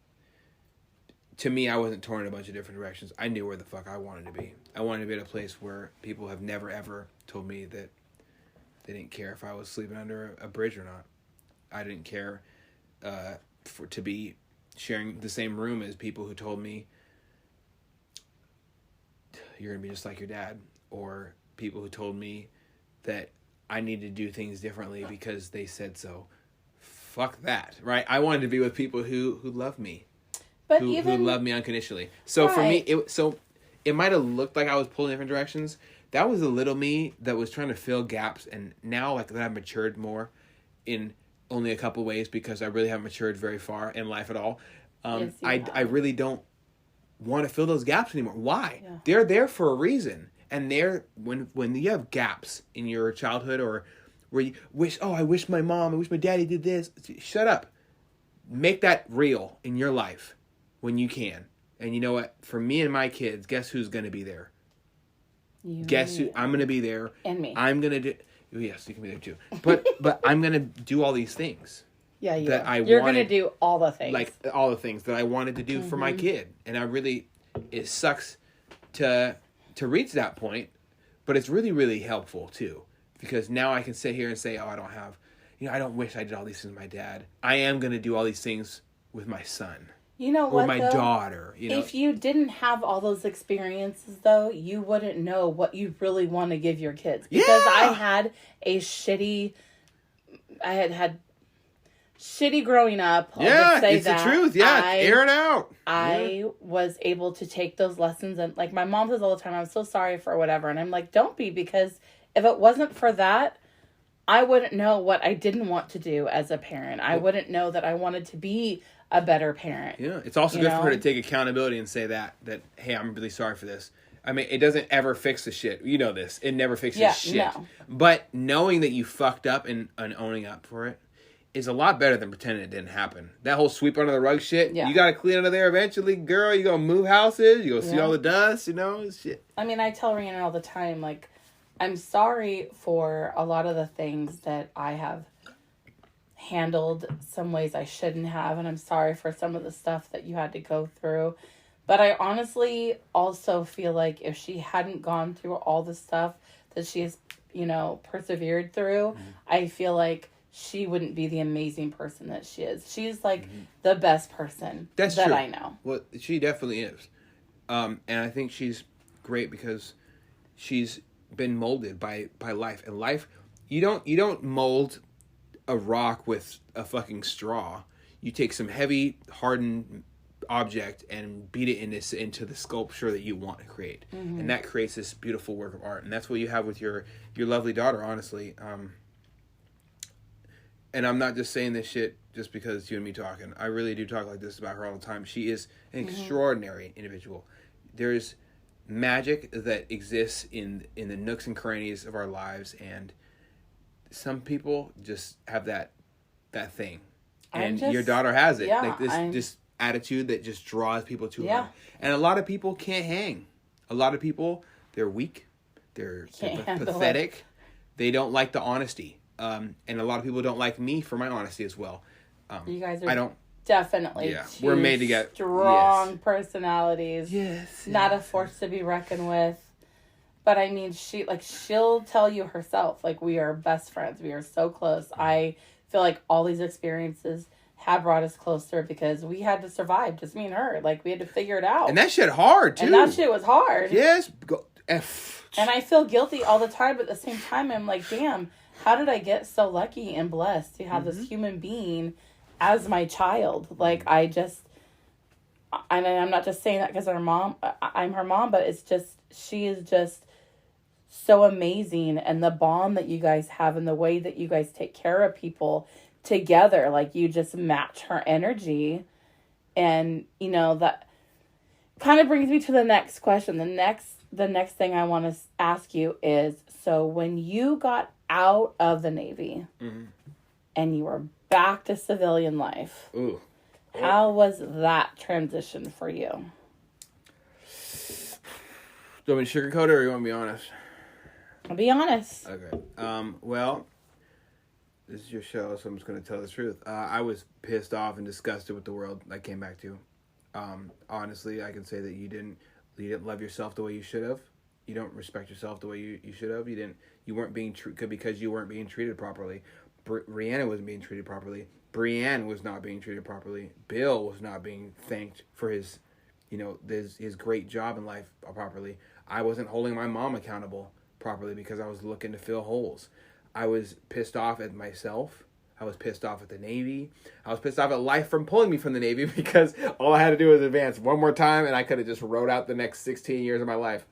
To me, I wasn't torn in a bunch of different directions. I knew where the fuck I wanted to be. I wanted to be at a place where people have never, ever told me that they didn't care if I was sleeping under a bridge or not. I didn't care to be sharing the same room as people who told me you're going to be just like your dad. Or people who told me that I need to do things differently because they said so. Fuck that, right? I wanted to be with people who love me. But who love me unconditionally. So right. For me, it might have looked like I was pulling different directions. That was a little me that was trying to fill gaps, and now like that I've matured more in only a couple ways because I really haven't matured very far in life at all. Yes, I really don't want to fill those gaps anymore. Why? Yeah. They're there for a reason, and when you have gaps in your childhood or where you I wish my mom, I wish my daddy did this. Shut up. Make that real in your life. When you can. And you know what? For me and my kids, guess who's going to be there? Guess who? I'm going to be there. And me. I'm going to do... Yes, you can be there too. But I'm going to do all these things. Yeah, You're going to do all the things. Like, all the things that I wanted to do for my kid. And it sucks to reach that point. But it's really, really helpful too. Because now I can sit here and say, I don't have... I don't wish I did all these things with my dad. I am going to do all these things with my son. You know what, or my daughter. If you didn't have all those experiences, though, you wouldn't know what you really want to give your kids. Because I had shitty growing up. It's the truth. Yeah, air it out. I was able to take those lessons, and like my mom says all the time, I'm so sorry for whatever. And I'm like, don't be, because if it wasn't for that, I wouldn't know what I didn't want to do as a parent. I wouldn't know that I wanted to be a better parent. Yeah, it's also good for her to take accountability and say that hey, I'm really sorry for this. I mean, it doesn't ever fix the shit. You know this. It never fixes shit. No. But knowing that you fucked up and owning up for it is a lot better than pretending it didn't happen. That whole sweep under the rug shit, you got to clean under there eventually, girl. You going to move houses. You going to see all the dust, shit. I mean, I tell Rhiannon all the time, like, I'm sorry for a lot of the things that I have handled some ways I shouldn't have, and I'm sorry for some of the stuff that you had to go through. But I honestly also feel like if she hadn't gone through all the stuff that she has, persevered through, I feel like she wouldn't be the amazing person that she is. She's like the best person that true. I know. Well, she definitely is. And I think she's great because she's been molded by life. And life, you don't mold a rock with a fucking straw. You take some heavy, hardened object and beat it into the sculpture that you want to create. And that creates this beautiful work of art. And that's what you have with your lovely daughter, honestly. And I'm not just saying this shit just because you and me talking. I really do talk like this about her all the time. She is an extraordinary individual. There's magic that exists in the nooks and crannies of our lives, and some people just have that thing. And your daughter has it. Like this attitude that just draws people to her. And a lot of people can't hang. A lot of people, they're weak. They're pathetic. They don't like the honesty. and a lot of people don't like me for my honesty as well. You guys are I don't. definitely We're made to get strong personalities. Yes. Not a force to be reckoned with. But I mean, she'll tell you herself, like, we are best friends. We are so close. I feel like all these experiences have brought us closer because we had to survive, just me and her. Like, we had to figure it out. And that shit hard, too. And that shit was hard. Yes. And I feel guilty all the time, but at the same time, I'm like, damn, how did I get so lucky and blessed to have this human being as my child? Like, I'm not just saying that because I'm her mom, but it's just, she is just so amazing. And the bond that you guys have and the way that you guys take care of people together, like, you just match her energy. And, you know, that kind of brings me to the next question. The next thing I want to ask you is, so when you got out of the Navy and you were back to civilian life, how was that transition for you? Do you want me to sugarcoat it or you want to be honest? I'll be honest. Okay. Well, this is your show, so I'm just going to tell the truth. I was pissed off and disgusted with the world I came back to. Honestly, I can say that you didn't love yourself the way you should have. You don't respect yourself the way you should have. You weren't being treated because you weren't being treated properly. Rihanna wasn't being treated properly. Brienne was not being treated properly. Bill was not being thanked for his great job in life properly. I wasn't holding my mom accountable properly because I was looking to fill holes. I was pissed off at myself. I was pissed off at the Navy. I was pissed off at life from pulling me from the Navy because all I had to do was advance one more time and I could have just rode out the next 16 years of my life.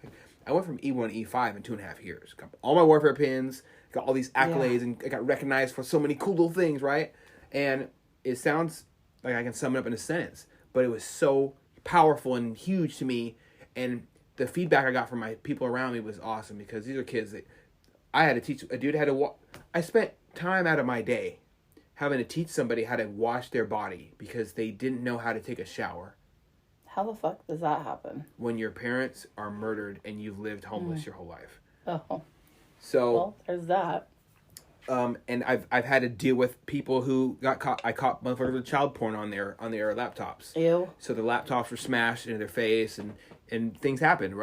I went from E1 to E5 in 2.5 years. Got all my warfare pins, got all these accolades, and I got recognized for so many cool little things, right? And it sounds like I can sum it up in a sentence, but it was so powerful and huge to me. And the feedback I got from my people around me was awesome because these are kids that I had to teach. A dude had to walk. I spent time out of my day having to teach somebody how to wash their body because they didn't know how to take a shower. How the fuck does that happen? When your parents are murdered and you've lived homeless your whole life. Oh. So, well, there's that. And I've had to deal with people who got caught. I caught motherfuckers with child porn on their laptops. Ew. So the laptops were smashed into their face and things happened.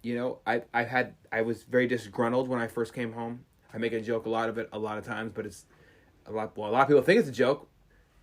You know, I was very disgruntled when I first came home. I make a joke a lot of times, but it's a lot of people think it's a joke,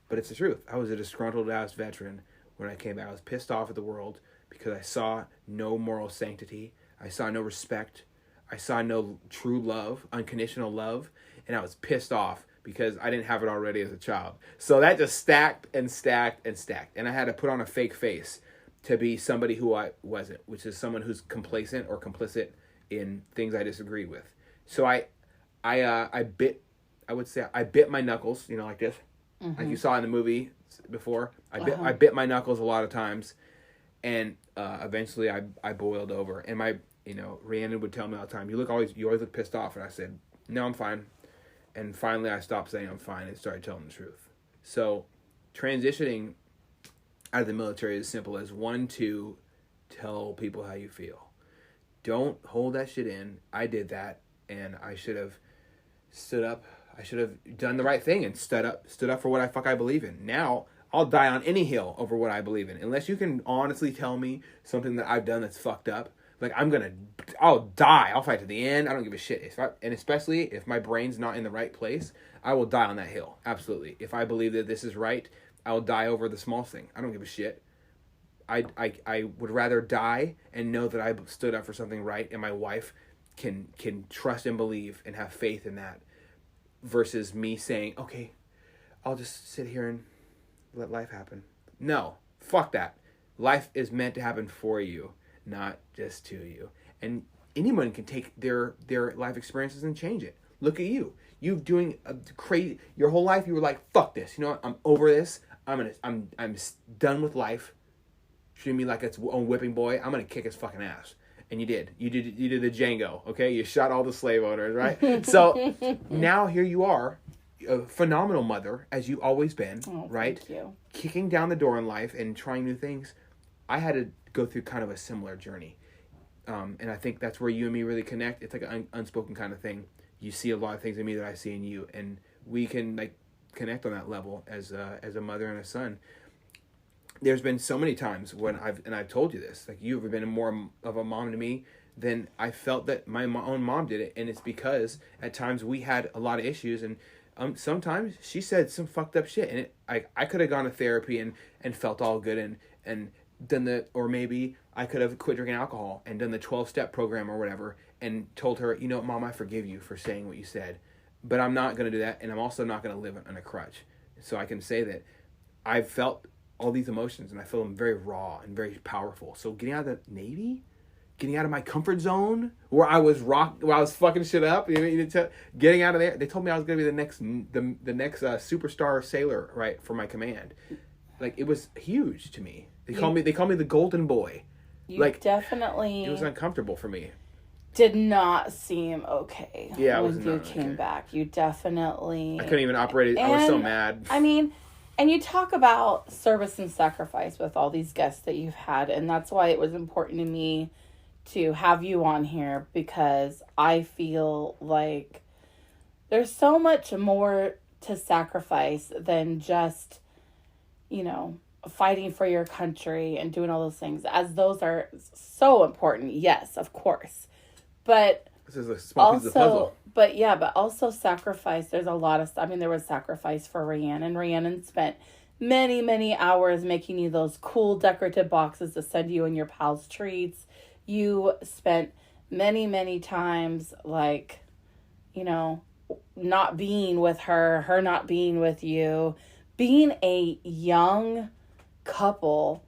but it's the truth. I was a disgruntled ass veteran when I came back. I was pissed off at the world because I saw no moral sanctity. I saw no respect. I saw no true love, unconditional love, and I was pissed off because I didn't have it already as a child. So that just stacked and stacked and stacked, and I had to put on a fake face to be somebody who I wasn't, which is someone who's complacent or complicit in things I disagree with. So I bit my knuckles, you know, like this, like you saw in the movie before. I bit my knuckles a lot of times, and eventually I boiled over. And Rhiannon would tell me all the time, you always look pissed off, and I said, no, I'm fine. And finally I stopped saying I'm fine and started telling the truth. So transitioning out of the military is as simple as 1, 2, tell people how you feel. Don't hold that shit in. I did that, and I should have stood up. I should have done the right thing and stood up for what I believe in. Now I'll die on any hill over what I believe in. Unless you can honestly tell me something that I've done that's fucked up, like I'll die. I'll fight to the end. I don't give a shit. And especially if my brain's not in the right place, I will die on that hill. Absolutely. If I believe that this is right, I will die over the small thing. I don't give a shit. I would rather die and know that I stood up for something right and my wife can trust and believe and have faith in that versus me saying, okay, I'll just sit here and let life happen. No, fuck that. Life is meant to happen for you, not just to you. And anyone can take their life experiences and change it. Look at you. You've doing a crazy your whole life. You were like, fuck this. You know what? I'm over this. I'm done with life. Treat me like it's a whipping boy. I'm gonna kick his fucking ass. And you did. You did the Django. Okay, you shot all the slave owners, right? So now here you are, a phenomenal mother as you've always been, right? Thank you. Kicking down the door in life and trying new things. I had to go through kind of a similar journey, and I think that's where you and me really connect. It's like an unspoken kind of thing. you see a lot of things in me that I see in you, and we can like connect on that level as a mother and a son. There's been so many times when I've told you this, like you've been more of a mom to me than I felt that my own mom did it, and it's because at times we had a lot of issues, and sometimes she said some fucked up shit, and I could have gone to therapy and felt all good and done or maybe I could have quit drinking alcohol and done the 12-step program or whatever, and told her, you know, Mom, I forgive you for saying what you said, but I'm not going to do that, and I'm also not going to live on a crutch. So I can say that I've felt all these emotions, and I feel them very raw and very powerful. So getting out of the Navy, getting out of my comfort zone where I was fucking shit up, getting out of there. They told me I was going to be the next superstar sailor, right, for my command. Like, it was huge to me. They call me the golden boy. You like, definitely. It was uncomfortable for me. Did not seem okay. Yeah, when you came back. You definitely. I couldn't even operate it. I was so mad. I mean, and you talk about service and sacrifice with all these guests that you've had, and that's why it was important to me to have you on here, because I feel like there's so much more to sacrifice than just, you know, fighting for your country and doing all those things, as those are so important. Yes, of course. But this is a small piece of the puzzle. But also sacrifice. There's a lot of, there was sacrifice for Rhiannon. Rhiannon spent many, many hours making you those cool decorative boxes to send you and your pals treats. You spent many, many times, like, you know, not being with her not being with you, being a young couple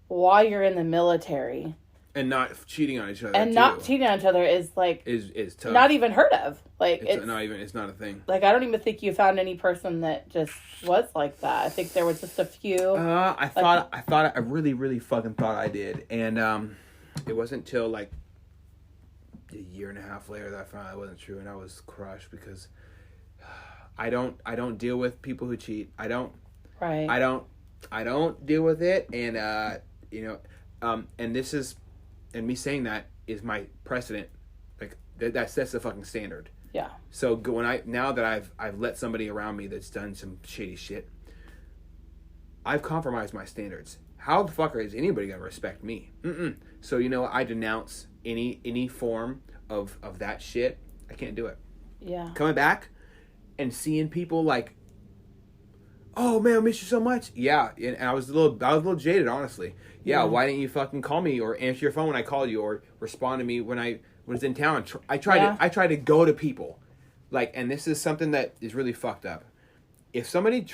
while you're in the military. And not cheating on each other. And not cheating on each other is like is tough. Not even heard of. Like it's not a thing. Like, I don't even think you found any person that just was like that. I think there was just a few. I really, really fucking thought I did, and it wasn't till like a year and a half later that I found out it wasn't true, and I was crushed because I don't deal with people who cheat. I don't deal with it, and and this is. And me saying that is my precedent, like that sets the fucking standard. Yeah. So now that I've let somebody around me that's done some shady shit, I've compromised my standards. How the fuck is anybody gonna respect me? So I denounce any form of that shit. I can't do it. Yeah. Coming back and seeing people like, oh man, I miss you so much. Yeah, and I was a little jaded, honestly. Yeah, why didn't you fucking call me or answer your phone when I called you or respond to me when I was in town? I tried to go to people, like, and this is something that is really fucked up. If somebody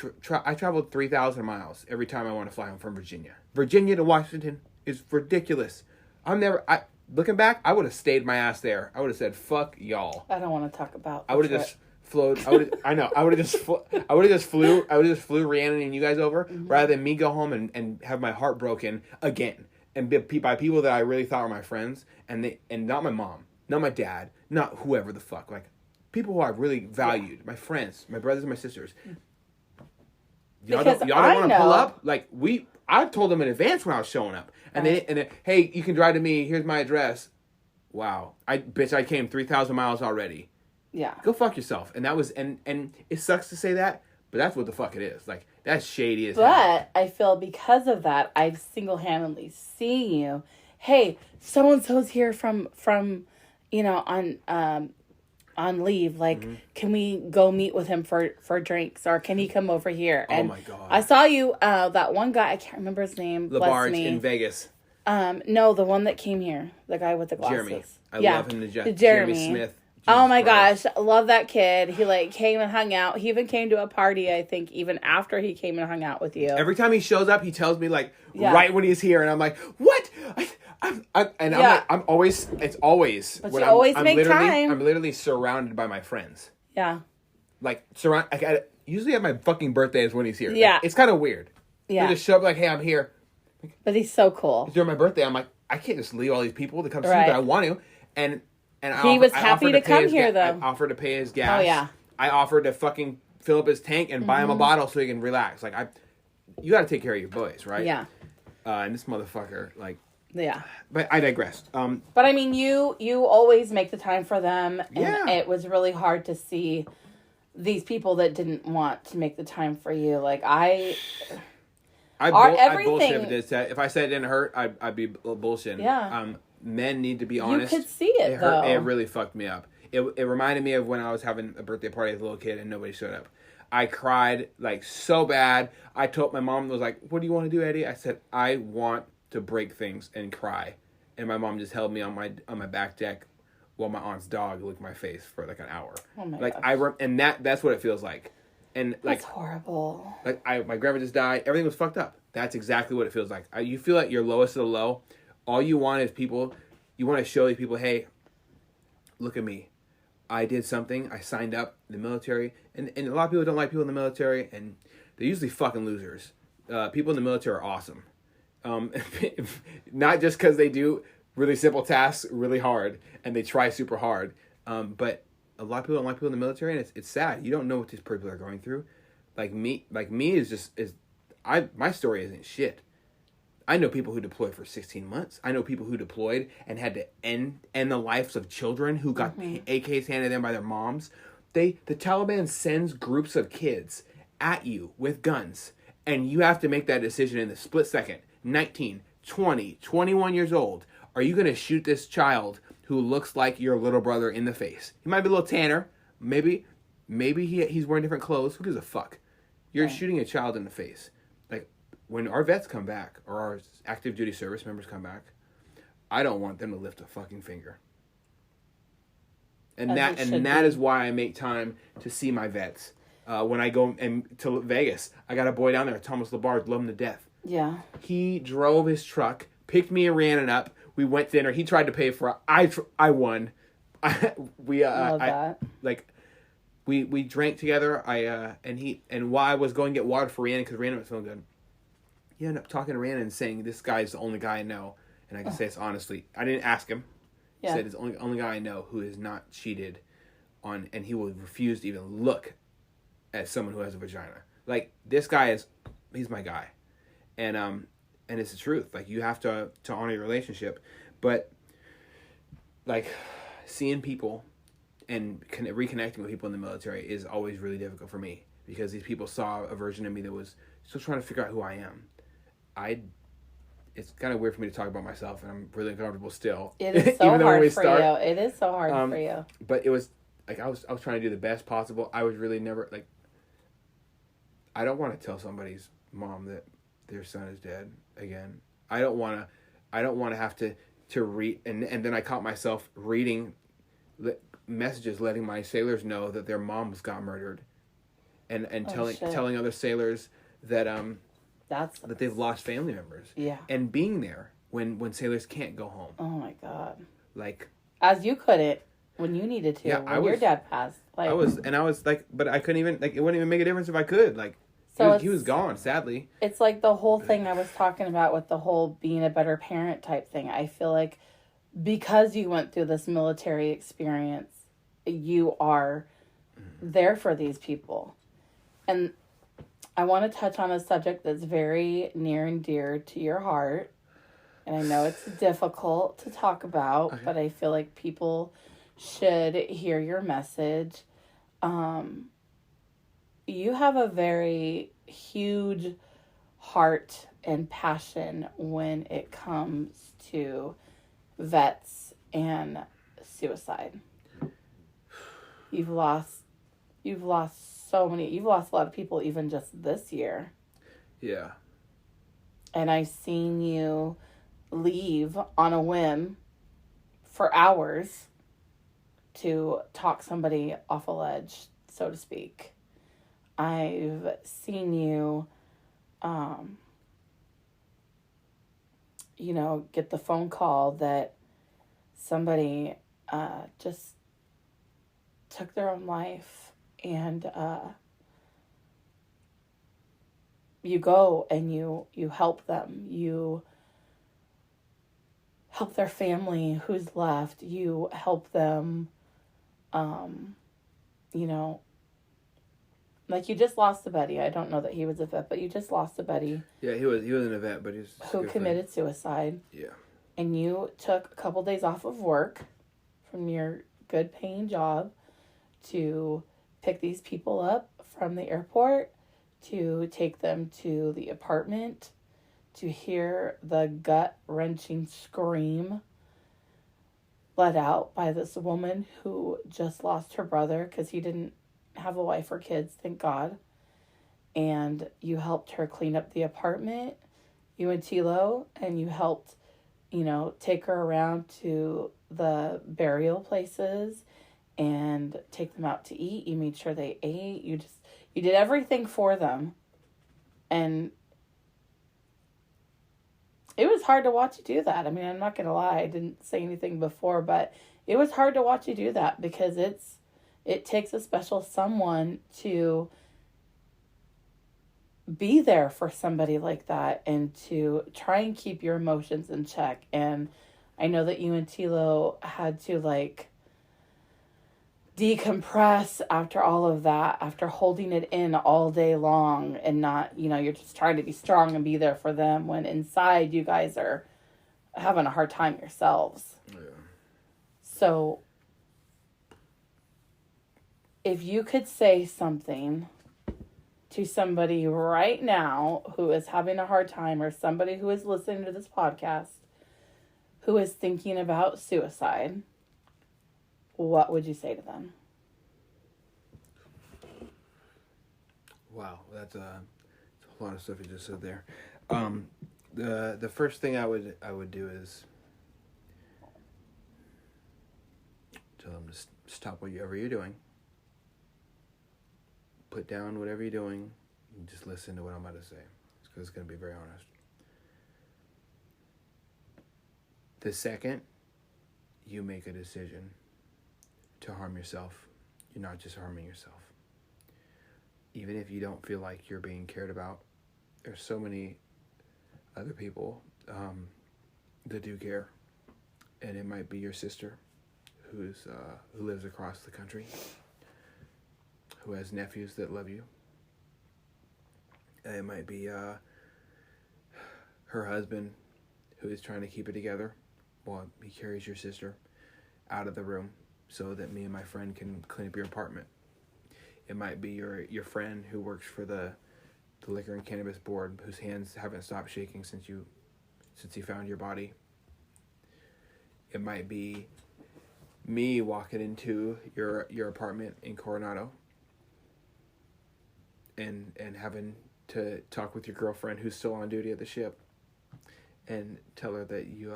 I traveled 3,000 miles every time I want to fly home from Virginia to Washington is ridiculous. Looking back, I would have stayed my ass there. I would have said, "Fuck y'all." I don't want to talk about. I would have just. I would have just flew Rhiannon and you guys over rather than me go home and have my heart broken again and by people that I really thought were my friends and not my mom, not my dad, not whoever the fuck, like people who I really valued, my friends, my brothers and my sisters. Y'all don't want to pull up? Like I told them in advance when I was showing up, and then hey, you can drive to me. Here's my address. Wow, I came 3,000 miles already. Yeah. Go fuck yourself. And that was and it sucks to say that, but that's what the fuck it is. Like, that's shady as hell. But I feel because of that, I've single-handedly seen you. Hey, so and so's here from on leave. Like, can we go meet with him for drinks, or can he come over here? And oh my god. I saw you that one guy, I can't remember his name. LaBarge in Vegas. No, the one that came here, the guy with the glasses. Jeremy. I love him to Jeremy Smith. Oh my gosh, I love that kid. He came and hung out. He even came to a party, I think, even after he came and hung out with you. Every time he shows up, he tells me right when he's here, and I'm like, what? I'm always. It's always. But you always make time. I'm literally surrounded by my friends. Yeah. Like usually at my fucking birthday is when he's here. Yeah. Like, it's kind of weird. Yeah. They just show up like, hey, I'm here. But he's so cool. During my birthday, I'm like, I can't just leave all these people to come see me, but I want to. And he was happy to come here, though. I offered to pay his gas. Oh, yeah. I offered to fucking fill up his tank and buy him a bottle so he can relax. Like, you got to take care of your boys, right? Yeah. And this motherfucker, like, Yeah. But I digressed. But I mean, you always make the time for them, and Yeah. it was really hard to see these people that didn't want to make the time for you. Like I everything- bullshit if it did. If I said it didn't hurt, I'd be bullshitting. Yeah. Men need to be honest. You could see it though. It really fucked me up. It reminded me of when I was having a birthday party as a little kid and nobody showed up. I cried like so bad. I told my mom, was like, "What do you want to do, Eddie?" I said, "I want to break things and cry." And my mom just held me on my back deck while my aunt's dog licked my face for like an hour. Oh my like gosh. And that's what it feels like. And like That's horrible. like my grandma just died. Everything was fucked up. That's exactly what it feels like. You feel like you're lowest of the low. All you want is people. You want to show these people, hey, look at me. I did something. I signed up in the military, and a lot of people don't like people in the military, and they're usually fucking losers. People in the military are awesome, not just because they do really simple tasks really hard and they try super hard, but a lot of people don't like people in the military, and it's sad. You don't know what these people are going through. Like me my story isn't shit. I know people who deployed for 16 months. I know people who deployed and had to end the lives of children who got AKs handed them by their moms. The Taliban sends groups of kids at you with guns, and you have to make that decision in the split second. 19, 20, 21 years old. Are you going to shoot this child who looks like your little brother in the face? He might be a little tanner. Maybe he's wearing different clothes. Who gives a fuck? You're shooting a child in the face. When our vets come back, or our active duty service members come back, I don't want them to lift a fucking finger. And that is why I make time to see my vets. When I go to Vegas, I got a boy down there, Thomas Labarge, love him to death. Yeah. He drove his truck, picked me and Rhiannon up. We went to dinner. He tried to pay for it. I won. We Love that. we drank together. And while I was going to get water for Rhiannon because Rhiannon was feeling good, he ended up talking to Rhiannon and saying, "This guy's the only guy I know," and I can say this honestly. I didn't ask him. Yeah. He said, "It's the only guy I know who is not cheated on, and he will refuse to even look at someone who has a vagina." Like, this guy he's my guy, and it's the truth. Like, you have to honor your relationship, but like seeing people and reconnecting with people in the military is always really difficult for me because these people saw a version of me that was still trying to figure out who I am. It's kind of weird for me to talk about myself, and I'm really uncomfortable still. It is so hard for you. It is so hard for you. But it was like I was trying to do the best possible. I was really never like. I don't want to tell somebody's mom that their son is dead again. I don't want to have to read, and then I caught myself reading messages letting my sailors know that their moms got murdered, and telling other sailors that that they've lost family members. Yeah. And being there when sailors can't go home. Oh my God. Like, as you couldn't when you needed to. Yeah, when your dad passed. Like, I was like, but I couldn't even, like, it wouldn't even make a difference if I could. Like, so he was gone, sadly. It's like the whole thing I was talking about with the whole being a better parent type thing. I feel like because you went through this military experience, you are there for these people. And I want to touch on a subject that's very near and dear to your heart. And I know it's difficult to talk about, okay, but I feel like people should hear your message. You have a very huge heart and passion when it comes to vets and suicide. You've lost so many. You've lost a lot of people even just this year. Yeah. And I've seen you leave on a whim for hours to talk somebody off a ledge, so to speak. I've seen you, get the phone call that somebody just took their own life, and you go and you help them. You help their family who's left. You help them, like you just lost a buddy. I don't know that he was a vet, but you just lost a buddy. Yeah, he was an vet, but he's who committed suicide. Yeah. and you took a couple days off of work from your good paying job to pick these people up from the airport, to take them to the apartment, to hear the gut-wrenching scream let out by this woman who just lost her brother because he didn't have a wife or kids, thank God. And you helped her clean up the apartment, you and Tilo, and you helped, take her around to the burial places and take them out to eat. You made sure they ate. You did everything for them. And it was hard to watch you do that. I mean, I'm not going to lie. I didn't say anything before, but it was hard to watch you do that because it takes a special someone to be there for somebody like that and to try and keep your emotions in check. And I know that you and Tilo had to decompress after all of that, after holding it in all day long and not, you're just trying to be strong and be there for them when inside you guys are having a hard time yourselves. Yeah. So if you could say something to somebody right now who is having a hard time, or somebody who is listening to this podcast who is thinking about suicide, what would you say to them? Wow, that's a lot of stuff you just said there. The first thing I would do is tell them to stop whatever you're doing. Put down whatever you're doing and just listen to what I'm about to say, because it's going to be very honest. The second you make a decision to harm yourself, you're not just harming yourself. Even if you don't feel like you're being cared about, there's so many other people that do care. And it might be your sister who lives across the country, who has nephews that love you. And it might be her husband who is trying to keep it together while he carries your sister out of the room so that me and my friend can clean up your apartment. It might be your friend who works for the Liquor and Cannabis Board, whose hands haven't stopped shaking since he found your body. It might be me walking into your apartment in Coronado and having to talk with your girlfriend who's still on duty at the ship and tell her that you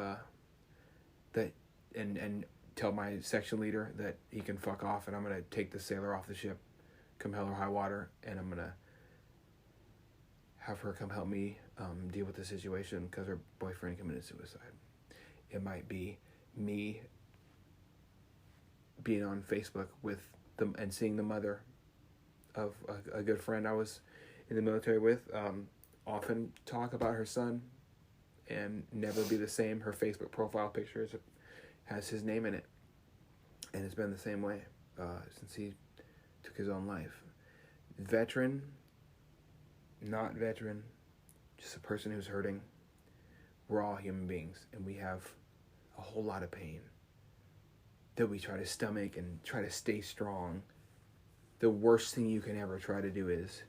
and tell my section leader that he can fuck off, and I'm gonna take the sailor off the ship come hell or high water, and I'm gonna have her come help me deal with the situation because her boyfriend committed suicide. It might be me being on Facebook with them and seeing the mother of a good friend I was in the military with often talk about her son and never be the same. Her Facebook profile picture has his name in it, and it's been the same way since he took his own life. Veteran, not veteran, just a person who's hurting. We're all human beings, and we have a whole lot of pain that we try to stomach and try to stay strong. The worst thing you can ever try to do is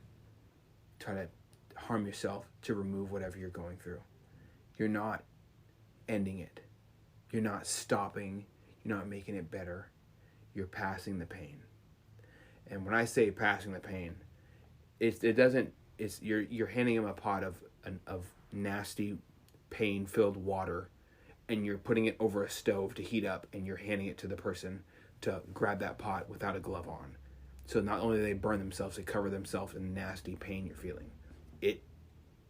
try to harm yourself to remove whatever you're going through. You're not ending it. You're not stopping. You're not making it better. You're passing the pain. And when I say passing the pain, you're handing them a pot of nasty pain-filled water, and you're putting it over a stove to heat up, and you're handing it to the person to grab that pot without a glove on. So not only do they burn themselves, they cover themselves in nasty pain you're feeling. It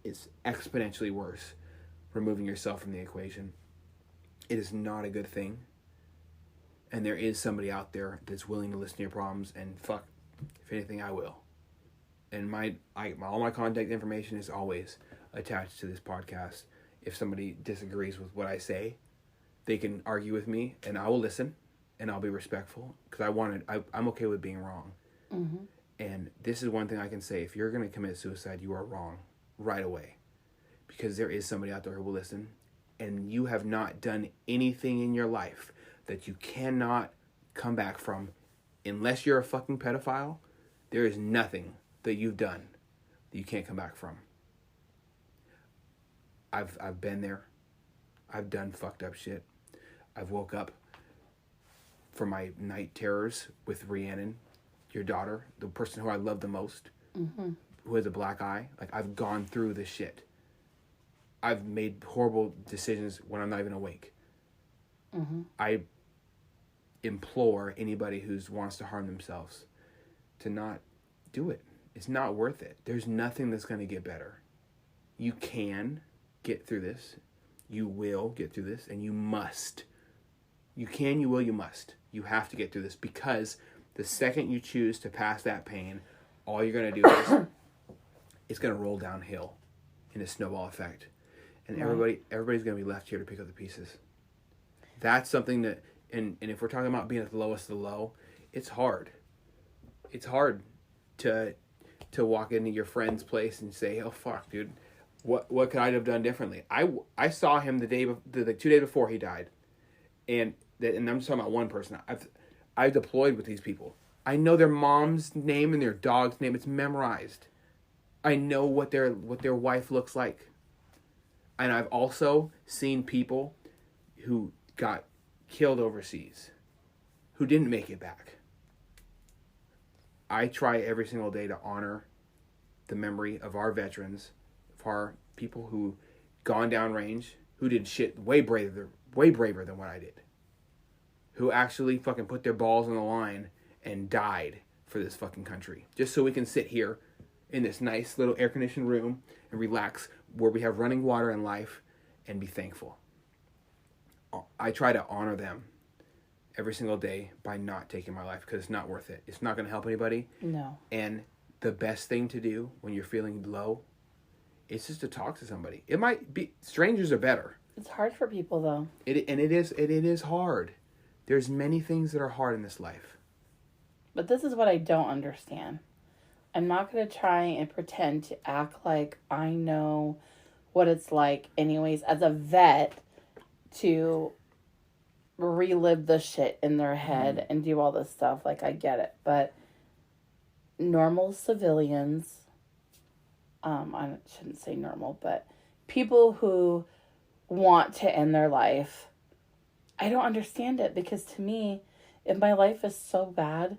is exponentially worse removing yourself from the equation. It is not a good thing. And there is somebody out there that's willing to listen to your problems, and fuck, if anything, I will. And all my contact information is always attached to this podcast. If somebody disagrees with what I say, they can argue with me, and I will listen, and I'll be respectful, because I'm okay with being wrong. Mm-hmm. And this is one thing I can say: if you're going to commit suicide, you are wrong right away, because there is somebody out there who will listen, and you have not done anything in your life that you cannot come back from, unless you're a fucking pedophile, there is nothing that you've done that you can't come back from. I've been there. I've done fucked up shit. I've woke up from my night terrors with Rhiannon, your daughter, the person who I love the most, who has a black eye. Like, I've gone through this shit. I've made horrible decisions when I'm not even awake. I implore anybody who wants to harm themselves to not do it. It's not worth it. There's nothing that's going to get better. You can get through this. You will get through this, and you must. You can, you will, you must. You have to get through this, because the second you choose to pass that pain, all you're going to do is it's going to roll downhill in a snowball effect. And everybody's going to be left here to pick up the pieces. That's something that, and if we're talking about being at the lowest of the low, it's hard. It's hard to walk into your friend's place and say, "Oh fuck, dude, what could I have done differently?" I saw him the 2 days before he died, and I'm just talking about one person. I've deployed with these people. I know their mom's name and their dog's name. It's memorized. I know what their wife looks like. And I've also seen people who got killed overseas, who didn't make it back. I try every single day to honor the memory of our veterans, of our people who gone downrange, who did shit way braver than what I did, who actually fucking put their balls on the line and died for this fucking country, just so we can sit here in this nice little air-conditioned room and relax, where we have running water and life, and be thankful. I try to honor them every single day by not taking my life, because it's not worth it. It's not going to help anybody. No. And the best thing to do when you're feeling low is just to talk to somebody. It might be, strangers are better. It's hard for people, though. It is hard. There's many things that are hard in this life. But this is what I don't understand. I'm not going to try and pretend to act like I know what it's like, anyways, as a vet, to relive the shit in their head and do all this stuff. Like, I get it. But normal civilians, I shouldn't say normal, but people who want to end their life, I don't understand it, because to me, if my life is so bad,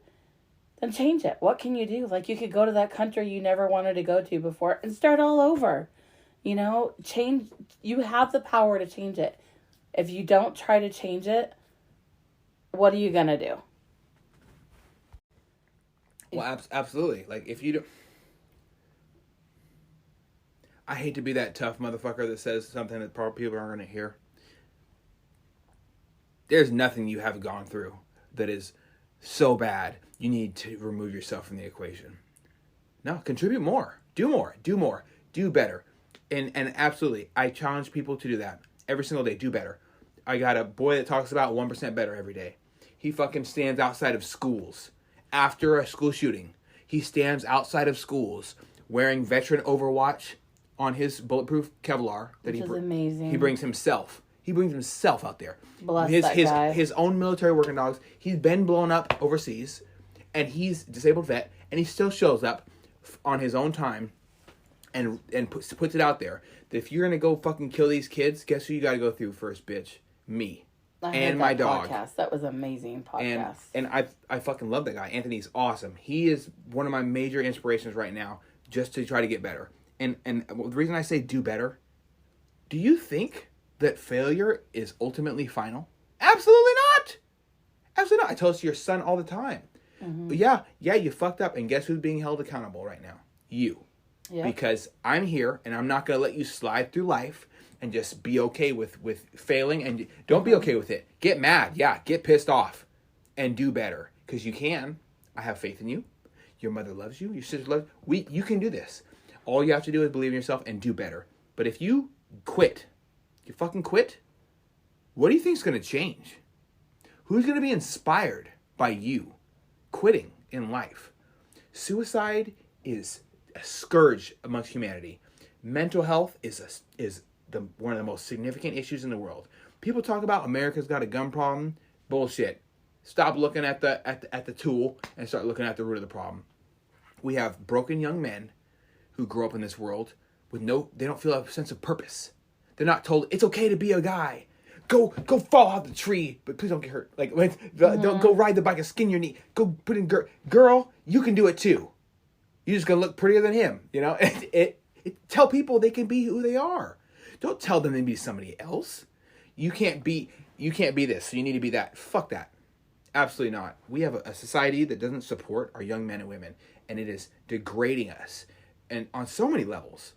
then change it. What can you do? Like, you could go to that country you never wanted to go to before and start all over. You know, change. You have the power to change it. If you don't try to change it, what are you going to do? Well, absolutely. Like, if you do... I hate to be that tough motherfucker that says something that probably people aren't going to hear. There's nothing you have gone through that is so bad you need to remove yourself from the equation. No, contribute more. Do more. Do more. Do better. And absolutely, I challenge people to do that. Every single day, do better. I got a boy that talks about 1% better every day. He fucking stands outside of schools. After a school shooting, he stands outside of schools wearing veteran Overwatch on his bulletproof Kevlar. Which is amazing. He brings himself. He brings himself out there. Bless that guy. His own military working dogs. He's been blown up overseas, and he's a disabled vet, and he still shows up on his own time and puts it out there that if you're going to go fucking kill these kids, guess who you got to go through first, bitch? Me. And my dog. Podcast. That was an amazing podcast. And I fucking love that guy. Anthony's awesome. He is one of my major inspirations right now, just to try to get better. And the reason I say do better, do you think that failure is ultimately final? Absolutely not. Absolutely not. I tell this to your son all the time. But yeah, you fucked up, and guess who's being held accountable right now? You. Yep. Because I'm here, and I'm not going to let you slide through life and just be okay with failing. And don't be okay with it. Get mad. Yeah, get pissed off. And do better. Because you can. I have faith in you. Your mother loves you. Your sister loves you. You can do this. All you have to do is believe in yourself and do better. But if you quit, you fucking quit, what do you think is going to change? Who's going to be inspired by you quitting in life? Suicide is a scourge amongst humanity. Mental health is one of the most significant issues in the world. People talk about America's got a gun problem. Bullshit. Stop looking at the tool and start looking at the root of the problem. We have broken young men who grow up in this world with they don't feel a sense of purpose. They're not told it's okay to be a guy. Go fall out the tree, but please don't get hurt. Like, don't go ride the bike and skin your knee. Go put in girl, you can do it too. You're just gonna look prettier than him. You know, tell people they can be who they are. Don't tell them they be somebody else. You can't be this, so you need to be that. Fuck that. Absolutely not. We have a society that doesn't support our young men and women, and it is degrading us. And on so many levels,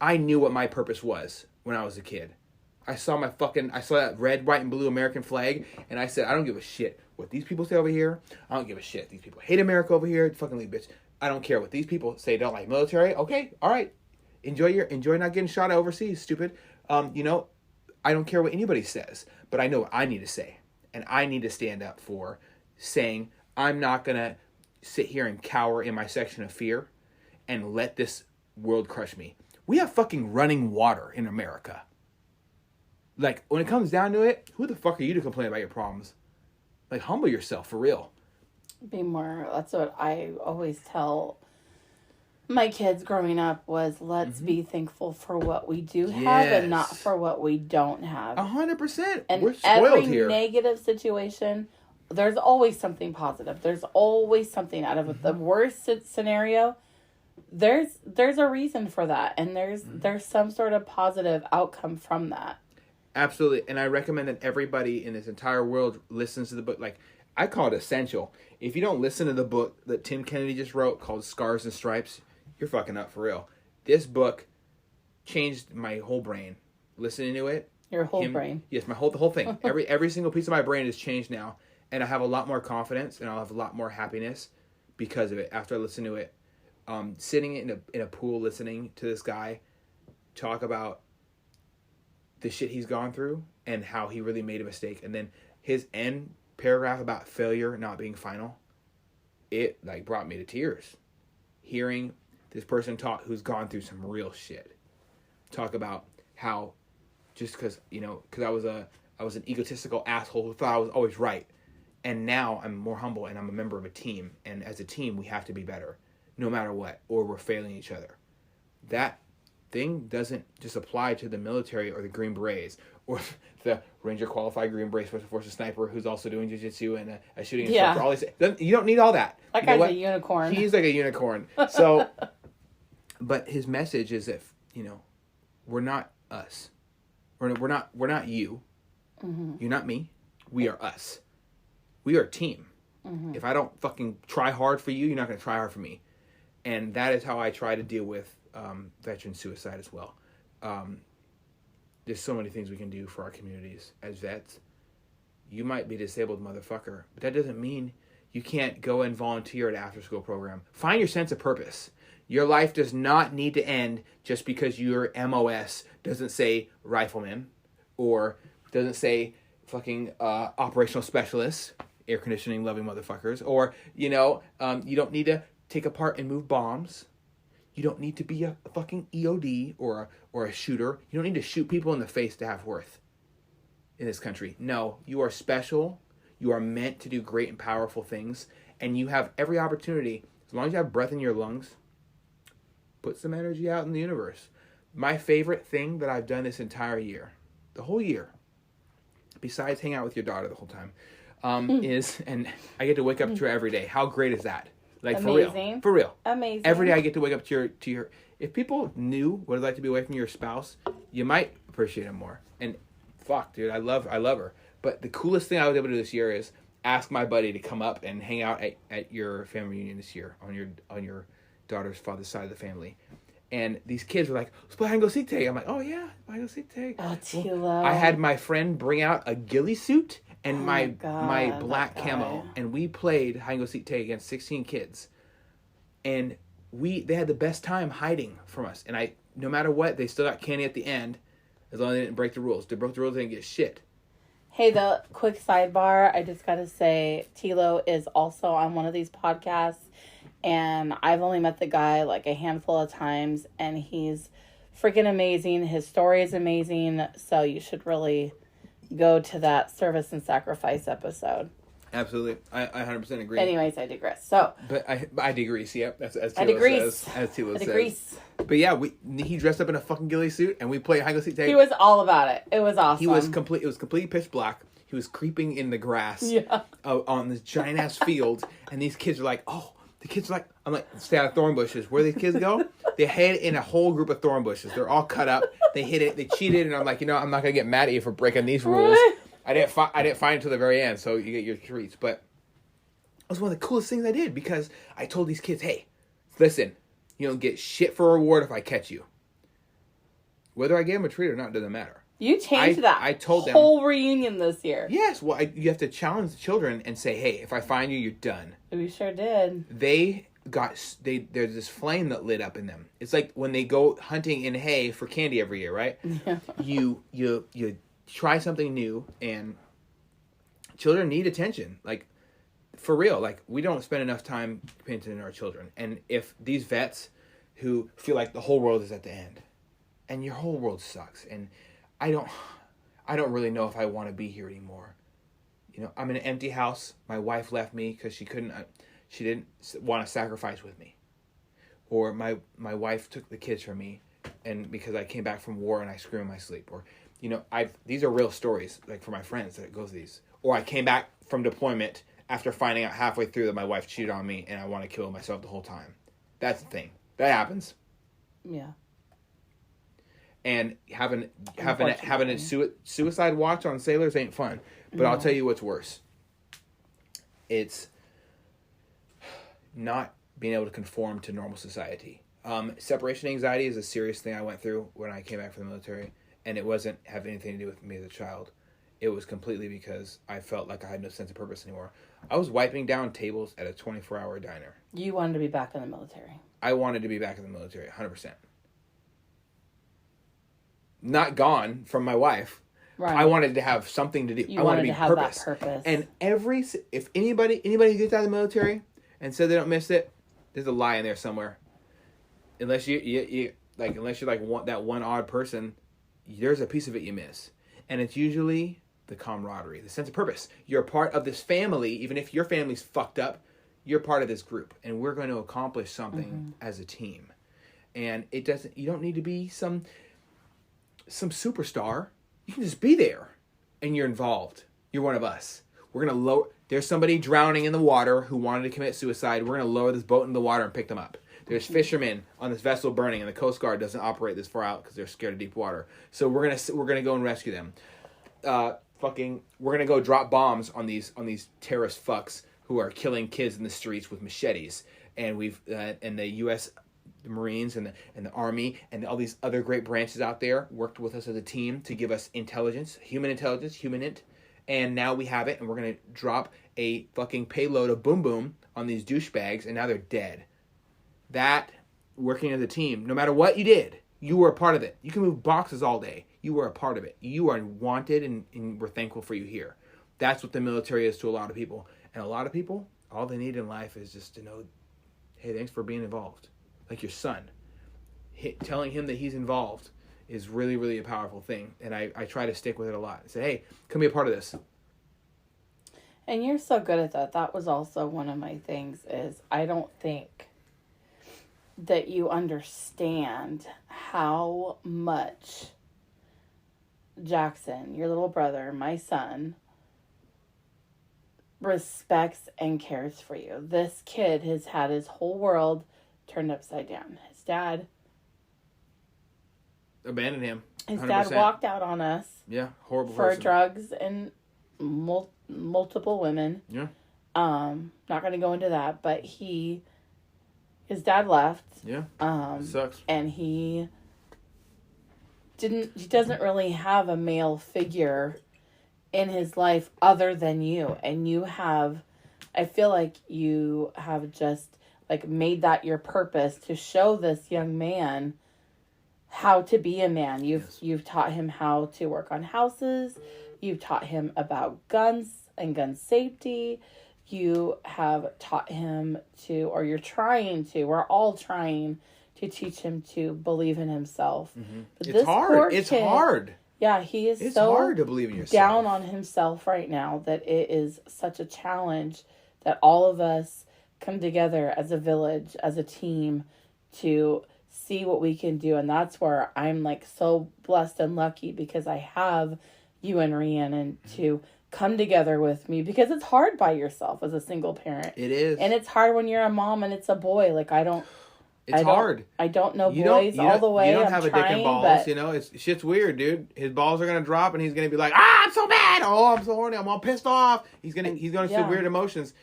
I knew what my purpose was when I was a kid. I saw that red, white, and blue American flag, and I said, I don't give a shit what these people say over here. I don't give a shit. These people hate America over here. Fucking leave, bitch. I don't care what these people say. Don't like military. Okay, all right. Enjoy not getting shot at overseas, stupid. You know, I don't care what anybody says, but I know what I need to say. And I need to stand up for saying, I'm not going to sit here and cower in my section of fear and let this world crush me. We have fucking running water in America. Like, when it comes down to it, who the fuck are you to complain about your problems? Like, humble yourself, for real. That's what I always tell my kids growing up was, let's be thankful for what we do have and not for what we don't have. 100%. And we're spoiled here. Every negative situation, there's always something positive. There's always something out of it. The worst scenario, there's a reason for that. And there's some sort of positive outcome from that. Absolutely. And I recommend that everybody in this entire world listens to the book. Like, I call it essential. If you don't listen to the book that Tim Kennedy just wrote called Scars and Stripes, you're fucking up for real. This book changed my whole brain. Listening to it. Your whole brain. Yes, the whole thing. Every single piece of my brain has changed now. And I have a lot more confidence and I'll have a lot more happiness because of it after I listen to it. Sitting in a pool listening to this guy talk about the shit he's gone through and how he really made a mistake. And then his end paragraph about failure not being final, it like brought me to tears. Hearing this person talk who's gone through some real shit talk about how just because I was an egotistical asshole who thought I was always right, and now I'm more humble and I'm a member of a team, and as a team we have to be better no matter what, or we're failing each other. That thing doesn't just apply to the military or the Green Berets or the Ranger qualified Green Beret Special Forces sniper who's also doing jiu-jitsu and a shooting instructor. All these, you don't need all that. That guy's a unicorn. He's like a unicorn. So, but his message is that we're not us. We're not you. Mm-hmm. You're not me. We are us. We are a team. Mm-hmm. If I don't fucking try hard for you, you're not going to try hard for me. And that is how I try to deal with veteran suicide as well. There's so many things we can do for our communities as vets. You might be a disabled motherfucker, but that doesn't mean you can't go and volunteer at an after-school program. Find your sense of purpose. Your life does not need to end just because your MOS doesn't say rifleman or doesn't say fucking operational specialist, air conditioning loving motherfuckers, or you don't need to take apart and move bombs. You don't need to be a fucking EOD or a shooter. You don't need to shoot people in the face to have worth in this country. No, you are special. You are meant to do great and powerful things, and you have every opportunity, as long as you have breath in your lungs, put some energy out in the universe. My favorite thing that I've done this entire year, the whole year, besides hang out with your daughter the whole time, is, and I get to wake up to her every day. How great is that? Like, amazing. For real. Amazing. Every day I get to wake up to your, if people knew what it's like to be away from your spouse, you might appreciate them more. And fuck, dude, I love her. But the coolest thing I was able to do this year is ask my buddy to come up and hang out at your family reunion this year on your daughter's father's side of the family. And these kids were like, let's play hide and go seek tag. I'm like, oh yeah, hide and go seek tag. Oh, Tilo. I had my friend bring out a ghillie suit and my black camo, and we played hide and go seek tag against 16 kids. And they had the best time hiding from us. And no matter what, they still got candy at the end, as long as they didn't break the rules. They broke the rules, they didn't get shit. Hey, the quick sidebar, I just gotta say, Tilo is also on one of these podcasts, and I've only met the guy like a handful of times, and he's freaking amazing. His story is amazing. So you should really go to that service and sacrifice episode. Absolutely. I 100% agree. Anyways, I digress. So, But I digress. Yep. That's as I Tilo digress. says. As Tilo I says. digress. But yeah, he dressed up in a fucking ghillie suit and we played hide and seek tape. He was all about it. It was awesome. He was complete. It was completely pitch black. He was creeping in the grass. Yeah. On this giant ass field, and these kids are like, oh, the kids are like, I'm like, stay out of thorn bushes. Where these kids go? They hid in a whole group of thorn bushes. They're all cut up. They hit it. They cheated, and I'm like, I'm not gonna get mad at you for breaking these rules. I didn't find until the very end, so you get your treats. But it was one of the coolest things I did because I told these kids, hey, listen, you don't get shit for a reward if I catch you. Whether I gave them a treat or not doesn't matter. You changed that. I told them whole reunion this year. Yes, well, you have to challenge the children and say, hey, if I find you, you're done. We sure did. There's this flame that lit up in them. It's like when they go hunting in hay for candy every year, right? Yeah. You try something new, and children need attention. Like, for real, like, we don't spend enough time paying attention to our children. And if these vets who feel like the whole world is at the end, and your whole world sucks, and I don't really know if I want to be here anymore. I'm in an empty house. My wife left me because she didn't want to sacrifice with me. Or my wife took the kids from me, and because I came back from war and I scream in my sleep. Or, these are real stories, like for my friends that goes these. Or I came back from deployment after finding out halfway through that my wife cheated on me and I want to kill myself the whole time. That's the thing. That happens. Yeah. And having a suicide watch on sailors ain't fun. But I'll tell you what's worse. It's not being able to conform to normal society. Separation anxiety is a serious thing I went through when I came back from the military. And it wasn't have anything to do with me as a child. It was completely because I felt like I had no sense of purpose anymore. I was wiping down tables at a 24-hour diner. You wanted to be back in the military. I wanted to be back in the military, 100%. Not gone from my wife. Right. I wanted to have something to do. I wanted to be have purpose. that purpose. And if anybody who gets out of the military and said they don't miss it, there's a lie in there somewhere. Unless you're that one odd person, there's a piece of it you miss. And it's usually the camaraderie, the sense of purpose. You're a part of this family, even if your family's fucked up, you're part of this group. And we're going to accomplish something as a team. And you don't need to be some superstar. You can just be there and you're involved. You're one of us. There's somebody drowning in the water who wanted to commit suicide. We're going to lower this boat in the water and pick them up. There's fishermen on this vessel burning, and the Coast Guard doesn't operate this far out because they're scared of deep water. So we're gonna go and rescue them. We're gonna go drop bombs on these terrorist fucks who are killing kids in the streets with machetes. And and the U.S. Marines and the Army and all these other great branches out there worked with us as a team to give us intelligence, human int. And now we have it, and we're gonna drop a fucking payload of boom boom on these douchebags, and now they're dead. That, working as a team, no matter what you did, you were a part of it. You can move boxes all day. You were a part of it. You are wanted, and we're thankful for you here. That's what the military is to a lot of people. And a lot of people, all they need in life is just to know, hey, thanks for being involved. Like your son. Telling him that he's involved is really, really a powerful thing. And I try to stick with it a lot. I say, hey, come be a part of this. And you're so good at that. That was also one of my things is I don't think that you understand how much Jackson, your little brother, my son, respects and cares for you. This kid has had his whole world turned upside down. His dad abandoned him. 100%. His dad walked out on us. Yeah, horrible for person. drugs and multiple women. Yeah. Not going to go into that, but his dad left. Yeah. Sucks. And he doesn't really have a male figure in his life other than you. And I feel like you have just made that your purpose to show this young man how to be a man. You've taught him how to work on houses. You've taught him about guns and gun safety. You have taught him we're all trying to teach him to believe in himself. But It's hard. It's kid, hard. Yeah, he is It's so hard to believe in yourself. down on himself right now that it is such a challenge that all of us come together as a village, as a team, to see what we can do. And that's where I'm like so blessed and lucky, because I have you and Rhiannon to come together with me, because it's hard by yourself as a single parent. It is. And it's hard when you're a mom and it's a boy. Like It's hard. I don't know boys all the way. You don't I'm have a trying, dick and balls, but you know? Shit's weird, dude. His balls are gonna drop and he's gonna be like, I'm so mad. Oh, I'm so horny. I'm all pissed off. He's gonna see weird emotions.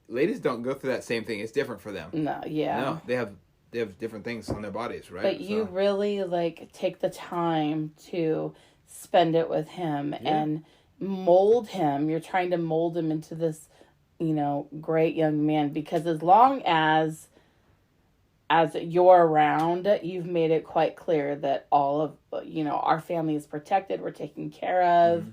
Ladies don't go through that same thing. It's different for them. No, they have different things on their bodies, right? But you really like take the time to spend it with him and mold him. You're trying to mold him into this, great young man, because as long as you're around, you've made it quite clear that all of, our family is protected. We're taken care of.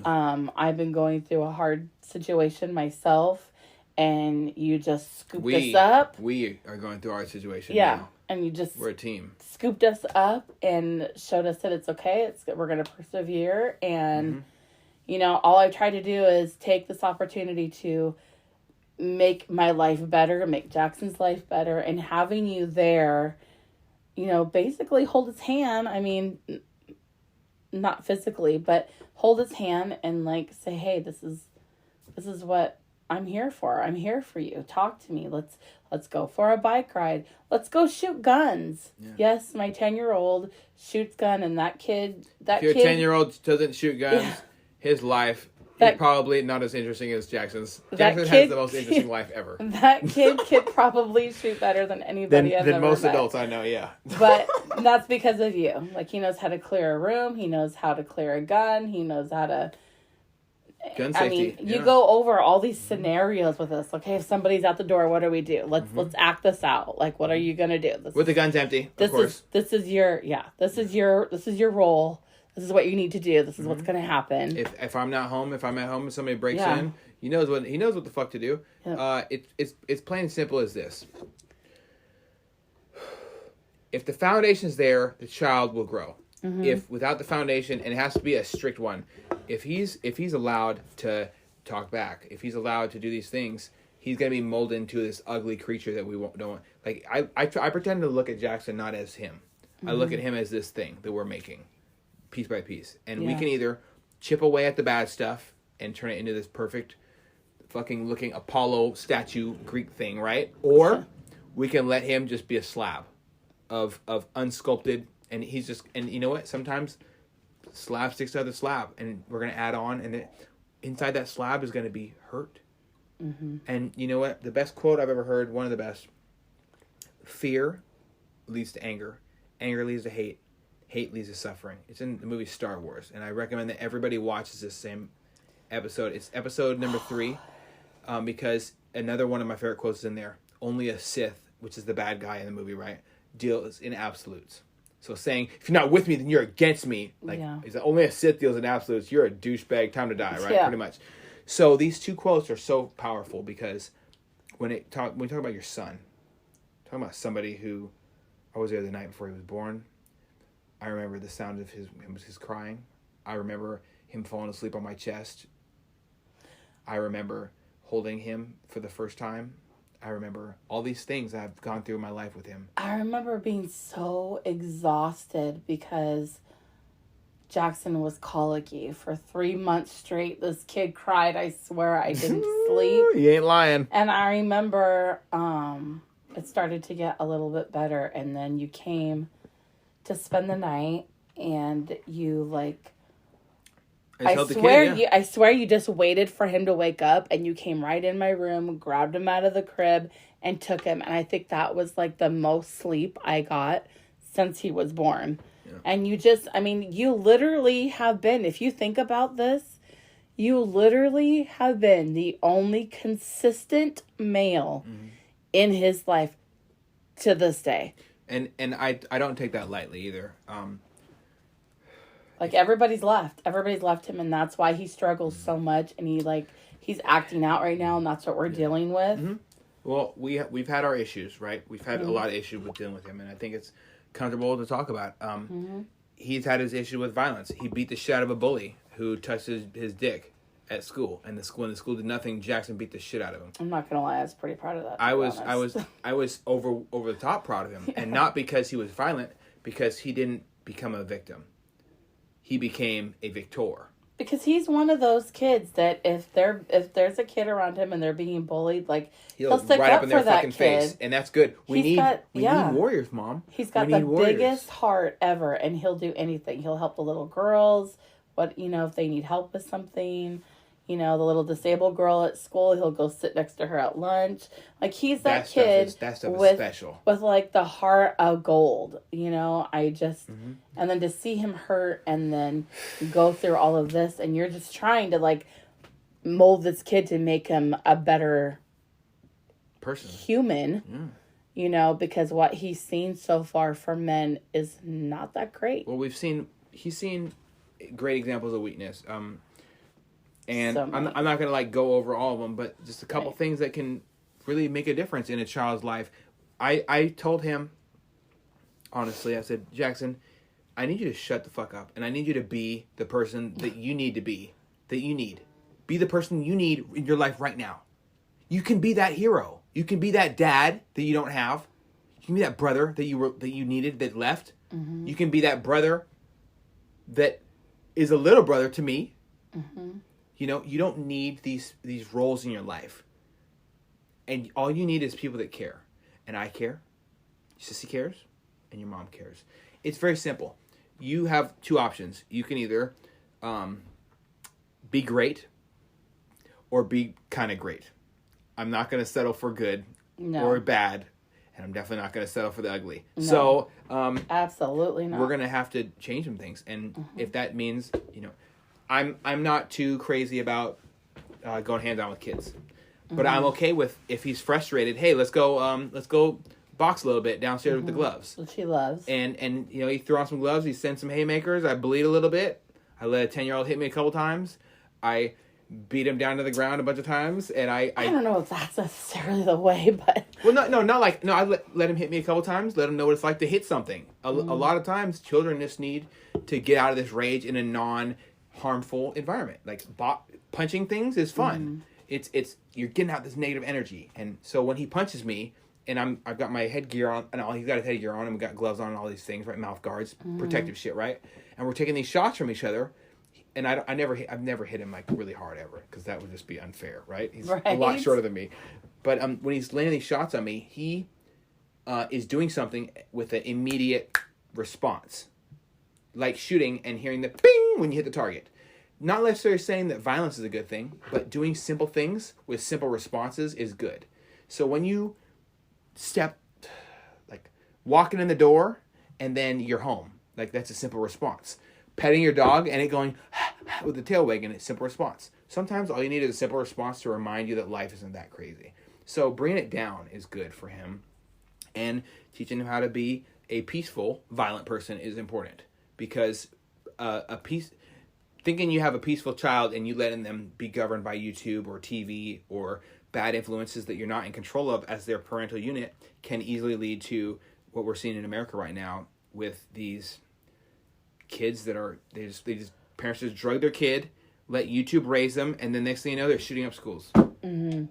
I've been going through a hard situation myself, and you just scooped us up. We are going through our situation now. And we're a team. Scooped us up and showed us that it's okay. We're going to persevere. And, all I try to do is take this opportunity to make my life better, make Jackson's life better, and having you there, basically hold his hand. I mean, not physically, but hold his hand and like say, hey, this is what I'm here for. I'm here for you. Talk to me. Let's go for a bike ride. Let's go shoot guns. Yeah. Yes, my 10-year-old shoots gun, and if your 10-year-old doesn't shoot guns, his life is probably not as interesting as Jackson's. Jackson has the most interesting life ever. That kid could probably shoot better than anybody I've ever than most met. adults I know, yeah. But that's because of you. Like, he knows how to clear a room. He knows how to clear a gun. He knows how to... Gun safety. You go over all these scenarios with us. Okay, if somebody's at the door, what do we do? Let's act this out. Like, what are you gonna do? With the guns empty, of course. This is your role. This is what you need to do. This is what's gonna happen. If I'm not home, if I'm at home and somebody breaks in, he knows what the fuck to do. Yep. It's plain and simple as this. If the foundation's there, the child will grow. If without the foundation, and it has to be a strict one, if he's allowed to talk back, if he's allowed to do these things, he's gonna be molded into this ugly creature that we don't want. Like I pretend to look at Jackson not as him. I look at him as this thing that we're making, piece by piece, and we can either chip away at the bad stuff and turn it into this perfect, fucking looking Apollo statue Greek thing, right? Or we can let him just be a slab of unsculpted. And he's just, and you know what? Sometimes slab sticks to other slab, and we're going to add on, and inside that slab is going to be hurt. And you know what? The best quote I've ever heard, one of the best: fear leads to anger. Anger leads to hate. Hate leads to suffering. It's in the movie Star Wars, and I recommend that everybody watches this same episode. It's episode number 3, because another one of my favorite quotes is in there. Only a Sith, which is the bad guy in the movie, right, deals in absolutes. So saying, if you're not with me, then you're against me. Like, it's only a Sith deals in absolutes. You're a douchebag. Time to die, right? Pretty much. So these two quotes are so powerful, because when we talk about your son, talking about somebody who, I was there the night before he was born. I remember the sound of his crying. I remember him falling asleep on my chest. I remember holding him for the first time. I remember all these things I've gone through in my life with him. I remember being so exhausted because Jackson was colicky for 3 months straight. This kid cried. I swear I didn't sleep. You ain't lying. And I remember it started to get a little bit better. And then you came to spend the night, and you like... I swear you just waited for him to wake up, and you came right in my room, grabbed him out of the crib, and took him. And I think that was like the most sleep I got since he was born. Yeah. And you literally have been, if you think about this, you literally have been the only consistent male in his life to this day. And I don't take that lightly either. Like, everybody's left him, and that's why he struggles so much, and he's acting out right now, and that's what we're dealing with. Well, we've had our issues, right? We've had a lot of issues with dealing with him, and I think it's comfortable to talk about. He's had his issue with violence. He beat the shit out of a bully who touched his dick at school, and when the school did nothing, Jackson beat the shit out of him. I'm not gonna lie, I was pretty proud of that. I was over the top proud of him, and not because he was violent, because he didn't become a victim. He became a victor. Because he's one of those kids that if there's a kid around him and they're being bullied, like he'll stick right up up in for their that fucking kid. face, and that's good. We need warriors, Mom. He's got the biggest heart ever, and he'll do anything. He'll help the little girls. If they need help with something, the little disabled girl at school, he'll go sit next to her at lunch. Like he's that kid that stuff is special. With like the heart of gold. I just and then to see him hurt and then go through all of this, and you're just trying to like mold this kid to make him a better person, human. Because what he's seen so far from men is not that great. Well, he's seen great examples of weakness. And So I'm not going to like go over all of them, but just a couple things that can really make a difference in a child's life. I told him, honestly, I said, Jackson, I need you to shut the fuck up, and I need you to be the person that you need to be, that you need. Be the person you need in your life right now. You can be that hero. You can be that dad that you don't have. You can be that brother that you needed that left. You can be that brother that is a little brother to me. You don't need these roles in your life. And all you need is people that care. And I care. Sissy cares. And your mom cares. It's very simple. You have two options. You can either be great or be kind of great. I'm not going to settle for good or bad. And I'm definitely not going to settle for the ugly. No. So, absolutely not. We're going to have to change some things. And if that means, I'm not too crazy about going hands on with kids, but I'm okay with if he's frustrated. Hey, let's go box a little bit downstairs with the gloves. Which he loves. And he threw on some gloves. He sent some haymakers. I bleed a little bit. I let a 10-year-old hit me a couple times. I beat him down to the ground a bunch of times, and I don't know if that's necessarily the way, but I let him hit me a couple times. Let him know what it's like to hit something. A lot of times, children just need to get out of this rage in a non-harmful environment. Like punching things is fun. It's you're getting out this negative energy, and so when he punches me, and I've got my headgear on, and he's got his headgear on, and we got gloves on, and all these things, right? Mouth guards, protective shit, right? And we're taking these shots from each other. And I've never hit him like really hard ever, because that would just be unfair, right? He's a lot shorter than me. But when he's landing these shots on me, he is doing something with an immediate response, like shooting and hearing the bing when you hit the target. Not necessarily saying that violence is a good thing, but doing simple things with simple responses is good. So when you like walking in the door and then you're home, like that's a simple response. Petting your dog and it going with the tail wagging, it's a simple response. Sometimes all you need is a simple response to remind you that life isn't that crazy. So bringing it down is good for him. And teaching him how to be a peaceful, violent person is important. Because thinking you have a peaceful child and you letting them be governed by YouTube or TV or bad influences that you're not in control of as their parental unit can easily lead to what we're seeing in America right now with these kids that are parents just drug their kid, let YouTube raise them, and then next thing you know, they're shooting up schools. And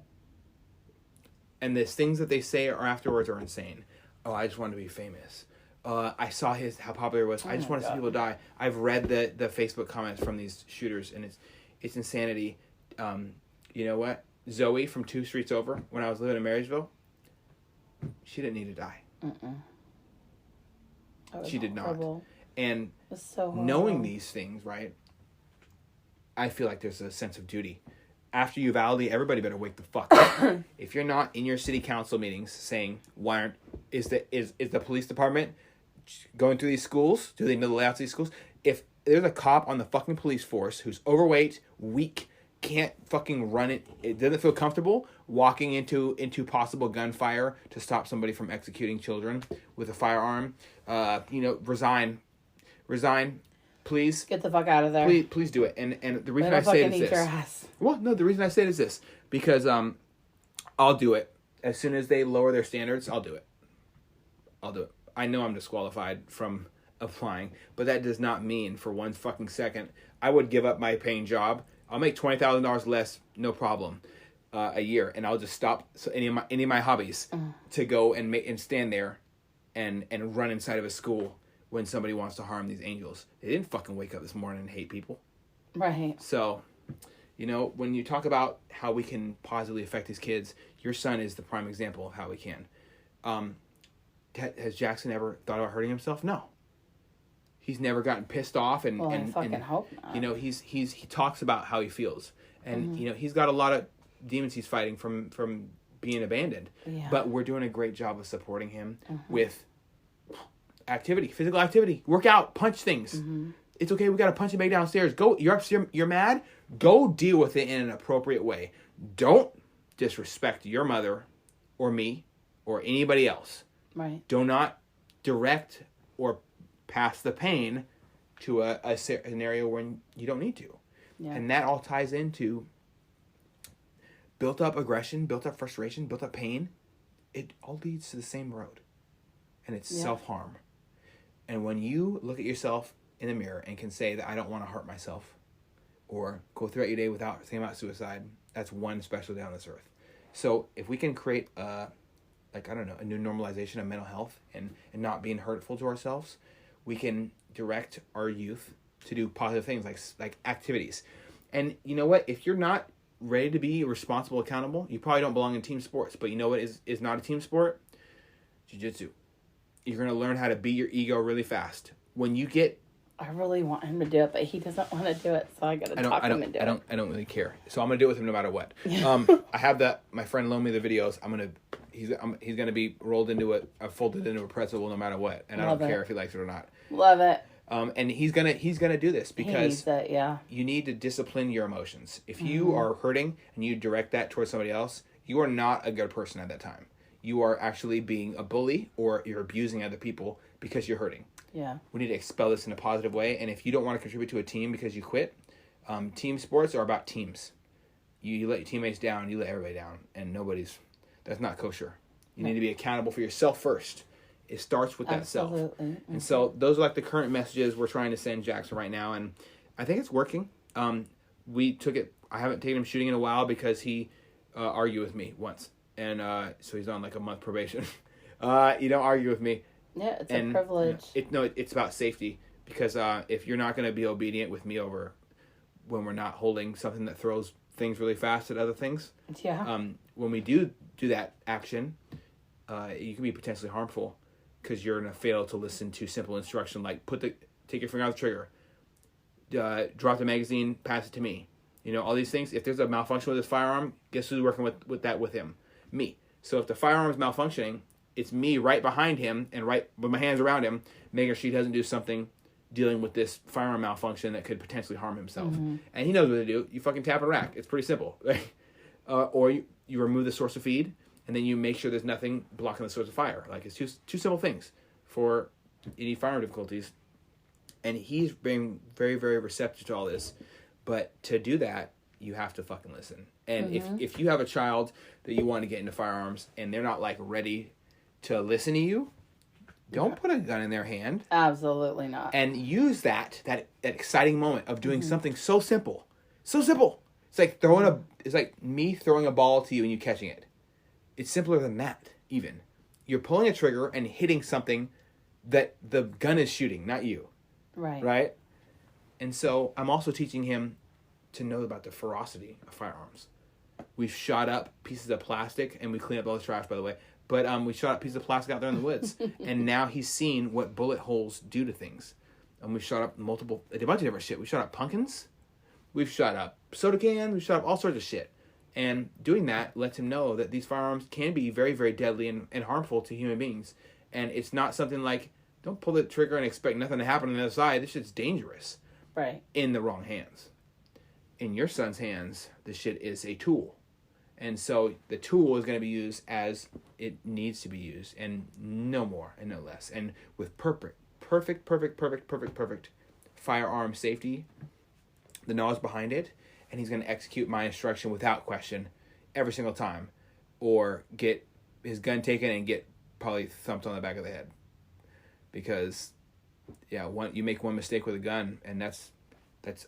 the things that they say afterwards are insane. Oh, I just wanted to be famous. I saw how popular it was. I just want to see people die. I've read the Facebook comments from these shooters, and it's insanity. You know what? Zoe from 2 streets over, when I was living in Marysville, she didn't need to die. She did horrible. Not. And so knowing these things, right, I feel like there's a sense of duty. After Uvalde, everybody better wake the fuck up. If you're not in your city council meetings saying, is the police department going through these schools? Do they know the layouts of these schools? If there's a cop on the fucking police force who's overweight, weak, can't fucking run it doesn't feel comfortable walking into possible gunfire to stop somebody from executing children with a firearm, resign, please. Get the fuck out of there. Please do it. And the reason I say it is this. The reason I say it is this. Because I'll do it. As soon as they lower their standards, I'll do it. I know I'm disqualified from applying, but that does not mean for one fucking second I would give up my paying job. I'll make $20,000 less, no problem, a year, and I'll just stop any of my hobbies to go and stand there and run inside of a school when somebody wants to harm these angels. They didn't fucking wake up this morning and hate people. Right. So, when you talk about how we can positively affect these kids, your son is the prime example of how we can. Has Jackson ever thought about hurting himself? No. He's never gotten pissed off and I fucking hope not. He talks about how he feels, and he's got a lot of demons he's fighting from being abandoned. Yeah. But we're doing a great job of supporting him with activity, physical activity, work out, punch things. It's okay. We got to punch him back downstairs. Go. You're upstairs. You're mad. Go deal with it in an appropriate way. Don't disrespect your mother, or me, or anybody else. Right. Do not direct or pass the pain to a scenario when you don't need to. Yeah. And that all ties into built up aggression, built up frustration, built up pain. It all leads to the same road. And it's self-harm. And when you look at yourself in the mirror and can say that I don't want to hurt myself, or go throughout your day without thinking about suicide, that's one special day on this earth. So if we can create a new normalization of mental health and not being hurtful to ourselves, we can direct our youth to do positive things like activities. And you know what? If you're not ready to be responsible, accountable, you probably don't belong in team sports. But you know what is not a team sport? Jiu-jitsu. You're going to learn how to beat your ego really fast. When you get... I really want him to do it, but he doesn't want to do it, so I got to talk him into it. I don't really care. So I'm going to do it with him no matter what. I have my friend loaned me the videos. He's going to be rolled into it, folded into a pretzel no matter what. And I don't care if he likes it or not. Love it. And he's gonna do this because you need to discipline your emotions. If you are hurting and you direct that towards somebody else, you are not a good person at that time. You are actually being a bully, or you're abusing other people because you're hurting. Yeah. We need to expel this in a positive way. And if you don't want to contribute to a team because you quit, team sports are about teams. You let your teammates down, you let everybody down, and that's not kosher. You need to be accountable for yourself first. It starts with that self. And so those are like the current messages we're trying to send Jackson right now. And I think it's working. We took it. I haven't taken him shooting in a while because he argued with me once. And so he's on like a month probation. You don't argue with me. Yeah, it's a privilege. It's about safety. Because if you're not going to be obedient with me over when we're not holding something that throws things really fast at other things. Yeah. When we do that action, you can be potentially harmful. Because you're going to fail to listen to simple instruction like take your finger out of the trigger, drop the magazine, pass it to me. All these things. If there's a malfunction with this firearm, guess who's working with him? Me. So if the firearm is malfunctioning, it's me right behind him and right with my hands around him, making sure he doesn't do something dealing with this firearm malfunction that could potentially harm himself. And he knows what to do. You fucking tap a rack. It's pretty simple. Or you remove the source of feed. And then you make sure there's nothing blocking the source of fire. Like, it's two simple things for any firearm difficulties. And he's being very, very receptive to all this. But to do that, you have to fucking listen. And if you have a child that you want to get into firearms and they're not, like, ready to listen to you, don't put a gun in their hand. Absolutely not. And use that exciting moment of doing something so simple. So simple. It's like me throwing a ball to you and you catching it. It's simpler than that, even. You're pulling a trigger and hitting something that the gun is shooting, not you. Right. Right? And so I'm also teaching him to know about the ferocity of firearms. We've shot up pieces of plastic, and we clean up all the trash, by the way. But we shot up pieces of plastic out there in the woods. And now he's seen what bullet holes do to things. And we shot up a bunch of different shit. We shot up pumpkins. We've shot up soda cans. We've shot up all sorts of shit. And doing that lets him know that these firearms can be very, very deadly and harmful to human beings. And it's not something like, don't pull the trigger and expect nothing to happen on the other side. This shit's dangerous. Right. In the wrong hands. In your son's hands, this shit is a tool. And so the tool is going to be used as it needs to be used. And no more and no less. And with perfect firearm safety, the knowledge behind it, and he's going to execute my instruction without question every single time, or get his gun taken and get probably thumped on the back of the head. Because, you make one mistake with a gun, and that's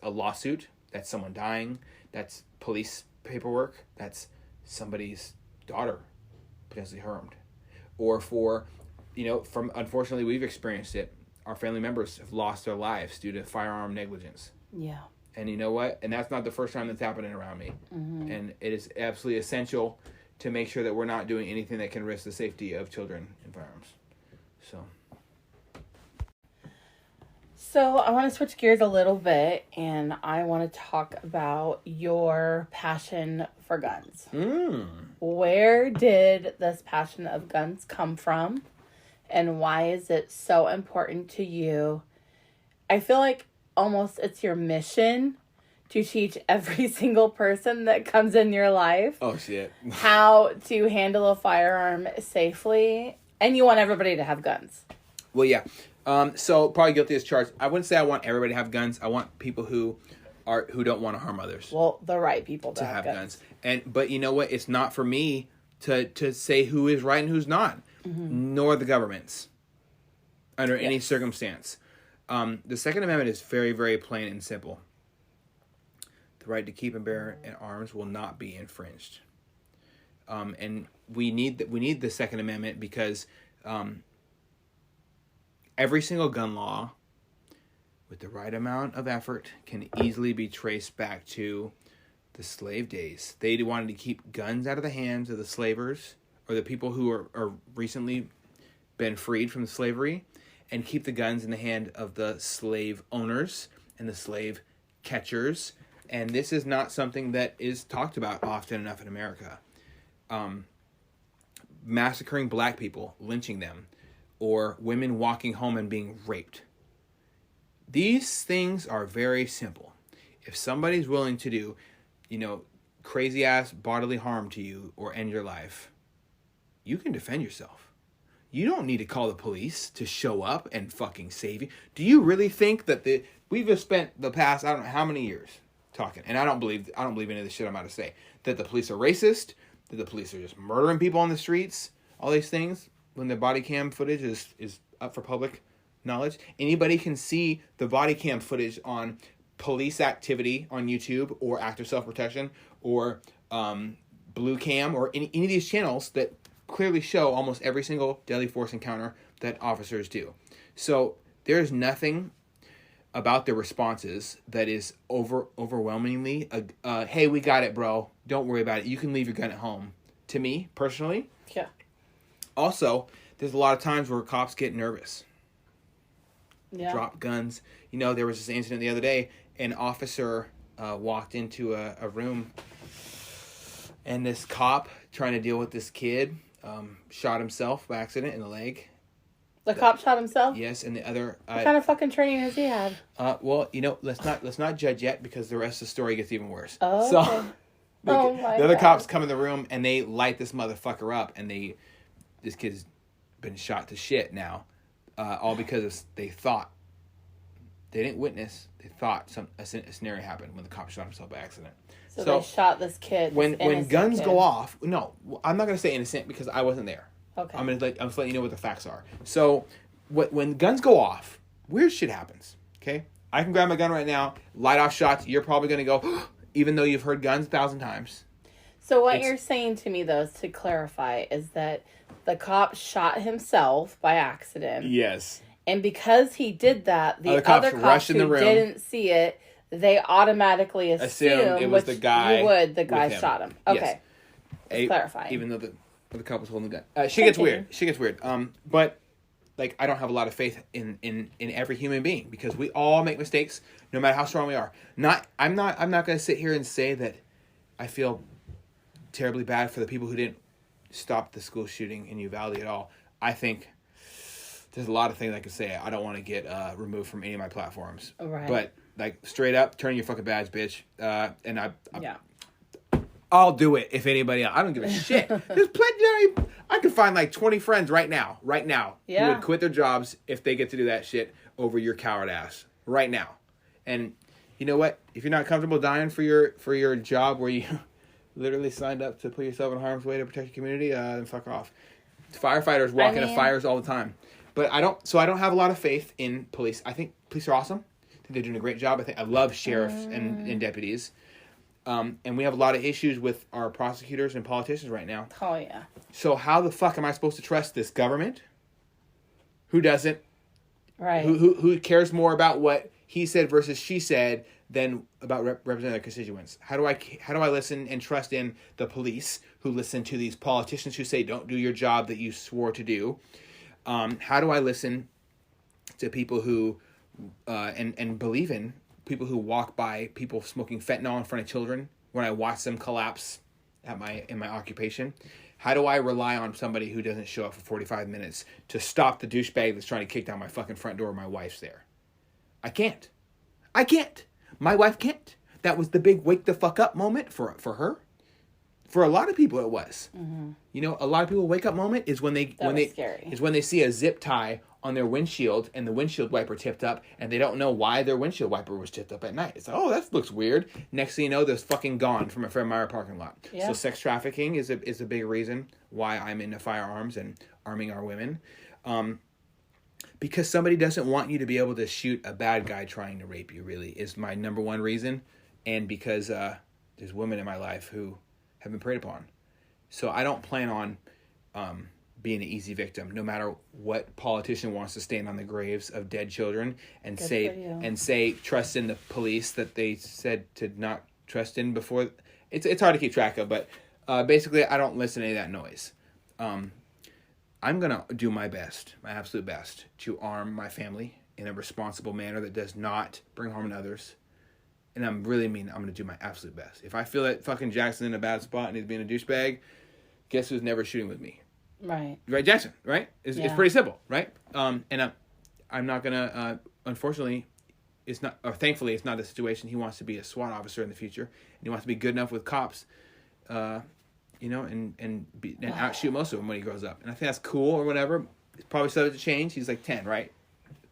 a lawsuit. That's someone dying. That's police paperwork. That's somebody's daughter potentially harmed. Or for, unfortunately we've experienced it. Our family members have lost their lives due to firearm negligence. Yeah. And you know what? And that's not the first time that's happening around me. Mm-hmm. And it is absolutely essential to make sure that we're not doing anything that can risk the safety of children and firearms. So I want to switch gears a little bit, and I want to talk about your passion for guns. Where did this passion of guns come from, and why is it so important to you? I feel like almost it's your mission to teach every single person that comes in your life how to handle a firearm safely, and you want everybody to have guns. Well, yeah. So probably guilty as charged. I wouldn't say I want everybody to have guns. I want people who don't want to harm others. Well, the right people to have guns. But you know what? It's not for me to say who is right and who's not, nor the government's under any circumstance. The Second Amendment is very, very plain and simple. The right to keep and bear arms will not be infringed. And we need the Second Amendment because every single gun law, with the right amount of effort, can easily be traced back to the slave days. They wanted to keep guns out of the hands of the slavers or the people who are recently been freed from slavery, and keep the guns in the hand of the slave owners and the slave catchers. And this is not something that is talked about often enough in America. Massacring black people, lynching them, or women walking home and being raped. These things are very simple. If somebody's willing to do, crazy ass bodily harm to you or end your life, you can defend yourself. You don't need to call the police to show up and fucking save you. Do you really think that we've just spent the past, I don't know how many years talking, and I don't believe any of the shit I'm about to say, that the police are racist, that the police are just murdering people on the streets, all these things? When the body cam footage is up for public knowledge, anybody can see the body cam footage on police activity on YouTube or Active Self-Protection or Blue Cam or any of these channels that clearly show almost every single deadly force encounter that officers do. So there's nothing about their responses that is overwhelmingly, hey, we got it, bro. Don't worry about it. You can leave your gun at home. To me, personally. Yeah. Also, there's a lot of times where cops get nervous. Yeah. Drop guns. There was this incident the other day. An officer walked into a room, and this cop, trying to deal with this kid, shot himself by accident in the leg. The cop shot himself? Yes, and the other... What kind of fucking training has he had? Well, let's not judge yet, because the rest of the story gets even worse. Oh, so, okay. The other cops come in the room, and they light this motherfucker up, and this kid's been shot to shit now, all because they thought, they didn't witness, they thought a scenario happened when the cop shot himself by accident. So they shot this kid. When guns go off, no, I'm not going to say innocent because I wasn't there. Okay. I'm just letting you know what the facts are. So when guns go off, weird shit happens, okay? I can grab my gun right now, light off shots, you're probably going to go, even though you've heard guns 1,000 times. So what you're saying to me, though, to clarify, is that the cop shot himself by accident. Yes. And because he did that, the other cops who didn't see it, they automatically assume it was the guy. The guy shot him. Okay. Yes. Clarify. Even though the cop was holding the gun. She gets weird. But I don't have a lot of faith in every human being, because we all make mistakes, no matter how strong we are. I'm not going to sit here and say that I feel terribly bad for the people who didn't stop the school shooting in Uvalde at all. I think there's a lot of things I could say. I don't want to get removed from any of my platforms. Right. But straight up, turn your fucking badge, bitch. I'll do it if anybody else. I don't give a shit. There's plenty. I could find 20 friends right now, who would quit their jobs if they get to do that shit over your coward ass right now. And you know what? If you're not comfortable dying for your job where you literally signed up to put yourself in harm's way to protect your community, then fuck off. Firefighters walk into fires all the time. But I don't have a lot of faith in police. I think police are awesome. I think they're doing a great job. I love sheriffs and deputies. And we have a lot of issues with our prosecutors and politicians right now. Oh, yeah. So how the fuck am I supposed to trust this government? Who doesn't? Right. Who cares more about what he said versus she said than about representing their constituents? How do I listen and trust in the police who listen to these politicians who say don't do your job that you swore to do? How do I listen to people who and believe in people who walk by people smoking fentanyl in front of children when I watch them collapse in my occupation? How do I rely on somebody who doesn't show up for 45 minutes to stop the douchebag that's trying to kick down my fucking front door when my wife's there? I can't. My wife can't. That was the big wake the fuck up moment for her. For a lot of people, it was. Mm-hmm. You know, a lot of people wake up moment is when they see a zip tie on their windshield and the windshield wiper tipped up and they don't know why their windshield wiper was tipped up at night. It's like, oh, that looks weird. Next thing you know, they're fucking gone from a Fred Meyer parking lot. Yeah. So sex trafficking is a big reason why I'm into firearms and arming our women. Because somebody doesn't want you to be able to shoot a bad guy trying to rape you, really, is my number one reason. And because there's women in my life who have been preyed upon. So I don't plan on being an easy victim, no matter what politician wants to stand on the graves of dead children and say trust in the police that they said to not trust in before. It's hard to keep track of, but basically I don't listen to any of that noise. I'm going to do my best, my absolute best, to arm my family in a responsible manner that does not bring harm to others. And I'm going to do my absolute best. If I feel that fucking Jackson in a bad spot and he's being a douchebag, guess who's never shooting with me? Right. Right, Jackson, right? It's pretty simple, right? And I'm not going to, unfortunately, thankfully, it's not the situation. He wants to be a SWAT officer in the future. And he wants to be good enough with cops, and outshoot most of them when he grows up. And I think that's cool or whatever. It's probably subject to change. He's like 10, right?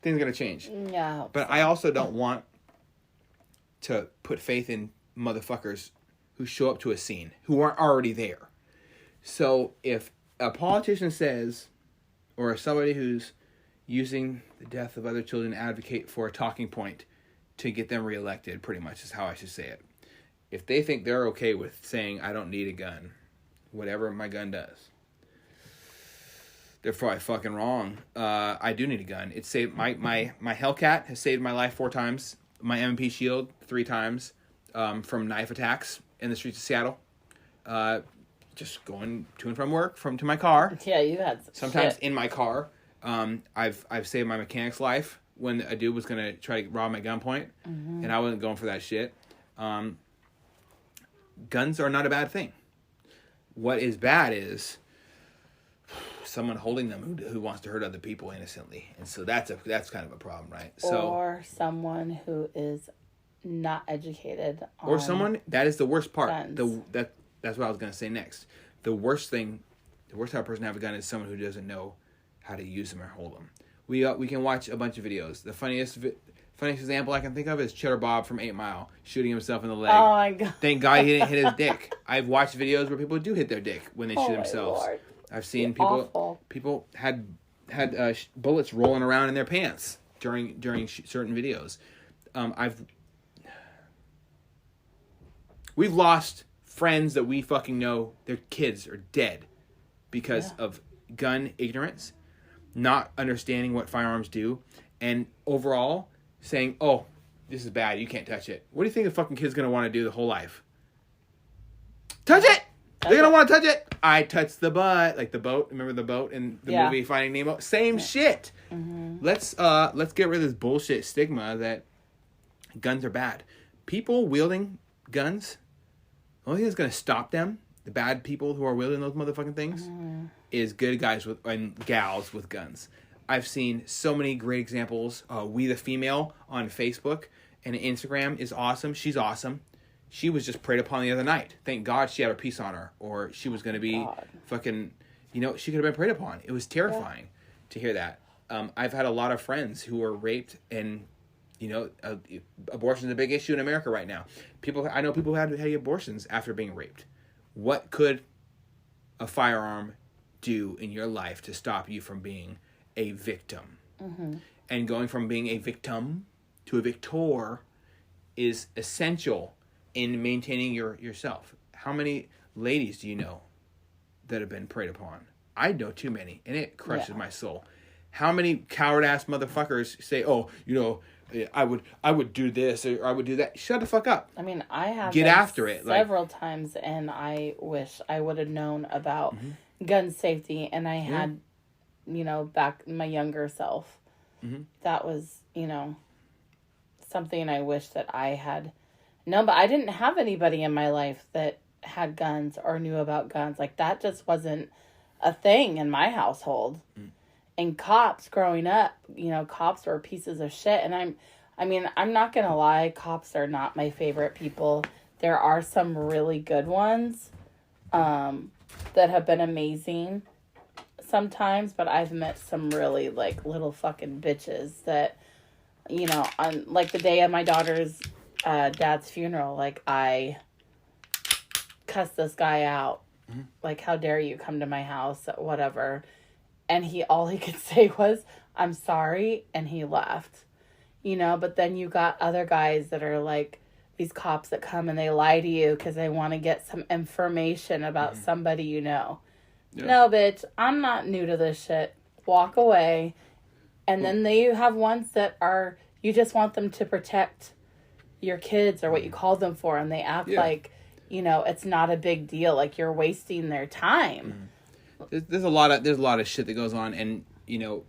Things are going to change. Yeah. But I also don't want to put faith in motherfuckers who show up to a scene, who aren't already there. So if a politician says, or somebody who's using the death of other children to advocate for a talking point to get them reelected, pretty much is how I should say it. If they think they're okay with saying, I don't need a gun, whatever my gun does, they're probably fucking wrong. I do need a gun. It saved my Hellcat has saved my life 4 times. My M&P Shield 3 times from knife attacks in the streets of Seattle. Just going to and from work, to my car. Yeah, you had sometimes shit in my car. I've saved my mechanic's life when a dude was gonna try to rob my gunpoint, and I wasn't going for that shit. Guns are not a bad thing. What is bad is someone holding them who wants to hurt other people innocently, and so that's kind of a problem, right? Or someone who is not educated on or someone that is the worst part. Guns. That's what I was going to say next. The worst type of person to have a gun is someone who doesn't know how to use them or hold them. We can watch a bunch of videos. The funniest example I can think of is Cheddar Bob from 8 Mile shooting himself in the leg. Oh my god! Thank God he didn't hit his dick. I've watched videos where people do hit their dick when they shoot themselves. Lord. I've seen people had bullets rolling around in their pants during certain videos. We've lost friends that we fucking know, their kids are dead because of gun ignorance, not understanding what firearms do, and overall saying, oh, this is bad, you can't touch it. What do you think a fucking kid's going to want to do the whole life? Touch it! They're going to want to touch it! I touched the butt. Like the boat. Remember the boat in the movie Finding Nemo? Same shit. Mm-hmm. Let's get rid of this bullshit stigma that guns are bad. People wielding guns, the only thing that's going to stop them, the bad people who are wielding those motherfucking things, is good guys and gals with guns. I've seen so many great examples. We the Female on Facebook and Instagram is awesome. She's awesome. She was just preyed upon the other night. Thank God she had her piece on her, or she was going to be fucking, she could have been preyed upon. It was terrifying to hear that. I've had a lot of friends who were raped, and, abortion is a big issue in America right now. I know people who had abortions after being raped, what could a firearm do in your life to stop you from being a victim? And going from being a victim to a victor is essential in maintaining yourself. How many ladies do you know that have been preyed upon? I know too many, and it crushes my soul. How many coward ass motherfuckers say, "Oh, I would do this or I would do that." Shut the fuck up. I mean, I have get after it several times, and I wish I would have known about gun safety, and I had, back my younger self. That was, something I wish that I had known, but I didn't have anybody in my life that had guns or knew about guns. Like, that just wasn't a thing in my household. And cops growing up, cops were pieces of shit. And I'm not going to lie, cops are not my favorite people. There are some really good ones that have been amazing sometimes, but I've met some really, like, little fucking bitches that, on, like, the day of my daughter's dad's funeral, like, I cussed this guy out. Like, how dare you come to my house, whatever. And all he could say was, "I'm sorry," and he left. But then you got other guys that are like these cops that come and they lie to you because they want to get some information about somebody Yeah. No, bitch, I'm not new to this shit. Walk away. And then you have ones that are, you just want them to protect your kids or what you called them for, and they act like, it's not a big deal. Like, you're wasting their time. There's a lot of shit that goes on, and no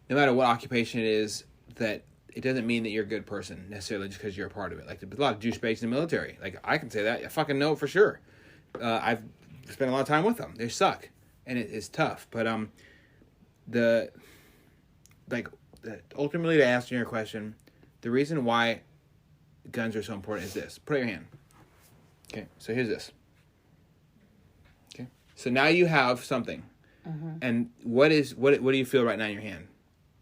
matter what occupation it is, that it doesn't mean that you're a good person necessarily just because you're a part of it. Like, there's a lot of douchebags in the military. Like, I can say that. I fucking know it for sure. I've spent a lot of time with them. They suck, and it's tough. But ultimately, to answer your question, the reason why guns are so important is this. Put out your hand. Okay, so here's this. Okay, so now you have something, and what do you feel right now in your hand?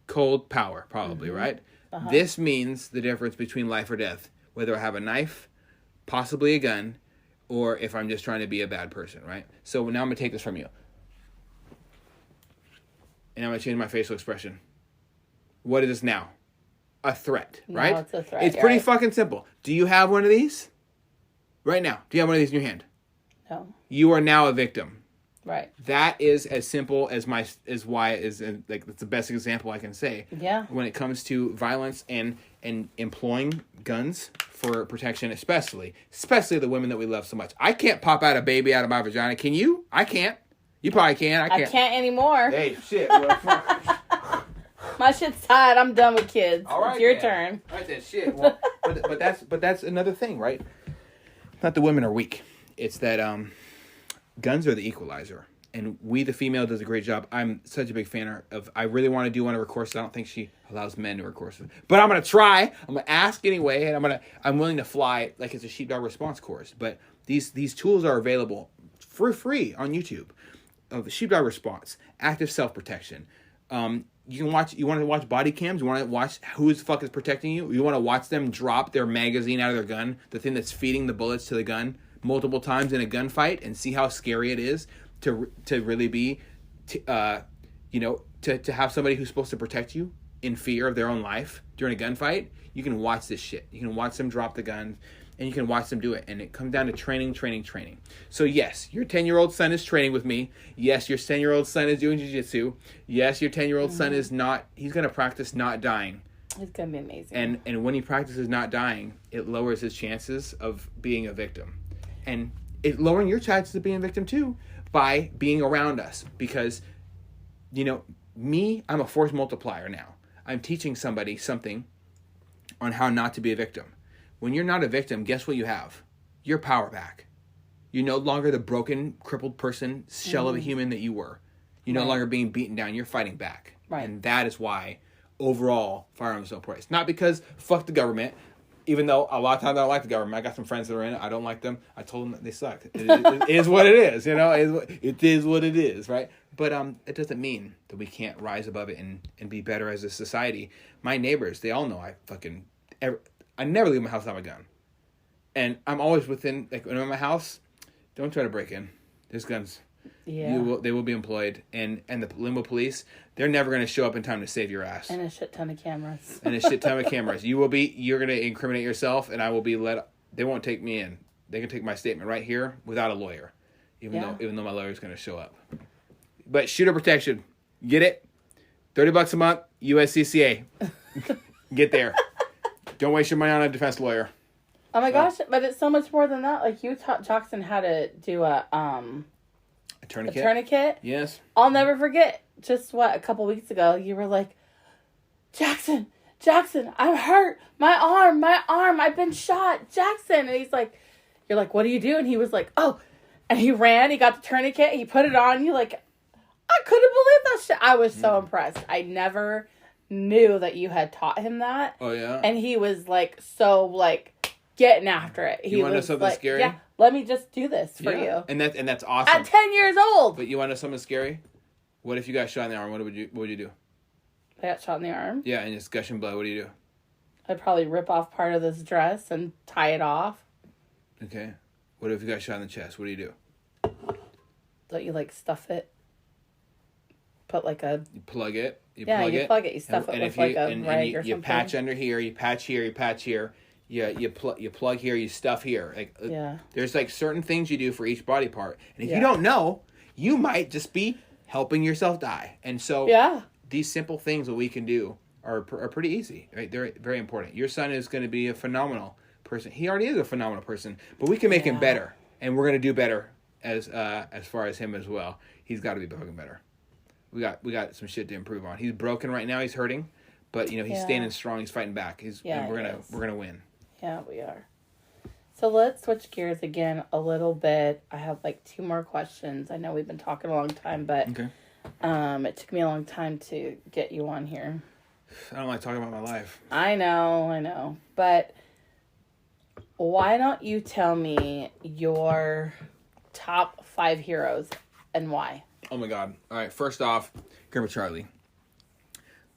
Cold power, probably, right? This means the difference between life or death, whether I have a knife, possibly a gun, or if I'm just trying to be a bad person, right? So now I'm going to take this from you. And I'm going to change my facial expression. What is this now? A threat, right? It's a threat. It's pretty fucking simple. Do you have one of these? Right now. Do you have one of these in your hand? No. You are now a victim. Right. That is as simple as that's the best example I can say. Yeah. When it comes to violence and employing guns for protection, especially the women that we love so much. I can't pop out a baby out of my vagina. Can you? I can't. You probably can. I can't. I can't anymore. Hey, shit. My shit's tied. I'm done with kids. All right, it's your turn. All right, then, shit. Well, but that's another thing, right? Not that women are weak. It's that guns are the equalizer, and we, the female, does a great job. I'm such a big fan of. I really want to do one of her courses. I don't think she allows men to her courses, but I'm gonna try. I'm gonna ask anyway, and I'm willing to fly like it's a sheepdog response course. But these tools are available for free on YouTube. Of sheepdog response, active self protection. You can watch. You want to watch body cams. You want to watch who the fuck is protecting you. You want to watch them drop their magazine out of their gun, the thing that's feeding the bullets to the gun, multiple times in a gunfight, and see how scary it is to really be, to have somebody who's supposed to protect you in fear of their own life during a gunfight. You can watch this shit. You can watch them drop the gun, and you can watch them do it. And it comes down to training. So yes, your 10-year-old son is training with me. Yes, your 10-year-old son is doing jiu-jitsu. Yes, your 10-year-old son is not. He's going to practice not dying. It's going to be amazing. And when he practices not dying, it lowers his chances of being a victim. And it's lowering your chances of being a victim too by being around us. Because, I'm a force multiplier now. I'm teaching somebody something on how not to be a victim. When you're not a victim, guess what you have? Your power back. You're no longer the broken, crippled person, shell of a human that you were. You're no longer being beaten down. You're fighting back. Right. And that is why, overall, firearms are so important. It's not because, fuck the government, even though a lot of times I don't like the government. I got some friends that are in it. I don't like them. I told them that they sucked. It is what it is, It is what it is, right? But it doesn't mean that we can't rise above it and be better as a society. My neighbors, they all know I never leave my house without my gun. And I'm always within, like, when I'm in my house, Don't try to break in. There's guns. Yeah. They will be employed, and the Limbo Police, they're never going to show up in time to save your ass. And a shit ton of cameras. And a shit ton of cameras. You're going to incriminate yourself, and I will be they won't take me in. They can take my statement right here without a lawyer, even though my lawyer's going to show up. But shooter protection, get it? $30 a month, USCCA. Get there. Don't waste your money on a defense lawyer. Oh my gosh, but it's so much more than that. Like, you taught Jackson how to do a tourniquet? A tourniquet? Yes. I'll never forget. Just a couple weeks ago, you were like, Jackson, I'm hurt. My arm, I've been shot. Jackson. And he's like, you're like, what do you do? And he was like, oh. And he ran, he got the tourniquet, he put it on. You like, I couldn't believe that shit. I was so impressed. I never knew that you had taught him that. Oh, yeah? And he was like, so like, getting after it. He you want to know was something like, scary? yeah, let me just do this for you. And that's awesome. At 10 years old. But you want to know something scary? What if you got shot in the arm? What would you do? I got shot in the arm. Yeah, and it's gushing blood. What do you do? I'd probably rip off part of this dress and tie it off. Okay. What if you got shot in the chest? What do you do? Don't you like stuff it? Put like a... You plug it. You plug it. You stuff it with like a rag or something. You patch under here. You patch here. You patch here. You plug here. You stuff here. Like there's like certain things you do for each body part, and if you don't know, you might just be helping yourself die. And so these simple things that we can do are pretty easy. Right? They're very important. Your son is going to be a phenomenal person. He already is a phenomenal person, but we can make him better, and we're going to do better as far as him as well. He's got to be fucking better. We got some shit to improve on. He's broken right now. He's hurting, but he's standing strong. He's fighting back. And we're gonna win. Yeah, we are. So let's switch gears again a little bit. I have like 2 more questions. I know we've been talking a long time, but it took me a long time to get you on here. I don't like talking about my life. I know. But why don't you tell me your top 5 heroes and why? Oh my God. All right. First off, Grandpa Charlie.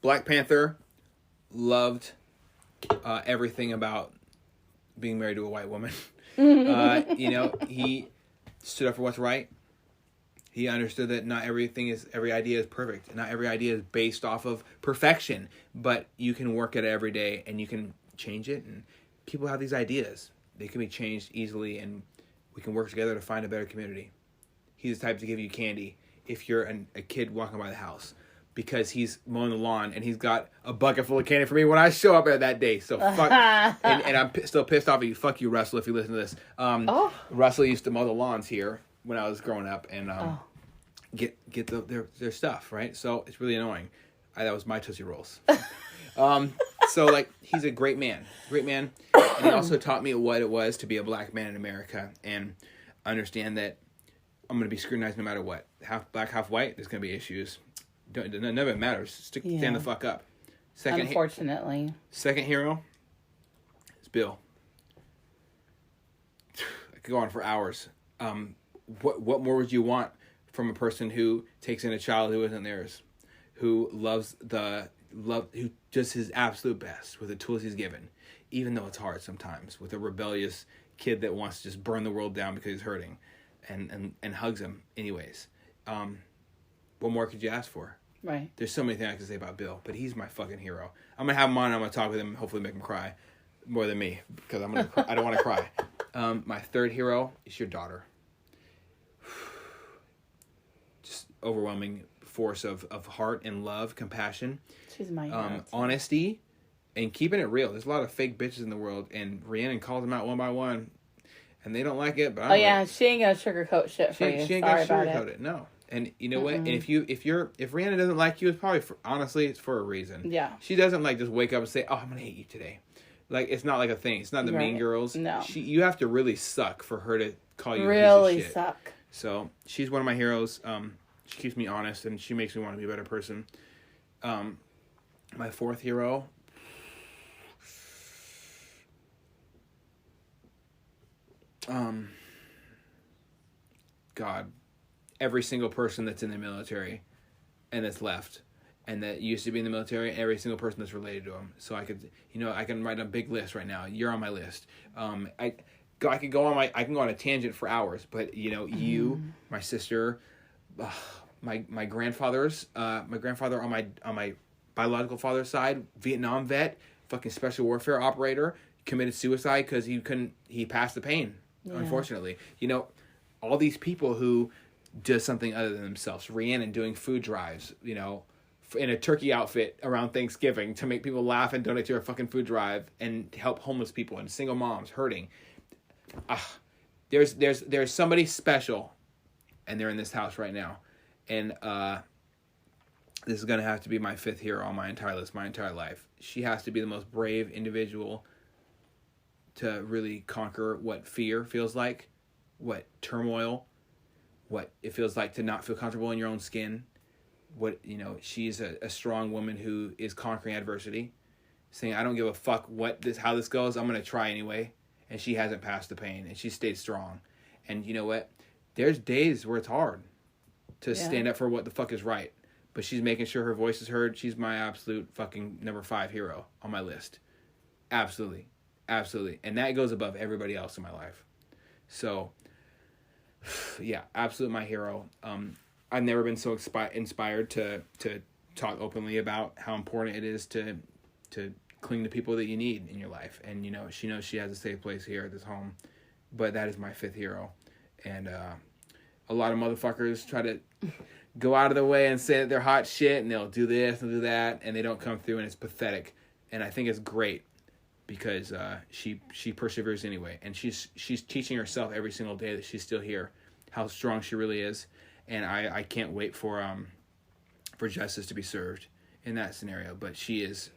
Black Panther, loved everything about being married to a white woman. He stood up for what's right. He understood that not every idea is perfect. And not every idea is based off of perfection. But you can work at it every day and you can change it. And people have these ideas. They can be changed easily and we can work together to find a better community. He's the type to give you candy if you're a kid walking by the house because he's mowing the lawn and he's got a bucket full of candy for me when I show up that day. So fuck, and I'm still pissed off at you. Fuck you, Russell, if you listen to this. Russell used to mow the lawns here when I was growing up and get their stuff, right? So it's really annoying. That was my Tootsie Rolls. So like he's a great man, and he also taught me what it was to be a black man in America and understand that I'm going to be scrutinized no matter what. Half black, half white, there's going to be issues. None of it matters. Stand the fuck up. Unfortunately. Second hero is Bill. I could go on for hours. What more would you want from a person who takes in a child who isn't theirs? Who who does his absolute best with the tools he's given, even though it's hard sometimes, with a rebellious kid that wants to just burn the world down because he's hurting. And hugs him anyways. What more could you ask for? Right. There's so many things I can say about Bill, but he's my fucking hero. I'm going to have him on and I'm going to talk with him, hopefully make him cry more than me because I don't want to cry. My third hero is your daughter. Just overwhelming force of heart and love, compassion. She's my hero. Honesty and keeping it real. There's a lot of fake bitches in the world and Rhiannon calls them out one by one. And they don't like it, but she ain't gonna sugarcoat shit for you. She ain't gonna sugarcoat it. No. And you know what? And if Rihanna doesn't like you, it's probably it's for a reason. Yeah. She doesn't like just wake up and say, "Oh, I'm gonna hate you today." Like it's not like a thing. It's not the Mean Girls. No. You have to really suck for her to call you really a piece of shit. Suck. So she's one of my heroes. She keeps me honest and she makes me want to be a better person. My fourth hero. God, every single person that's in the military and that's left and that used to be in the military, every single person that's related to them. So I can write a big list right now. You're on my list. I can go on a tangent for hours, but you, my sister, my grandfather on my biological father's side, Vietnam vet, fucking special warfare operator, committed suicide because he passed the pain. Yeah. Unfortunately, all these people who do something other than themselves. Rhiannon doing food drives, in a turkey outfit around Thanksgiving to make people laugh and donate to her fucking food drive and help homeless people and single moms hurting. There's somebody special, and they're in this house right now, and this is gonna have to be my fifth hero on my entire list, my entire life. She has to be the most brave individual to really conquer what fear feels like, what turmoil, what it feels like to not feel comfortable in your own skin. She's a strong woman who is conquering adversity, saying, I don't give a fuck how this goes, I'm gonna try anyway. And she hasn't passed the pain, and she stayed strong. And you know what? There's days where it's hard to stand up for what the fuck is right. But she's making sure her voice is heard. She's my absolute fucking number 5 hero on my list. Absolutely. Absolutely. And that goes above everybody else in my life. So, yeah, absolutely my hero. I've never been so inspired to talk openly about how important it is to cling to people that you need in your life. And, she knows she has a safe place here at this home. But that is my 5th hero. And a lot of motherfuckers try to go out of their way and say that they're hot shit, and they'll do this and do that, and they don't come through, and it's pathetic. And I think it's great because she perseveres anyway. And she's teaching herself every single day that she's still here, how strong she really is. And I can't wait for justice to be served in that scenario. But she is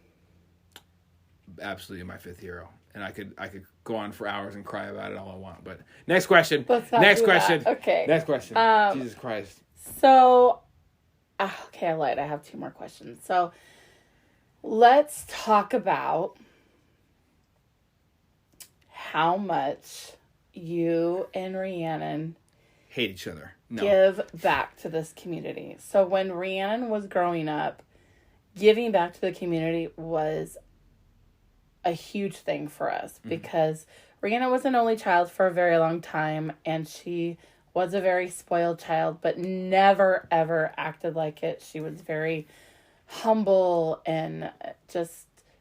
absolutely my 5th hero. And I could go on for hours and cry about it all I want. But next question. Next question. Okay. Next question. Jesus Christ. So, okay, I lied. I have 2 more questions. So, let's talk about how much you and Rhiannon hate each other. No. Give back to this community. So, when Rhiannon was growing up, giving back to the community was a huge thing for us because Rhiannon was an only child for a very long time, and she was a very spoiled child, but never, ever acted like it. She was very humble and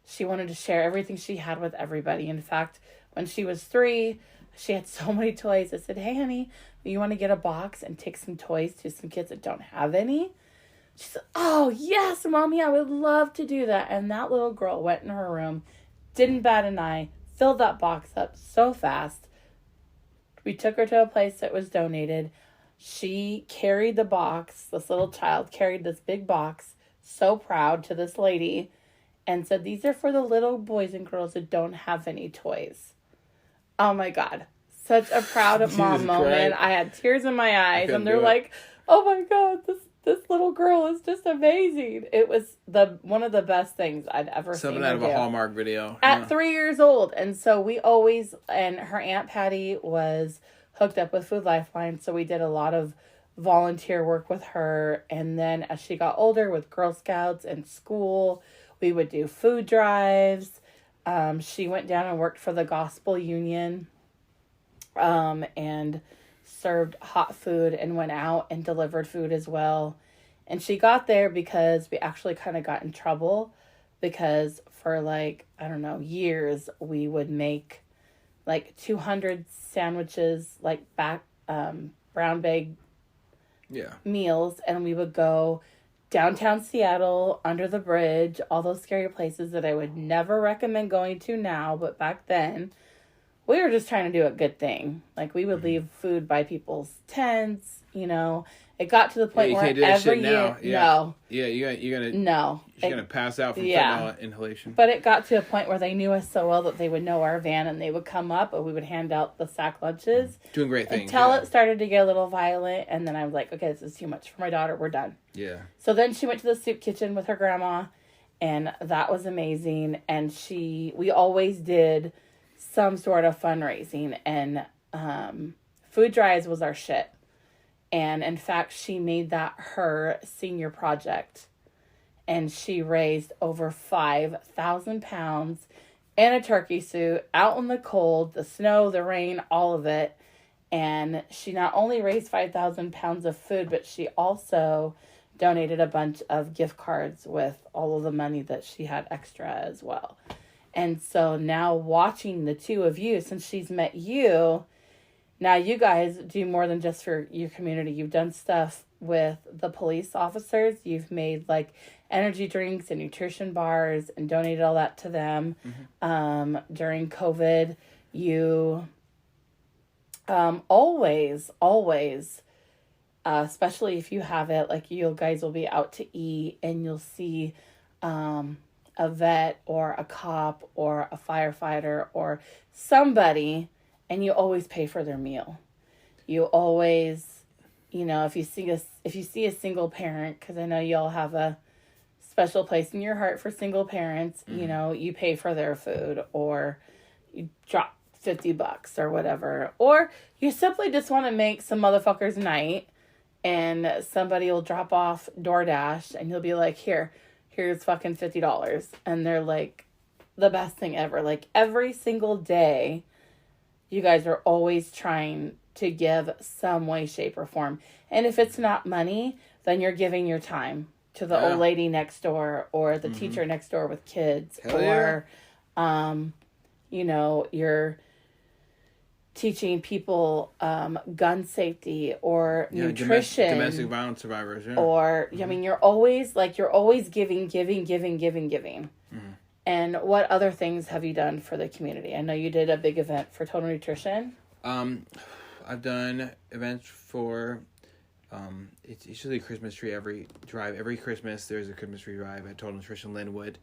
she wanted to share everything she had with everybody. In fact, when she was 3, she had so many toys. I said, hey, honey, you want to get a box and take some toys to some kids that don't have any? She said, oh, yes, Mommy, I would love to do that. And that little girl went in her room, didn't bat an eye, filled that box up so fast. We took her to a place that was donated. She carried the box. This little child carried this big box, so proud, to this lady, and said, these are for the little boys and girls that don't have any toys. Oh my God. Such a proud mom moment. I had tears in my eyes, and they're like, oh my God, this little girl is just amazing. It was one of the best things I'd ever seen. Something out of a Hallmark video. At 3 years old. And so we always, and her Aunt Patty was hooked up with Food Lifeline. So we did a lot of volunteer work with her. And then as she got older with Girl Scouts and school, we would do food drives. She went down and worked for the Gospel Union and served hot food and went out and delivered food as well. And she got there because we actually kind of got in trouble because for years we would make 200 sandwiches, brown bag meals, and we would go downtown Seattle, under the bridge, all those scary places that I would never recommend going to now, but back then we were just trying to do a good thing. We would leave food by people's tents, It got to the point where every year... No. Yeah, you're gonna... No. You're gonna pass out from fentanyl inhalation. But it got to a point where they knew us so well that they would know our van, and they would come up, and we would hand out the sack lunches. Doing great things. Until it started to get a little violent, and then I was like, okay, this is too much for my daughter. We're done. Yeah. So then she went to the soup kitchen with her grandma, and that was amazing. And we always did some sort of fundraising, and food drives was our shit. And in fact, she made that her senior project, and she raised over 5,000 pounds in a turkey suit, out in the cold, the snow, the rain, all of it. And she not only raised 5,000 pounds of food, but she also donated a bunch of gift cards with all of the money that she had extra as well. And so now watching the two of you, since she's met you, now you guys do more than just for your community. You've done stuff with the police officers. You've made like energy drinks and nutrition bars and donated all that to them. During COVID, you always, especially if you have it, like you guys will be out to eat and you'll see a vet or a cop or a firefighter or somebody, and you always pay for their meal. You always, if you see a single parent, because I know y'all have a special place in your heart for single parents, you pay for their food, or you drop $50 or whatever, or you simply just want to make some motherfucker's night, and somebody will drop off DoorDash and you'll be like, here's fucking $50. And they're like the best thing ever. Like every single day, you guys are always trying to give some way, shape, or form. And if it's not money, then you're giving your time to the old lady next door, or the teacher next door with kids. Hell or, you're teaching people gun safety or nutrition. Domestic violence survivors, yeah. Or, I mean, you're always giving. And what other things have you done for the community? I know you did a big event for Total Nutrition. I've done events for, it's usually a Christmas tree every Christmas. There's a Christmas tree drive at Total Nutrition Linwood.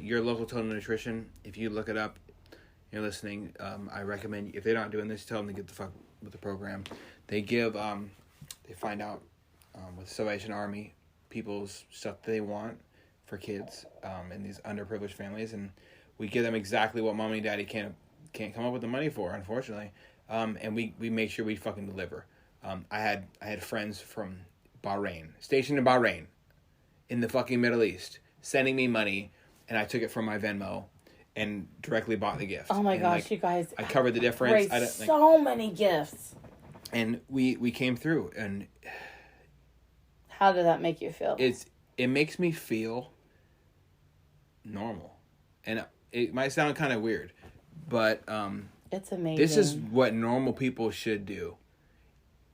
Your local Total Nutrition, if you look it up, you're listening, I recommend, if they're not doing this, tell them to get the fuck with the program. They give, they find out with Salvation Army people's stuff they want for kids in these underprivileged families, and we give them exactly what mommy and daddy can't come up with the money for, unfortunately. And we make sure we fucking deliver. I had friends from Bahrain, stationed in Bahrain, in the fucking Middle East, sending me money, and I took it from my Venmo and directly bought the gift. Oh my and gosh, you guys! I covered the difference. So many gifts. And we came through, and how did that make you feel? It makes me feel normal, and it might sound kind of weird, but it's amazing. This is what normal people should do.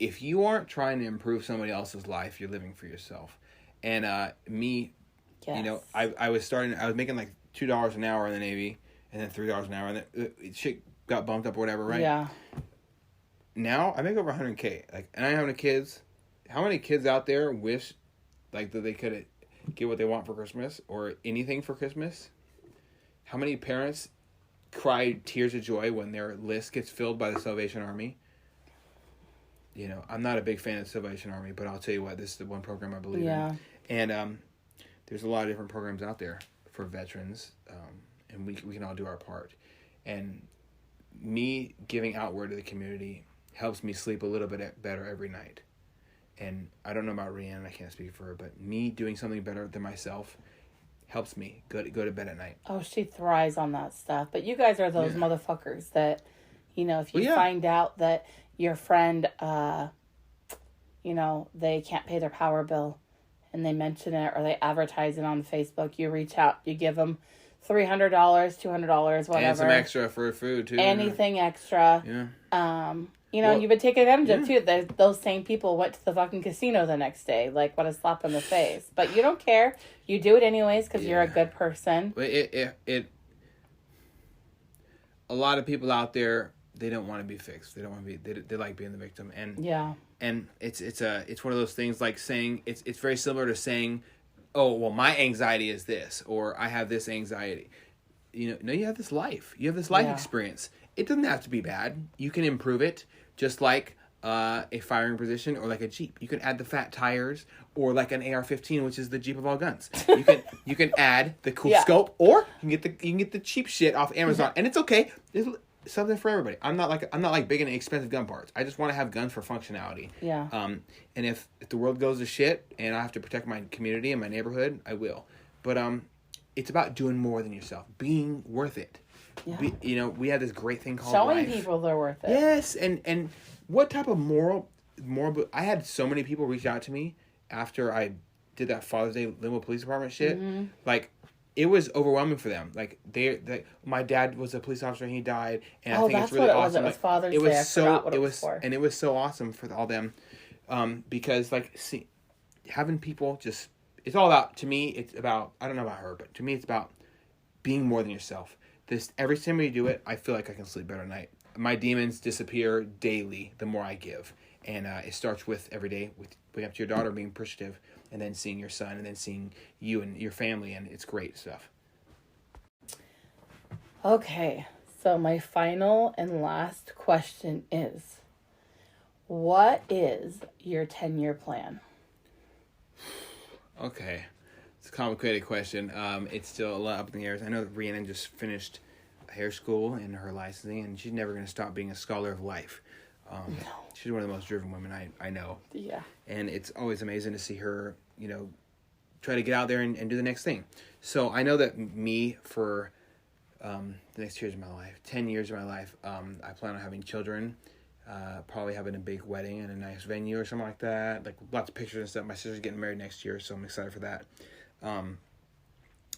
If you aren't trying to improve somebody else's life, you're living for yourself. And me, yes. I was making like $2 an hour in the Navy, and then $3 an hour, and then shit got bumped up or whatever, right? Yeah. Now I make over $100K. Like, and I have no kids. How many kids out there wish, like, that they could get what they want for Christmas or anything for Christmas? How many parents cry tears of joy when their list gets filled by the Salvation Army? I'm not a big fan of the Salvation Army, but I'll tell you what, this is the one program I believe in. And there's a lot of different programs out there for veterans, and we can all do our part. And me giving outward to the community helps me sleep a little bit better every night. And I don't know about Rhiannon, I can't speak for her, but me doing something better than myself helps me go to bed at night. Oh, she thrives on that stuff. But you guys are those motherfuckers that, if you find out that your friend, they can't pay their power bill and they mention it or they advertise it on Facebook, you reach out, you give them $300, $200, whatever. And some extra for food, too. Anything extra. Yeah. You've been taken advantage of, too. Those same people went to the fucking casino the next day. Like, what a slap in the face. But you don't care. You do it anyways because you're a good person. A lot of people out there, they don't want to be fixed. They don't want to be. They like being the victim. And and it's one of those things like saying it's very similar to saying, oh well, my anxiety is this, or I have this anxiety. No, you have this life. You have this life experience. It doesn't have to be bad. You can improve it, just like a firing position or like a Jeep. You can add the fat tires, or like an AR-15, which is the Jeep of all guns. You can add the cool scope, or you can get the cheap shit off Amazon, and it's okay. There's something for everybody. I'm not like big into expensive gun parts. I just want to have guns for functionality. Yeah. And if the world goes to shit and I have to protect my community and my neighborhood, I will. But it's about doing more than yourself, being worth it. Yeah. We have this great thing called Showing life. people they're worth it. Yes, and what type of moral? I had so many people reach out to me after I did that Father's Day Limo Police Department shit. Mm-hmm. Like, it was overwhelming for them. Like, my dad was a police officer and he died, and I think it's really awesome. It was Father's Day. I forgot what it was for. And it was so awesome for all them, because having people just, it's all about, to me, it's about, I don't know about her, but to me it's about being more than yourself. Every time you do it, I feel like I can sleep better at night. My demons disappear daily the more I give. And it starts with every day, with waking up to your daughter, being appreciative, and then seeing your son, and then seeing you and your family, and it's great stuff. Okay, so my final and last question is, what is your 10-year plan? Okay, it's a complicated question. It's still a lot up in the air. I know that Rhiannon just finished hair school and her licensing, and she's never going to stop being a scholar of life. No. She's one of the most driven women I know. Yeah. And it's always amazing to see her, try to get out there and do the next thing. So I know that me, for the next years of my life, 10 years of my life, I plan on having children, probably having a big wedding in a nice venue or something like that. Like, lots of pictures and stuff. My sister's getting married next year, so I'm excited for that.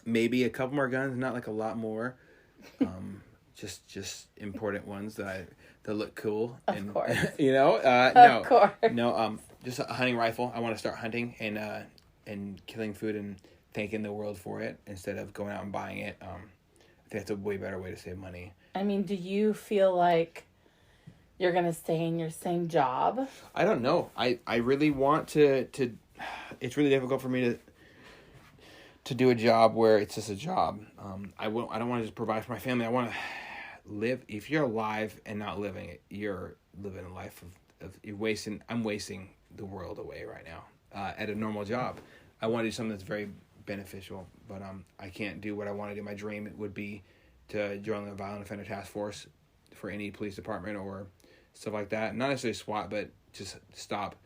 Maybe a couple more guns, not like a lot more. Just important ones that look cool. Of course. No, Of course. no, just a hunting rifle. I want to start hunting and killing food and thanking the world for it instead of going out and buying it. I think that's a way better way to save money. I mean, do you feel like you're going to stay in your same job? I don't know. I really want to it's really difficult for me to do a job where it's just a job. I don't want to just provide for my family. I want to live. If you're alive and not living it, you're living a life of you're wasting. I'm wasting the world away right now at a normal job. I want to do something that's very beneficial, but I can't do what I want to do. My dream would be to join the Violent Offender Task Force for any police department or stuff like that. Not necessarily SWAT, but just stop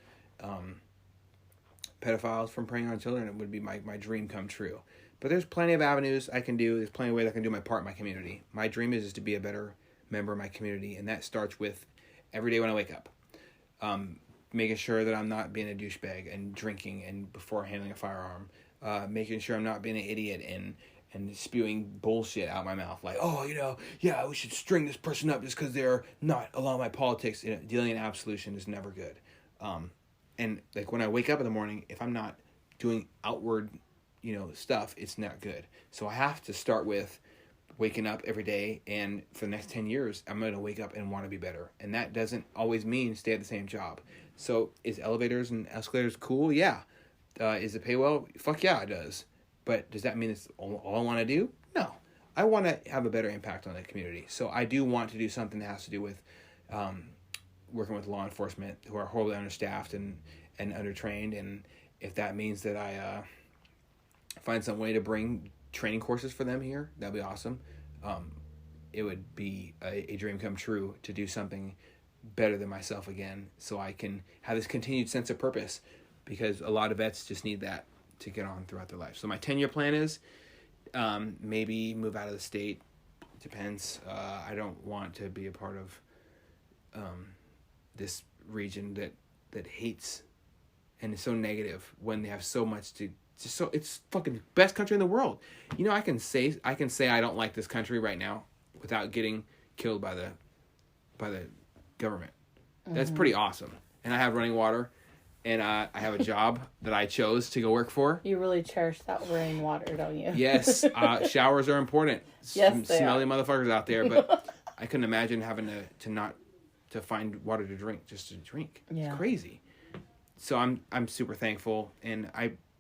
pedophiles from preying on children. It would be my dream come true. But there's plenty of avenues I can do. There's plenty of ways I can do my part in my community. My dream is to be a better member of my community, and that starts with every day when I wake up. Making sure that I'm not being a douchebag and drinking and before handling a firearm. Making sure I'm not being an idiot and spewing bullshit out my mouth. Like, we should string this person up just because they're not along my politics. Dealing in absolution is never good. And like when I wake up in the morning, if I'm not doing outward, stuff, it's not good. So I have to start with waking up every day, and for the next 10 years, I'm going to wake up and want to be better. And that doesn't always mean stay at the same job. So is elevators and escalators cool? Yeah. Is it pay well? Fuck yeah, it does. But does that mean it's all I want to do? No. I want to have a better impact on the community. So I do want to do something that has to do with working with law enforcement who are horribly understaffed and undertrained. And if that means that I find some way to bring training courses for them here, that'd be awesome. It would be a dream come true to do something better than myself again, so I can have this continued sense of purpose, because a lot of vets just need that to get on throughout their life. So my 10-year plan is maybe move out of the state. Depends. I don't want to be a part of this region that hates and is so negative when they have so much to. It's fucking best country in the world. I can say I don't like this country right now without getting killed by the government. Mm-hmm. That's pretty awesome. And I have running water, and I have a job that I chose to go work for. You really cherish that running water, don't you? Yes, showers are important. Yes, they smelly are. Motherfuckers out there, but I couldn't imagine having to find water to drink just to drink. Yeah. It's crazy. So I'm super thankful, and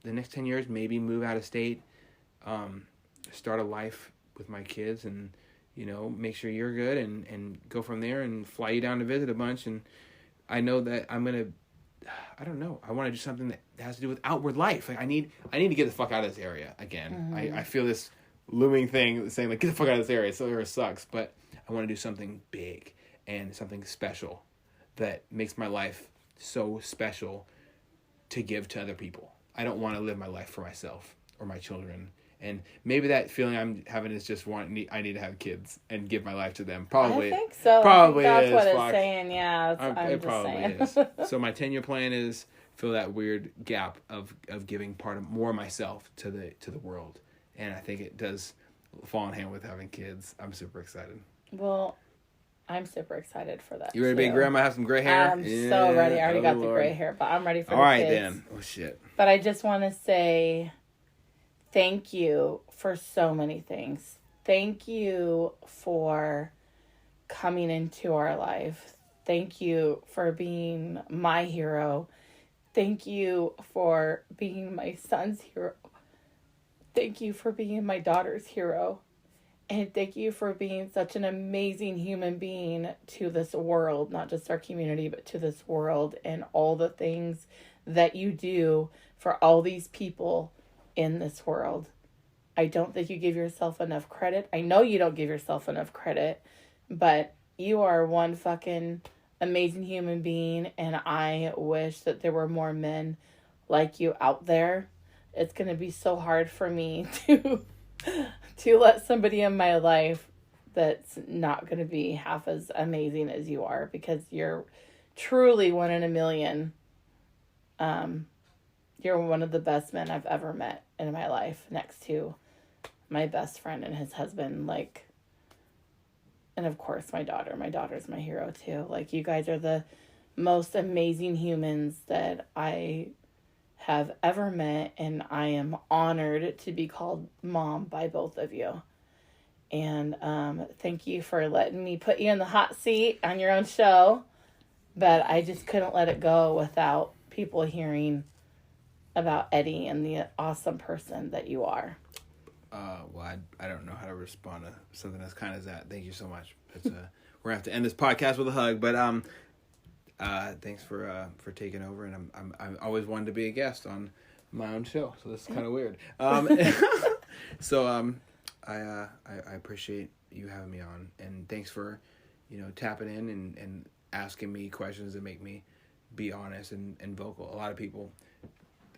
the next 10 years, maybe move out of state, start a life with my kids, and, make sure you're good, and go from there and fly you down to visit a bunch. And I know that I want to do something that has to do with outward life. Like I need to get the fuck out of this area again. Mm-hmm. I feel this looming thing saying like, get the fuck out of this area. So area sucks, but I want to do something big and something special that makes my life so special to give to other people. I don't want to live my life for myself or my children And maybe that feeling I'm having is just I need to have kids and give my life to them. Probably. I think so. Probably I think that's is. what Fuck. it's saying. Yeah, I'm It just probably saying. is. So my 10-year plan is fill that weird gap of giving more of myself to the world. And I think it does fall in hand with having kids. I'm super excited. Well, I'm super excited for that. You ready to be a grandma? Have some gray hair? I'm so ready. I already got the gray hair, but I'm ready for All the right, kids. then. Oh, shit. But I just want to say thank you for so many things. Thank you for coming into our life. Thank you for being my hero. Thank you for being my son's hero. Thank you for being my daughter's hero. And thank you for being such an amazing human being to this world, not just our community, but to this world, and all the things that you do for all these people in this world. I don't think you give yourself enough credit. I know you don't give yourself enough credit, but you are one fucking amazing human being, and I wish that there were more men like you out there. It's going to be so hard for me to let somebody in my life that's not going to be half as amazing as you are, because you're truly one in a million. You're one of the best men I've ever met in my life, next to my best friend and his husband, like, and of course my daughter. My daughter's my hero too. Like, you guys are the most amazing humans that I have ever met, and I am honored to be called mom by both of you. And thank you for letting me put you in the hot seat on your own show, but I just couldn't let it go without people hearing about Eddie and the awesome person that you are. Well, I don't know how to respond to something as kind as that. Thank you so much. We're gonna have to end this podcast with a hug, but thanks for taking over, and I'm always wanted to be a guest on my own show, so this is kind of weird. So I appreciate you having me on, and thanks for tapping in and asking me questions that make me be honest and vocal. A lot of people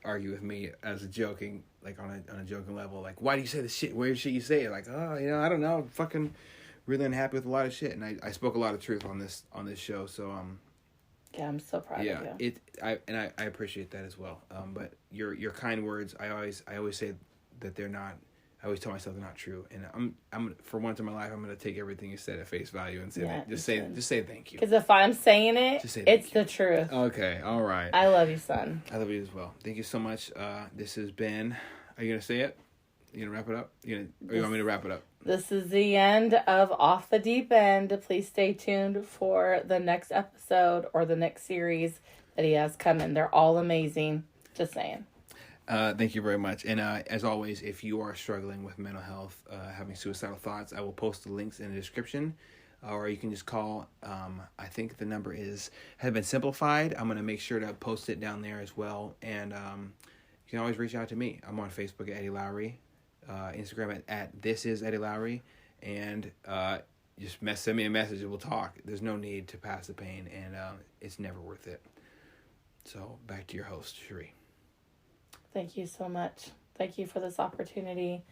argue with me as a joking, like on a joking level, like, why do you say the shit, weird shit you say? Like, oh, I don't know, I'm fucking really unhappy with a lot of shit, and I spoke a lot of truth on this show, so yeah, I'm so proud of you. I appreciate that as well. But your kind words, I always say that they're not. I always tell myself they're not true, and I'm for once in my life I'm gonna take everything you said at face value and say just say thank you. Because if I'm saying it, it's the truth. Okay, all right. I love you, son. I love you as well. Thank you so much. This has been. Are you gonna say it? You gonna wrap it up? Or you want me to wrap it up? This is the end of Off the Deep End. Please stay tuned for the next episode or the next series that he has coming. They're all amazing. Just saying. Thank you very much. And as always, if you are struggling with mental health, having suicidal thoughts, I will post the links in the description. Or you can just call. I think the number has been simplified. I'm going to make sure to post it down there as well. And you can always reach out to me. I'm on Facebook at Eddie Lowry. Instagram at This Is Eddie Lowry, and just send me a message and we'll talk. There's no need to pass the pain, and it's never worth it. So back to your host, Cherie. Thank you so much. Thank you for this opportunity,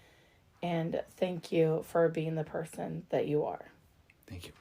and thank you for being the person that you are. Thank you.